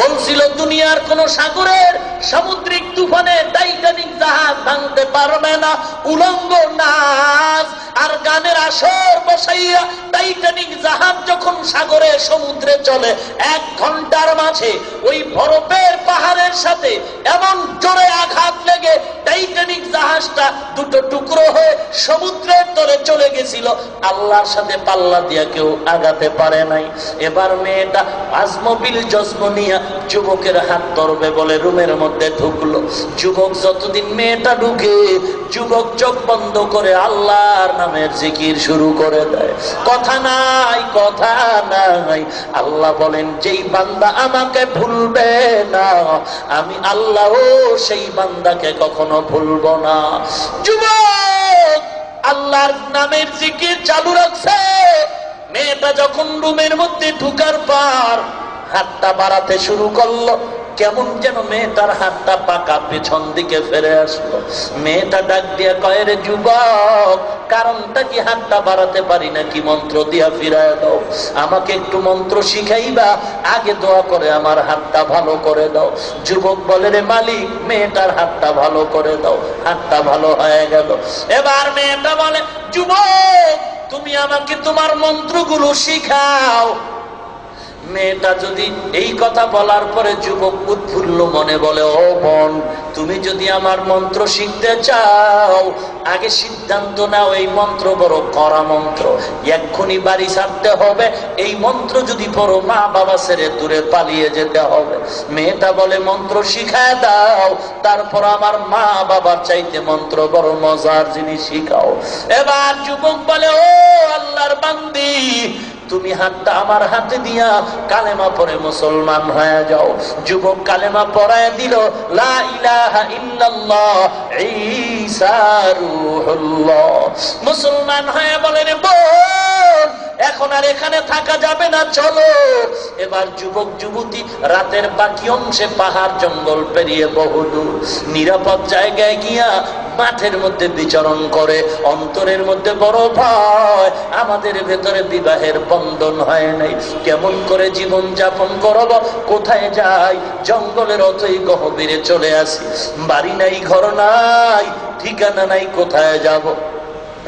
বলছিল দুনিয়ার কোন সাগরের সামুদ্রিক তুফানে টাইটানিক জাহাজ ভাঙতে পারবে না। উলঙ্গ নাচ আর গানের আসর বসাইয়া টাইটানিক জাহাজ যখন সাগরে সমুদ্রে চলে, 1 ঘন্টার মাঝে ওই বরফের পাহাড়ের সাথে এমন জোরে আঘাত লেগে টাইটানিক জাহাজটা 2 টুকরো হয়ে সমুদ্রের তলে চলে গেছিল। আল্লাহর সাথে পাল্লা দিয়া কেউ আগাতে পারে নাই। এবার মেয়েটা আজমবিল জজম নিয়া যুবকের হাত ধরবে বলে রুমের মধ্যে ঢুকলো। যুবক যতদিন মেয়েটা ঢুকে, যুবক চোখ বন্ধ করে আল্লাহর নামের জিকির শুরু করে দেয়। কথা নাই, কথা নাই। আল্লাহ বলেন, যেই বান্দা আমাকে ভুলবে না, আমি আল্লাহ সেই বান্দাকে কখনো ভুলবো না। যুবক আল্লাহর নামের জিকির চালু রাখছে। মেয়েটা যখন রুমের মধ্যে ঢুকার পর হাতটা বাড়াতে শুরু করলো, কেমন যেন মেয়েটার হাতটা পাকা পেছন দিকে ফিরে আসলো। মেয়েটা ডাক দিয়া কয়, রে যুবক, কারণটা কি হাতটা বাড়াতে পারি না, কি মন্ত্র দিয়া ফিরায় দাও, আমাকে একটু মন্ত্র শিখাইবা, আগে দোয়া করে আমার হাতটা ভালো করে দাও। যুবক বলে, রে মালিক, মেয়েটার হাতটা ভালো করে দাও। হাতটা ভালো হয়ে গেল। এবার মেয়েটা বলে, যুবক তুমি আমাকে তোমার মন্ত্রগুলো শিখাও। মেয়েটা যদি এই কথা বলার পরে যুবক উৎফুল্ল মনে বলে, ও বোন, তুমি যদি আমার মন্ত্র শিখতে চাও, আগে সিদ্ধান্ত নাও এই মন্ত্র বড় কড়া মন্ত্র, এক্ষুনি বাড়ি ছাড়তে হবে। এই মন্ত্র যদি পড়ো মা বাবা ছেড়ে দূরে পালিয়ে যেতে হবে। মেয়েটা বলে, মন্ত্র শিখায় দাও, তারপর আমার মা বাবার চাইতে মন্ত্র বড় মজার জিনিস শিখাও। এবার যুবক বলে, ও আল্লাহর বান্দি, তুমি হাতটা আমার হাতে দিয়া কালেমা পড়ে মুসলমান হয়ে যাও। যুবক কালেমা পড়ায় দিল, লা ইলাহা ইল্লাল্লাহ ঈসা রূহুল্লাহ। মুসলমান হয়ে বলেন, বোন এখন আর এখানে থাকা যাবে না, চলো। এবার যুবক যুবতী রাতের বাকি অংশে পাহাড় জঙ্গল পেরিয়ে বহুদূর নিরাপদ জায়গায় গিয়া মাঠের মধ্যে বিচরণ করে। অন্তরের মধ্যে বড় ভয়, আমাদের ভেতরে বিবাহের বন্ধন হয় নাই, কেমন করে জীবন যাপন করব, কোথায় যাই, জঙ্গলের অতই গহীরে চলে আসি, বাড়ি নাই, ঘর নাই, ঠিকানা নাই, কোথায় যাব।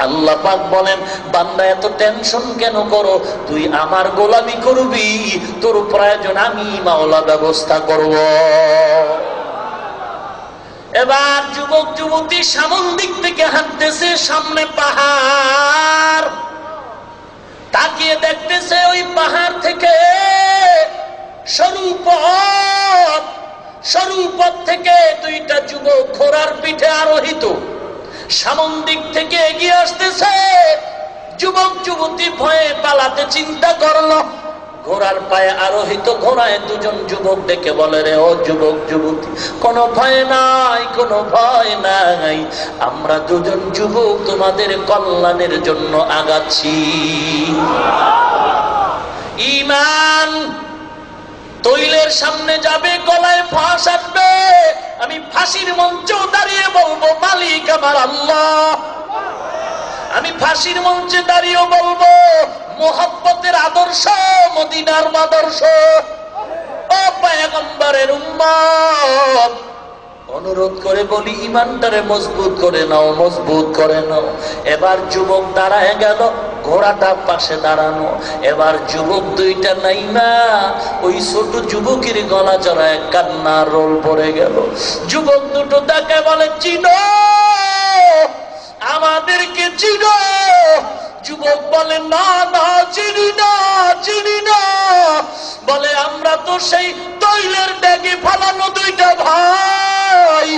আল্লাহ পাক বলেন, বান্দা এত টেনশন কেন করো, তুই আমার গোলামি করবি, তোর প্রয়োজন আমি মাওলা ব্যবস্থা করব। এবার যুবক যুবতী সামন দিক থেকে হাঁটতেছে, সামনে পাহাড়, তাকিয়ে দেখতেছে ওই পাহাড় থেকে সরু পথ থেকে দুইটা যুবক ঘোড়ার পিঠে আরোহিত সামন দিক থেকে এগিয়ে আসতেছে। যুবক যুবতী ভয়ে পালাতে চিন্তা করলো। ঘোড়ার পায়ে আরোহিত ঘোড়ায় দুজন যুবক ডেকে বলে, রে ও যুবক যুবতী, কোনো ভয় নাই, কোনো ভয় নাই, আমরা দুজন যুবক তোমাদের কল্যাণের জন্য আগাচ্ছি। ঈমান তৈলের সামনে যাবে, গলায় ফাঁস আসবে, আমি ফাঁসির মঞ্চেও দাঁড়িয়ে বলবো মালিক আমার আল্লাহ। আমি ফাঁসির মঞ্চে দাঁড়িয়ে বলবো মোহাব্বতের আদর্শ মদিনার আদর্শ। ও পয়গম্বরের উম্মত, অনুরোধ করে বলি ঈমানটারে মজবুত করে নাও, মজবুত করে নাও। এবার যুবক দাঁড়ায় গেল, ঘোড়াটা পাশে দাঁড়ানো। এবার যুবক দুইটা নাইমা ওই ছোট যুবকের গলা জড়ায় কান্নার রোল পড়ে গেল। যুবক দুটো তাকে বলে, চিনো আমাদেরকে, চিনো? যুবক বলে, না না, চিনি না, চিনি না। বলে, আমরা তো সেই তৈলের ডেগে ফালানো দুইটা ভাই,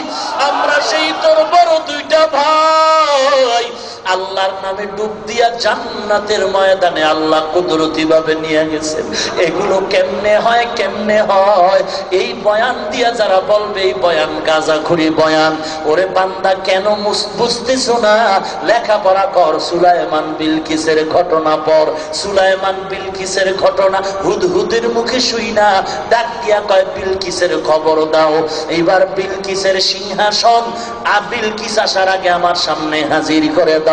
আমরা সেই তোর বড় দুইটা ভাই। আল্লাহর নামে ডুব দিয়া জান্নাতের ময়দানে আল্লাহ কুদরতি ভাবে নিয়ে গেছেন। এগুলো কেমনে হয়, কেমনে হয়? এই বয়ান দিয়া যারা বলবে এই বয়ান গাঁজাখুরি বয়ান, ওরে বান্দা কেন বুঝতেছো না? লেখাপড়া কর, সুলাইমান বিলকিসের ঘটনা পড়। সুলাইমান বিলকিসের ঘটনা হুদহুদের মুখে শুই না, ডাক দিয়া কয়, বিলকিসের খবর দাও। এইবার বিলকিসের সিংহাসন বিলকিস আসার আগে আমার সামনে হাজির করে দাও।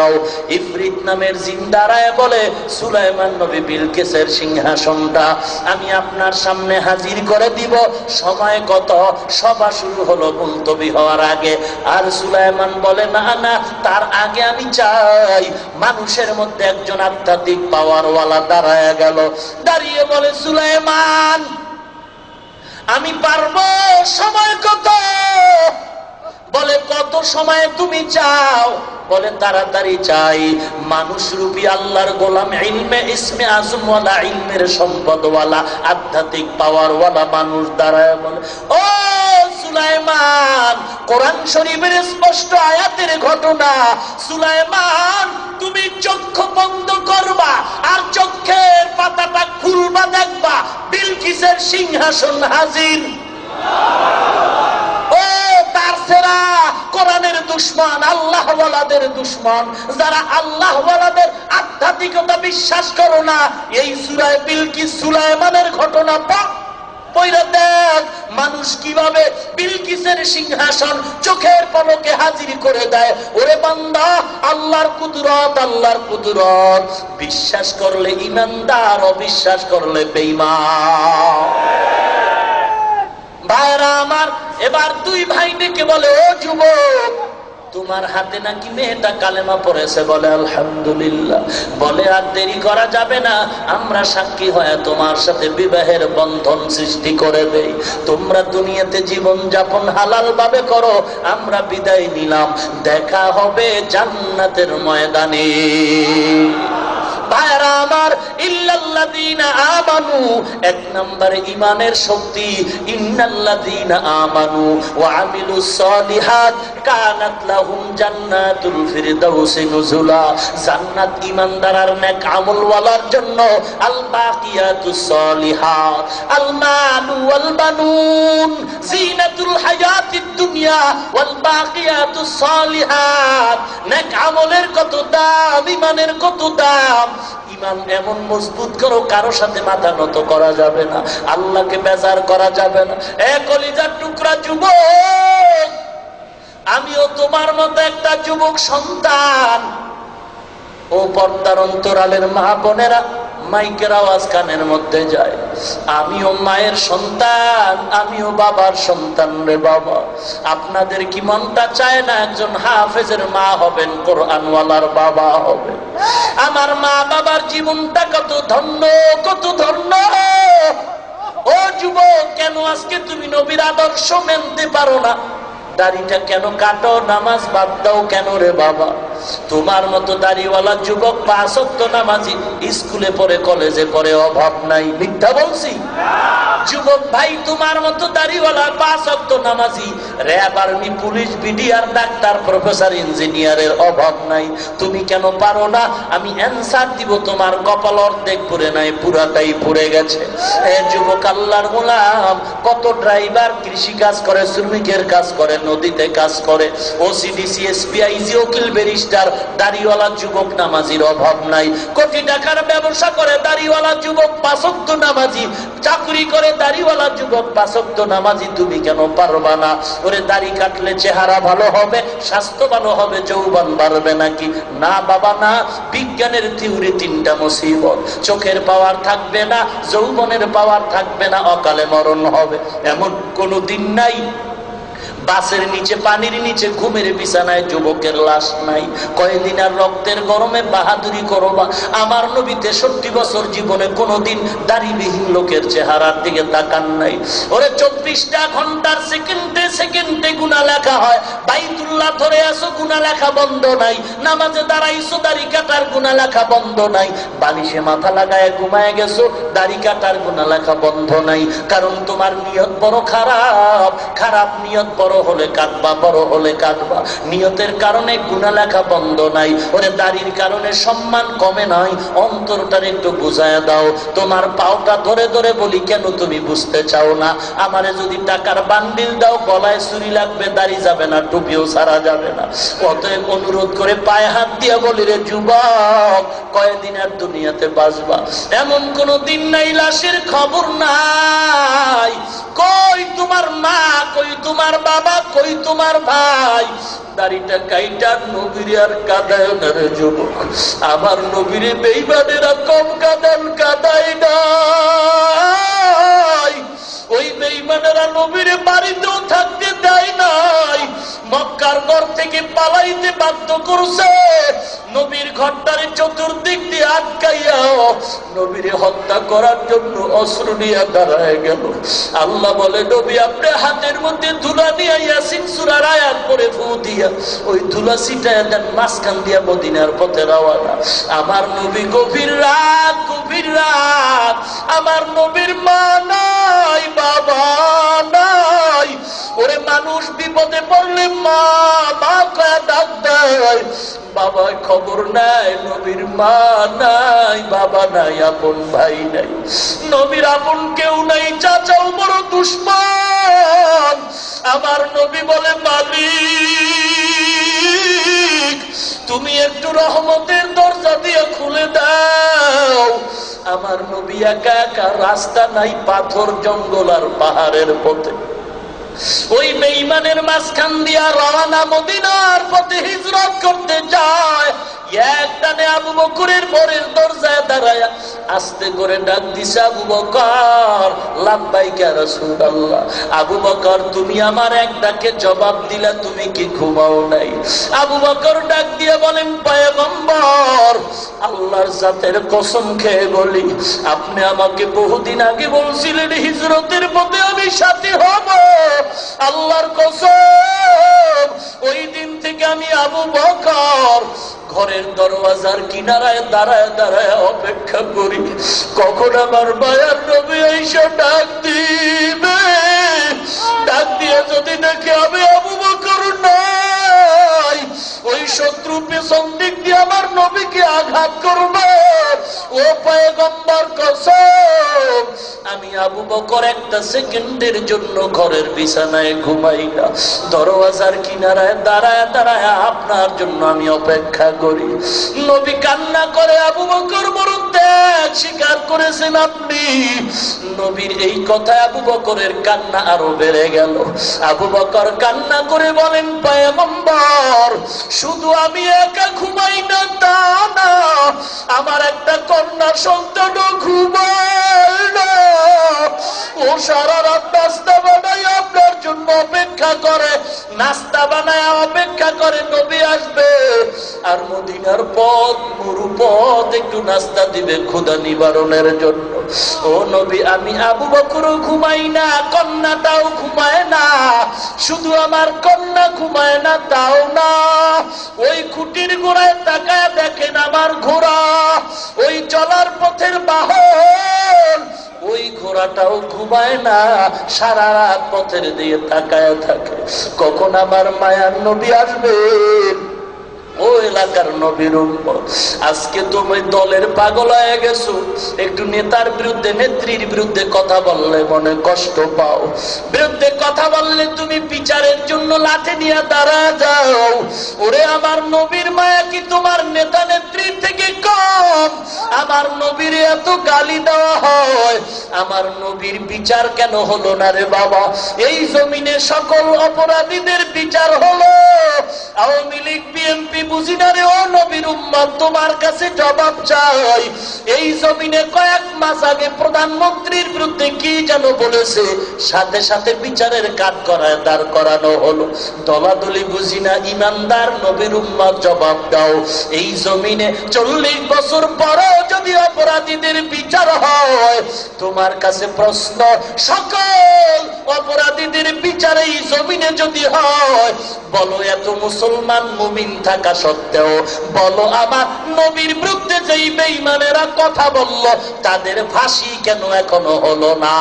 ইফরিত নামের জিন দাঁড়ায় বলে, সুলাইমান নবী বিলকিসের সিংহাসনটা আমি আপনার সামনে হাজির করে দিব। সময় কত? সভা শুরু হলো মুলতবি হওয়ার আগে। আর সুলাইমান বলে, না না, তার আগে আমি চাই। মানুষের মধ্যে একজন আধ্যাত্মিক পাওয়ারওয়ালা দাঁড়ায় গেল, দাঁড়িয়ে বলে, সুলাইমান আমি পারবো, সময় কত? বলে, কত সময় তুমি চাও? বলে, তাড়াতাড়ি চাই। মানুষ রূপী আল্লাহর গোলাম, ইলমে ইসমে আজমওয়ালা, ইলমের সম্পদওয়ালা, আধ্যাত্মিক পাওয়ারওয়ালা মানুষ দাঁড়ায় বলে, ও সুলাইমান, কোরআন শরীফের স্পষ্ট আয়াতের ঘটনা। সুলাইমান তুমি চক্ষু বন্ধ করবা আর চোখের পাতাটা খুলবা, দেখবা বিলকিসের সিংহাসন হাজির। ও তার সেরা কোরআনের দুশমন, আল্লাহ ওয়ালাদের দুশমন, যারা আল্লাহ ওয়ালাদের আধ্যাত্মিকতা বিশ্বাস করো না, এই সূরা বিলকিস সুলাইমানের ঘটনা পয়রা দেখ মানুষ কিভাবে বিলকিসের সিংহাসন চোখের পলকে হাজির করে দেয়। ওরে বান্দা, আল্লাহর কুদরত, আল্লাহর কুদরত বিশ্বাস করলে ঈমানদার, অবিশ্বাস করলে বেঈমান। ভাইরা আমার, এবার দুই ভাই ডেকে বলে, ও যুবক, তোমার হাতে নাকি মেয়েটা কালেমা পড়েছে। বলে, আলহামদুলিল্লাহ। বলে, আর দেরি করা যাবে না, আমরা সাক্ষী হয়ে তোমার সাথে বিবাহের বন্ধন সৃষ্টি করে দেই। তোমরা দুনিয়াতে জীবন যাপন হালাল ভাবে করো, আমরা বিদায় নিলাম, দেখা হবে জান্নাতের ময়দানে। ভাইরা আমার, ইল্লাল্লাযীনা আমানু, এক নম্বরে ঈমানের শক্তি। ইন্নাল্লাযীনা আমানু ওয়া আমিলুস সালিহাত কানাত লাহুম জান্নাতুল ফিরদাউসি নুজুলা। জান্নাত ঈমানদার আর নেক আমলওয়ালার জন্য। আল বাকিয়াতুস সালিহাত, আল মালু ওয়াল বানুন জিনাতুল হায়াতিদ দুনিয়া ওয়াল বাকিয়াতুস সালিহাত। নেক আমলের কত দাম, ঈমানের কত দাম। ঈমান এমন মজবুত করো, কারো সাথে মাথা নত করা যাবে না, আল্লাহকে বেজার করা যাবে না। এ কলিজার টুকরা যুবক, আমিও তোমার মতো একটা যুবক সন্তান। ও পর্দার অন্তরালের মা বোনেরা, মাইকের আওয়াজ কানের মধ্যে যায়, আমিও মায়ের সন্তান, আমিও বাবার সন্তান রে বাবা। আপনাদের কি মনটা চায় না একজন হাফেজের মা হবেন, কোরআনওয়ালার বাবা হবেন? আমার মা বাবার জীবনটা কত ধন্য, কত ধন্য। ও যুবক, কেন আজকে তুমি নবীর আদর্শ মেনতে পারো না? দাড়িটা কেন কাটো, নামাজ বাদ দাও কেন রে বাবা? তোমার মতো দাড়িওয়ালা যুবক 5 ওয়াক্ত নামাজি, স্কুলে পড়ে কলেজে পড়ে, অভাব নাই। মিথ্যা বলছি? যুবক ভাই, তোমার মতো দাড়িওয়ালা 5 ওয়াক্ত নামাজি, RAB, army, police, BDR, doctor, professor, ইঞ্জিনিয়ারের অভাব নাই। তুমি কেন পারো না? আমি অ্যানসার দিব, তোমার কপাল অর্ধেক পুরে নাই, পুরাটাই পুড়ে গেছে। যুবক আল্লাহর গোলাম, কত ড্রাইভার কৃষি কাজ করে, শ্রমিকের কাজ করে, নদীতে কাজ করে, ওসিডিসি, এসপিআইজি, উকিল, ব্যারিস্টার, দাড়িওয়ালা যুবক নামাজির অভাব নাই। কোটি টাকার ব্যবসা করে দাড়িওয়ালা যুবক 5 ওয়াক্ত নামাজি, চাকরি করে দাড়িওয়ালা যুবক 5 ওয়াক্ত নামাজি। তুমি কেন পারবা না? ওরে দাড়ি কাটলে চেহারা ভালো হবে, স্বাস্থ্য ভালো হবে, যৌবন বাড়বে নাকি? না বাবা না। বিজ্ঞানের থিওরি 3টা মুসিবত, চোখের পাওয়ার থাকবে না, যৌবনের পাওয়ার থাকবে না, অকালে মরণ হবে। এমন কোন দিন নাই বাসের নিচে, পানির নিচে, ঘুমের বিছানায় যুবকের লাশ নাই। কয়েকদিন আর রক্তের গরমে বাহাদুরি করবা। আমার নবী 63 বছর জীবনে কোনোদিন দাড়িবিহীন লোকের চেহারার দিকে তাকান নাই। ওরে 24টা ঘন্টার সেকেন্ডে সেকেন্ডে গুনাহ লেখা হয়। বাইতুল্লাহ ধরে আসো, গুনাহ লেখা বন্ধ নাই। নামাজে দাঁড়াইছো, দাড়ি কাটার গুনাহ লেখা বন্ধ নাই। বালিশে মাথা লাগায় ঘুমায় গেছো, দাড়ি কাটার গুনাহ লেখা বন্ধ নাই। কারণ তোমার নিয়ত বড় খারাপ। খারাপ নিয়ত বড় হলে কাটবা, বড় হলে কাটবা। নিয়তের কারণে গুনাহ লেখা বন্ধ নাই। ওরে দাড়ির কারণে সম্মান কমে নাই। অন্তরটার একটু বুঝায় দাও। তোমার পাওটা ধরে ধরে বলি, কেন তুমি বুঝতে চাও না? আমারে যদি টাকার বান্ডিল দাও, গলায় চুরি লাগবে, দাড়ি যাবে না, টুপিও সারা যাবে না। অতএব অনুরোধ করে পায়ে হাত দিয়া বলি, রে যুবক, কয়দিন আর দুনিয়াতে বাঁচবা? এমন কোন দিন নাই লাশের খবর নাই। কই তোমার মা, কই তোমার বাবা, কই তোমার ভাই? দাড়িটা কাইটা নবীরে আর কাঁদায় না রে যুবক। আমার নবীরে বেঈমানেরা কম কাঁদান, কাঁদায় নাই। ওই বেঈমানেরা নবীরে বাড়িতেও থাকতে দেয় নাই, মক্কার ঘর থেকে পালাইতে বাধ্য করছে। নবীর ঘরটারে চতুর্দিক দিয়ে আটকাইয়া নবীরে হত্যা করার জন্য অস্ত্র নিয়ে দাঁড়ায় গেল। আল্লাহ বলে, নবী আপনি হাতের মধ্যে ধুলা নিয়ে ইয়াসিন সূরার আয়াত পড়ে ফু দিয়া ওই ধুলা ছিটায় দেন, মাঝখান দিয়া মদিনার পথে রওনা। আমার নবী গভীর রাত, গভীর রাত। আমার নবীর মা নাই, বাবা নাই। ওরে মানুষ বিপদে পড়লে মা মা কয়া ডাক দেয়, বাবা খবর নাই। নবীর মা নাই, বাবা নাই, আপন ভাই নাই, নবীর আপন কেউ নাই, চাচাও বড় দুশমন। আমার নবী বলে, মালিক তুমি একটু রহমতের দরজা দিয়ে খুলে দাও। আমার নবী একা একা, রাস্তা নাই, পাথর, জঙ্গল আর পাহাড়ের পথে। ওই বেঈমানের মাঝখান দিয়া রওনা মদিনার পথে হিজরত করতে যায়। একটানে আবু বকরের ঘরের দরজায় দাঁড়ায়া আস্তে করে ডাক দিছে, আবু বকর, লাব্বাইকা রাসূলুল্লাহ। আবু বকর, তুমি আমার এক ডাকে জবাব দিলা, তুমি কি ঘুমাও নাই? আবু বকর ডাক দিয়ে বলেন, পয়গম্বর, আল্লাহর জাতের কসম খেয়ে বলি, আপনি আমাকে বহুদিন আগে বলছিলেন হিজরতের পথে আমি সাথী হব। আল্লাহর কসম, ওই দিন থেকে আমি আবু বকর ঘরের দরওয়াজার কিনারায় দাঁড়ায় দাঁড়ায় অপেক্ষা করি, কখন আমার মায়ার নবী এসে ডাক দিবে। ডাক দিয়ে যদি দেখে আমি আবু বকর নাই, ওই শত্রু পেছন দিক দিয়ে আমার নবীকে আঘাত করবে। ও পয়গম্বর কসম, আমি আবু বকর একটা সেকেন্ডের জন্য ঘরের বিছানায় ঘুমাই না, দরওয়াজার কিনারায় দাঁড়ায় দাঁড়ায় আপনার জন্য আমি অপেক্ষা করি। নবী কান্না করে, আবু বকর বড় ত্যাগ স্বীকার করেছেন আপনি। নবীর এই কথায় আবু বকরের কান্না আরো বেড়ে গেল। আবু বকর কান্না করে বলেন, পয়গম্বর, শুধু আমি একা ঘুমাই না তা না, আমার একটা কন্যা সন্তানও ঘুমায় না। ও সারা রাত নাস্তা বানায় আপনার জন্য অপেক্ষা করে, নাস্তা বানায় অপেক্ষা করে নবী আসবে। আর মদিনার পথ মরুপথ একটু নাস্তা দিবে ক্ষুধা নিবারণের জন্য। ও নবী, আমি আবু বকরও ঘুমাই না, কন্যাটাও ঘুমায় না। শুধু আমার কন্যা ঘুমায় না তাও না, ওই খুঁটির গোড়ায় তাকায় দেখেন আমার ঘোড়া, ওই চলার পথের বাহন, ওই ঘোড়াটাও ঘুমায় না, সারা রাত পথের দিয়ে তাকায় থাকে কখন আমার মায়ার নবী আসবেন। ও এলাকার নবীর উম্মত, আজকে তুমি দলের পাগল হয়ে গেছো। একটু নেতার বিরুদ্ধে নেত্রীর বিরুদ্ধে কথা বললে মনে কষ্ট পাও, বিরুদ্ধে কথা বললে তুমি বিচারের জন্য লাঠি নিয়ে দাঁড়া যাও। ওরে আমার নবীর মায়া কি তোমার নেতা নেত্রীর থেকে কম? আমার নবীর এত গালি দেওয়া হয়, আমার নবীর বিচার কেন হলো না রে বাবা? এই জমিনে সকল অপরাধীদের বিচার হলো, আওয়ামী লীগ বিএনপি বুঝি না রে। ও নবীর উম্মত, তোমার কাছে জবাব চাই। এই জমিনে কয়েক মাস আগে প্রধানমন্ত্রীর বিরুদ্ধে কি যেন বলেছে, সাথে সাথে বিচারের কাজ করায় দাঁড় করানো হলো। দলাদলি বুঝি না, ইমানদার নবীর উম্মত জবাব দাও। এই জমিনে 40 বছর পরেও যদি অপরাধীদের বিচার হয়, তোমার কাছে প্রশ্ন, সকল অপরাধীদের বিচার এই জমিনে যদি হয়, বলো এত মুসলমান মুমিন থাকা সত্ত্বেও, বলো আমার নবীর বিরুদ্ধে যেই বেঈমানেরা কথা বলল, তাদের ফাঁসি কেন এখনো হলো না?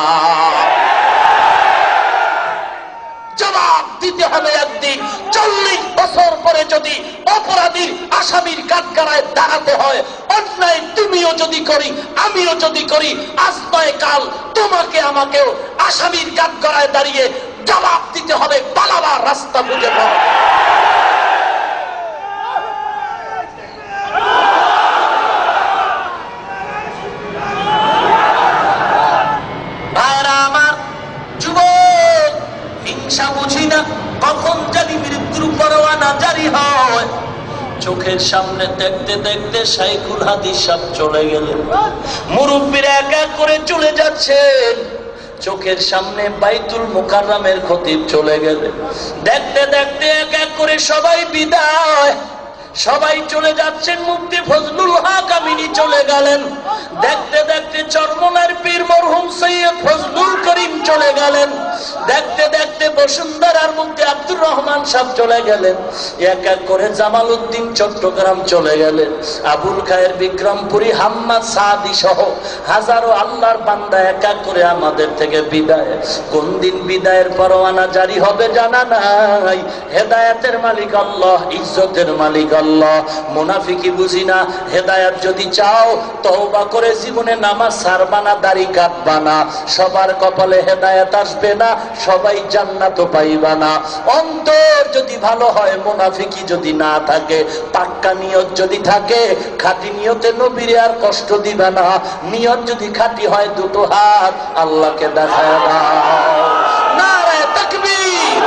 জবাব দিতে হবে একদিন। 40 বছর পরে যদি অপরাধীর আসামির কাঠগড়ায় দাঁড়াতে হয়, অন্যায় তুমিও যদি করি আমিও যদি করি, আজ নয় কাল তোমাকে আমাকেও আসামির কাঠগড়ায় দাঁড়িয়ে জবাব দিতে হবে। পালাবার রাস্তা বুঝে পাও। বুঝি না কখন জানি মৃত্যুর পরোয়ানা জারি হয়। চোখের সামনে দেখতে দেখতে শাইখুল হাদিস সাহেব চলে গেলেন, মুরব্বীরা এক এক করে চলে যাচ্ছেন। চোখের সামনে বাইতুল মুকাররমের খতিব চলে গেলেন, দেখতে দেখতে এক এক করে সবাই বিদায়, সবাই চলে যাচ্ছেন। মুফতি ফজলুল হক আমিনী চলে গেলেন, দেখতে দেখতে চরমনার পীর মরহুম সৈয়দ ফজলুল করিম চলে গেলেন, দেখতে দেখতে বসুন্ধরার মুফতি আব্দুর রহমান সাহেব চলে গেলেন, এক এক করে জামাল উদ্দিন চট্টগ্রাম চলে গেলেন, আবুল খায়ের বিক্রমপুরী, হাম্মাদ সাদি সহ হাজারো আল্লাহর বান্দা এক এক করে আমাদের থেকে বিদায়। কোন দিন বিদায়ের পরোয়ানা জারি হবে জানা নাই। হেদায়েতের মালিক আল্লাহ, ইজ্জতের মালিক আল্লাহ। মুনাফিকি বুঝি না, হেদায়েত যদি চাও তওবা করে জীবনে নামাজ ছাড়বা না, দাড়ি কাটবা না, সবার কপালে হেদায়েত আসবে না, সবাই জান্নাতও পাইবা না। অন্তর যদি ভালো হয়, মুনাফিকি যদি না থাকে, পাক্কা নিয়ত যদি থাকে, খাঁটি নিয়তে নবীরে আর কষ্ট দিবা না। নিয়ত যদি খাঁটি হয়, দুটো হাত আল্লাহকে দেখায় দাও। নারে তাকবীর।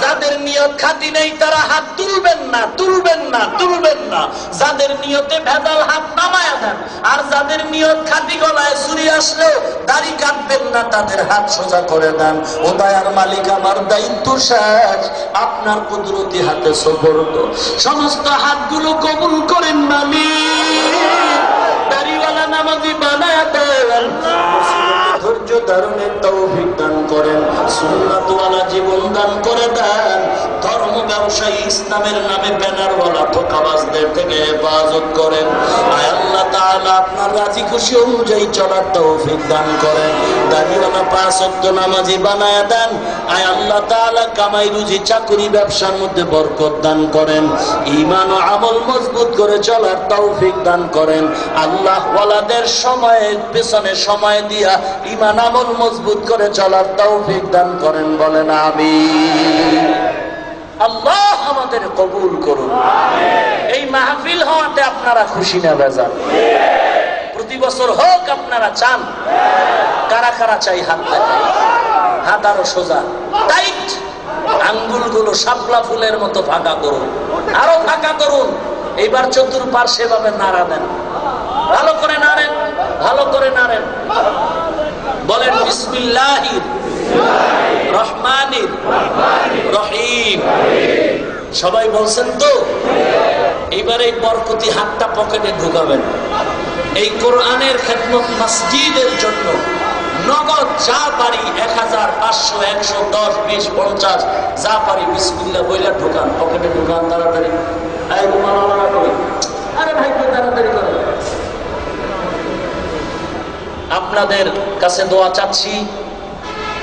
যাদের নিয়ত খাঁটি নেই তারা হাত তুলবেন না, তুলবেন না, তুলবেন না। যাদের নিয়তে ভেজাল হাত নামায়া দেন, আর যাদের নিয়ত খাঁটি, গলায় ছুরি আসলেও দাড়ি কাটবেন না, তাদের হাত সোজা করে দেন। ও দয়ার মালিক, আমার দায়িত্ব শেষ, আপনার কুদরতি হাতে সুপর্দ। সমস্ত হাতগুলো কবুল করেন মালিক। দাড়িওয়ালা নামাজি বানায়া দেন, ধৈর্য ধারণের তৌফিক দান করেন, সুন্নাতওয়ালা জীবন দান করে দেন। ধর্ম ব্যবসায়ী ইসলামের নামে ব্যানারওয়ালা ধোঁকাবাজদের থেকে হেফাজত করেন। আয় আল্লাহ তাআলা, আপনার রাজি খুশি অনুযায়ী চলার তৌফিক দান করেন। দাড়িওয়ালা 5 ওয়াক্ত নামাজি বানায়া দেন। আয় আল্লাহ তাআলা, কামাই রুজি চাকরি ব্যবসার মধ্যে বরকত দান করেন। ঈমান ও আমল মজবুত করে চলার তৌফিক দান করেন। আল্লাহ ওয়ালাদের সময়ের পেছনে সময় দিয়া ঈমান আমল মজবুত করে চলার তৌফিক দান করেন, বলেন আমিন। আল্লাহ আমাদের কবুল করুন। এই মাহফিল হওয়াতে আপনারা খুশি না বেজার? প্রতি বছর হোক আপনারা চান? কারা কারা চাই হাত দেখায়? হাত আরো সোজা, টাইট। আঙ্গুলগুলো শাপলা ফুলের মতো ফাঁকা করুন, আরো ফাঁকা করুন। এইবার চতুর্পার্শ্বে ভাবে নাড়া দেন, ভালো করে নাড়েন, ভালো করে নাড়েন। বলেন বিসমিল্লাহির রহমানির রহিম। সবাই বলছেন তো? এইবার এই বরকতি হাতটা পকেটে ঢুকাবেন। এই কোরআনের খেদমত মসজিদের জন্য নগদ যা পারি 1000, 500, 100, 10, 20, 50 যা পারি বিসমিল্লাহ বইলা ঢুকান, পকেটে ঢুকান তাড়াতাড়ি। আরে ভাই তাড়াতাড়ি করেন। আপনাদের কাছে দোয়া চাচ্ছি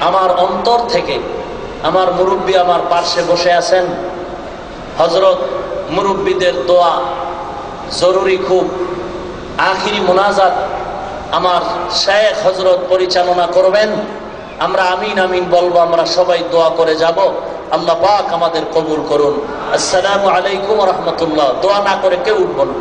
আমার অন্তর থেকে। আমার মুরব্বী আমার পার্শ্বে বসে আছেন, হযরত মুরব্বীদের দোয়া জরুরি খুব। আখিরি মোনাজাত আমার শায়েখ হযরত পরিচালনা করবেন, আমরা আমিন আমিন বলবো, আমরা সবাই দোয়া করে যাব। আল্লাহ পাক আমাদের কবুল করুন। আসসালামু আলাইকুম ওয়া রাহমাতুল্লাহ। দোয়া না করে কেউ উঠবো না।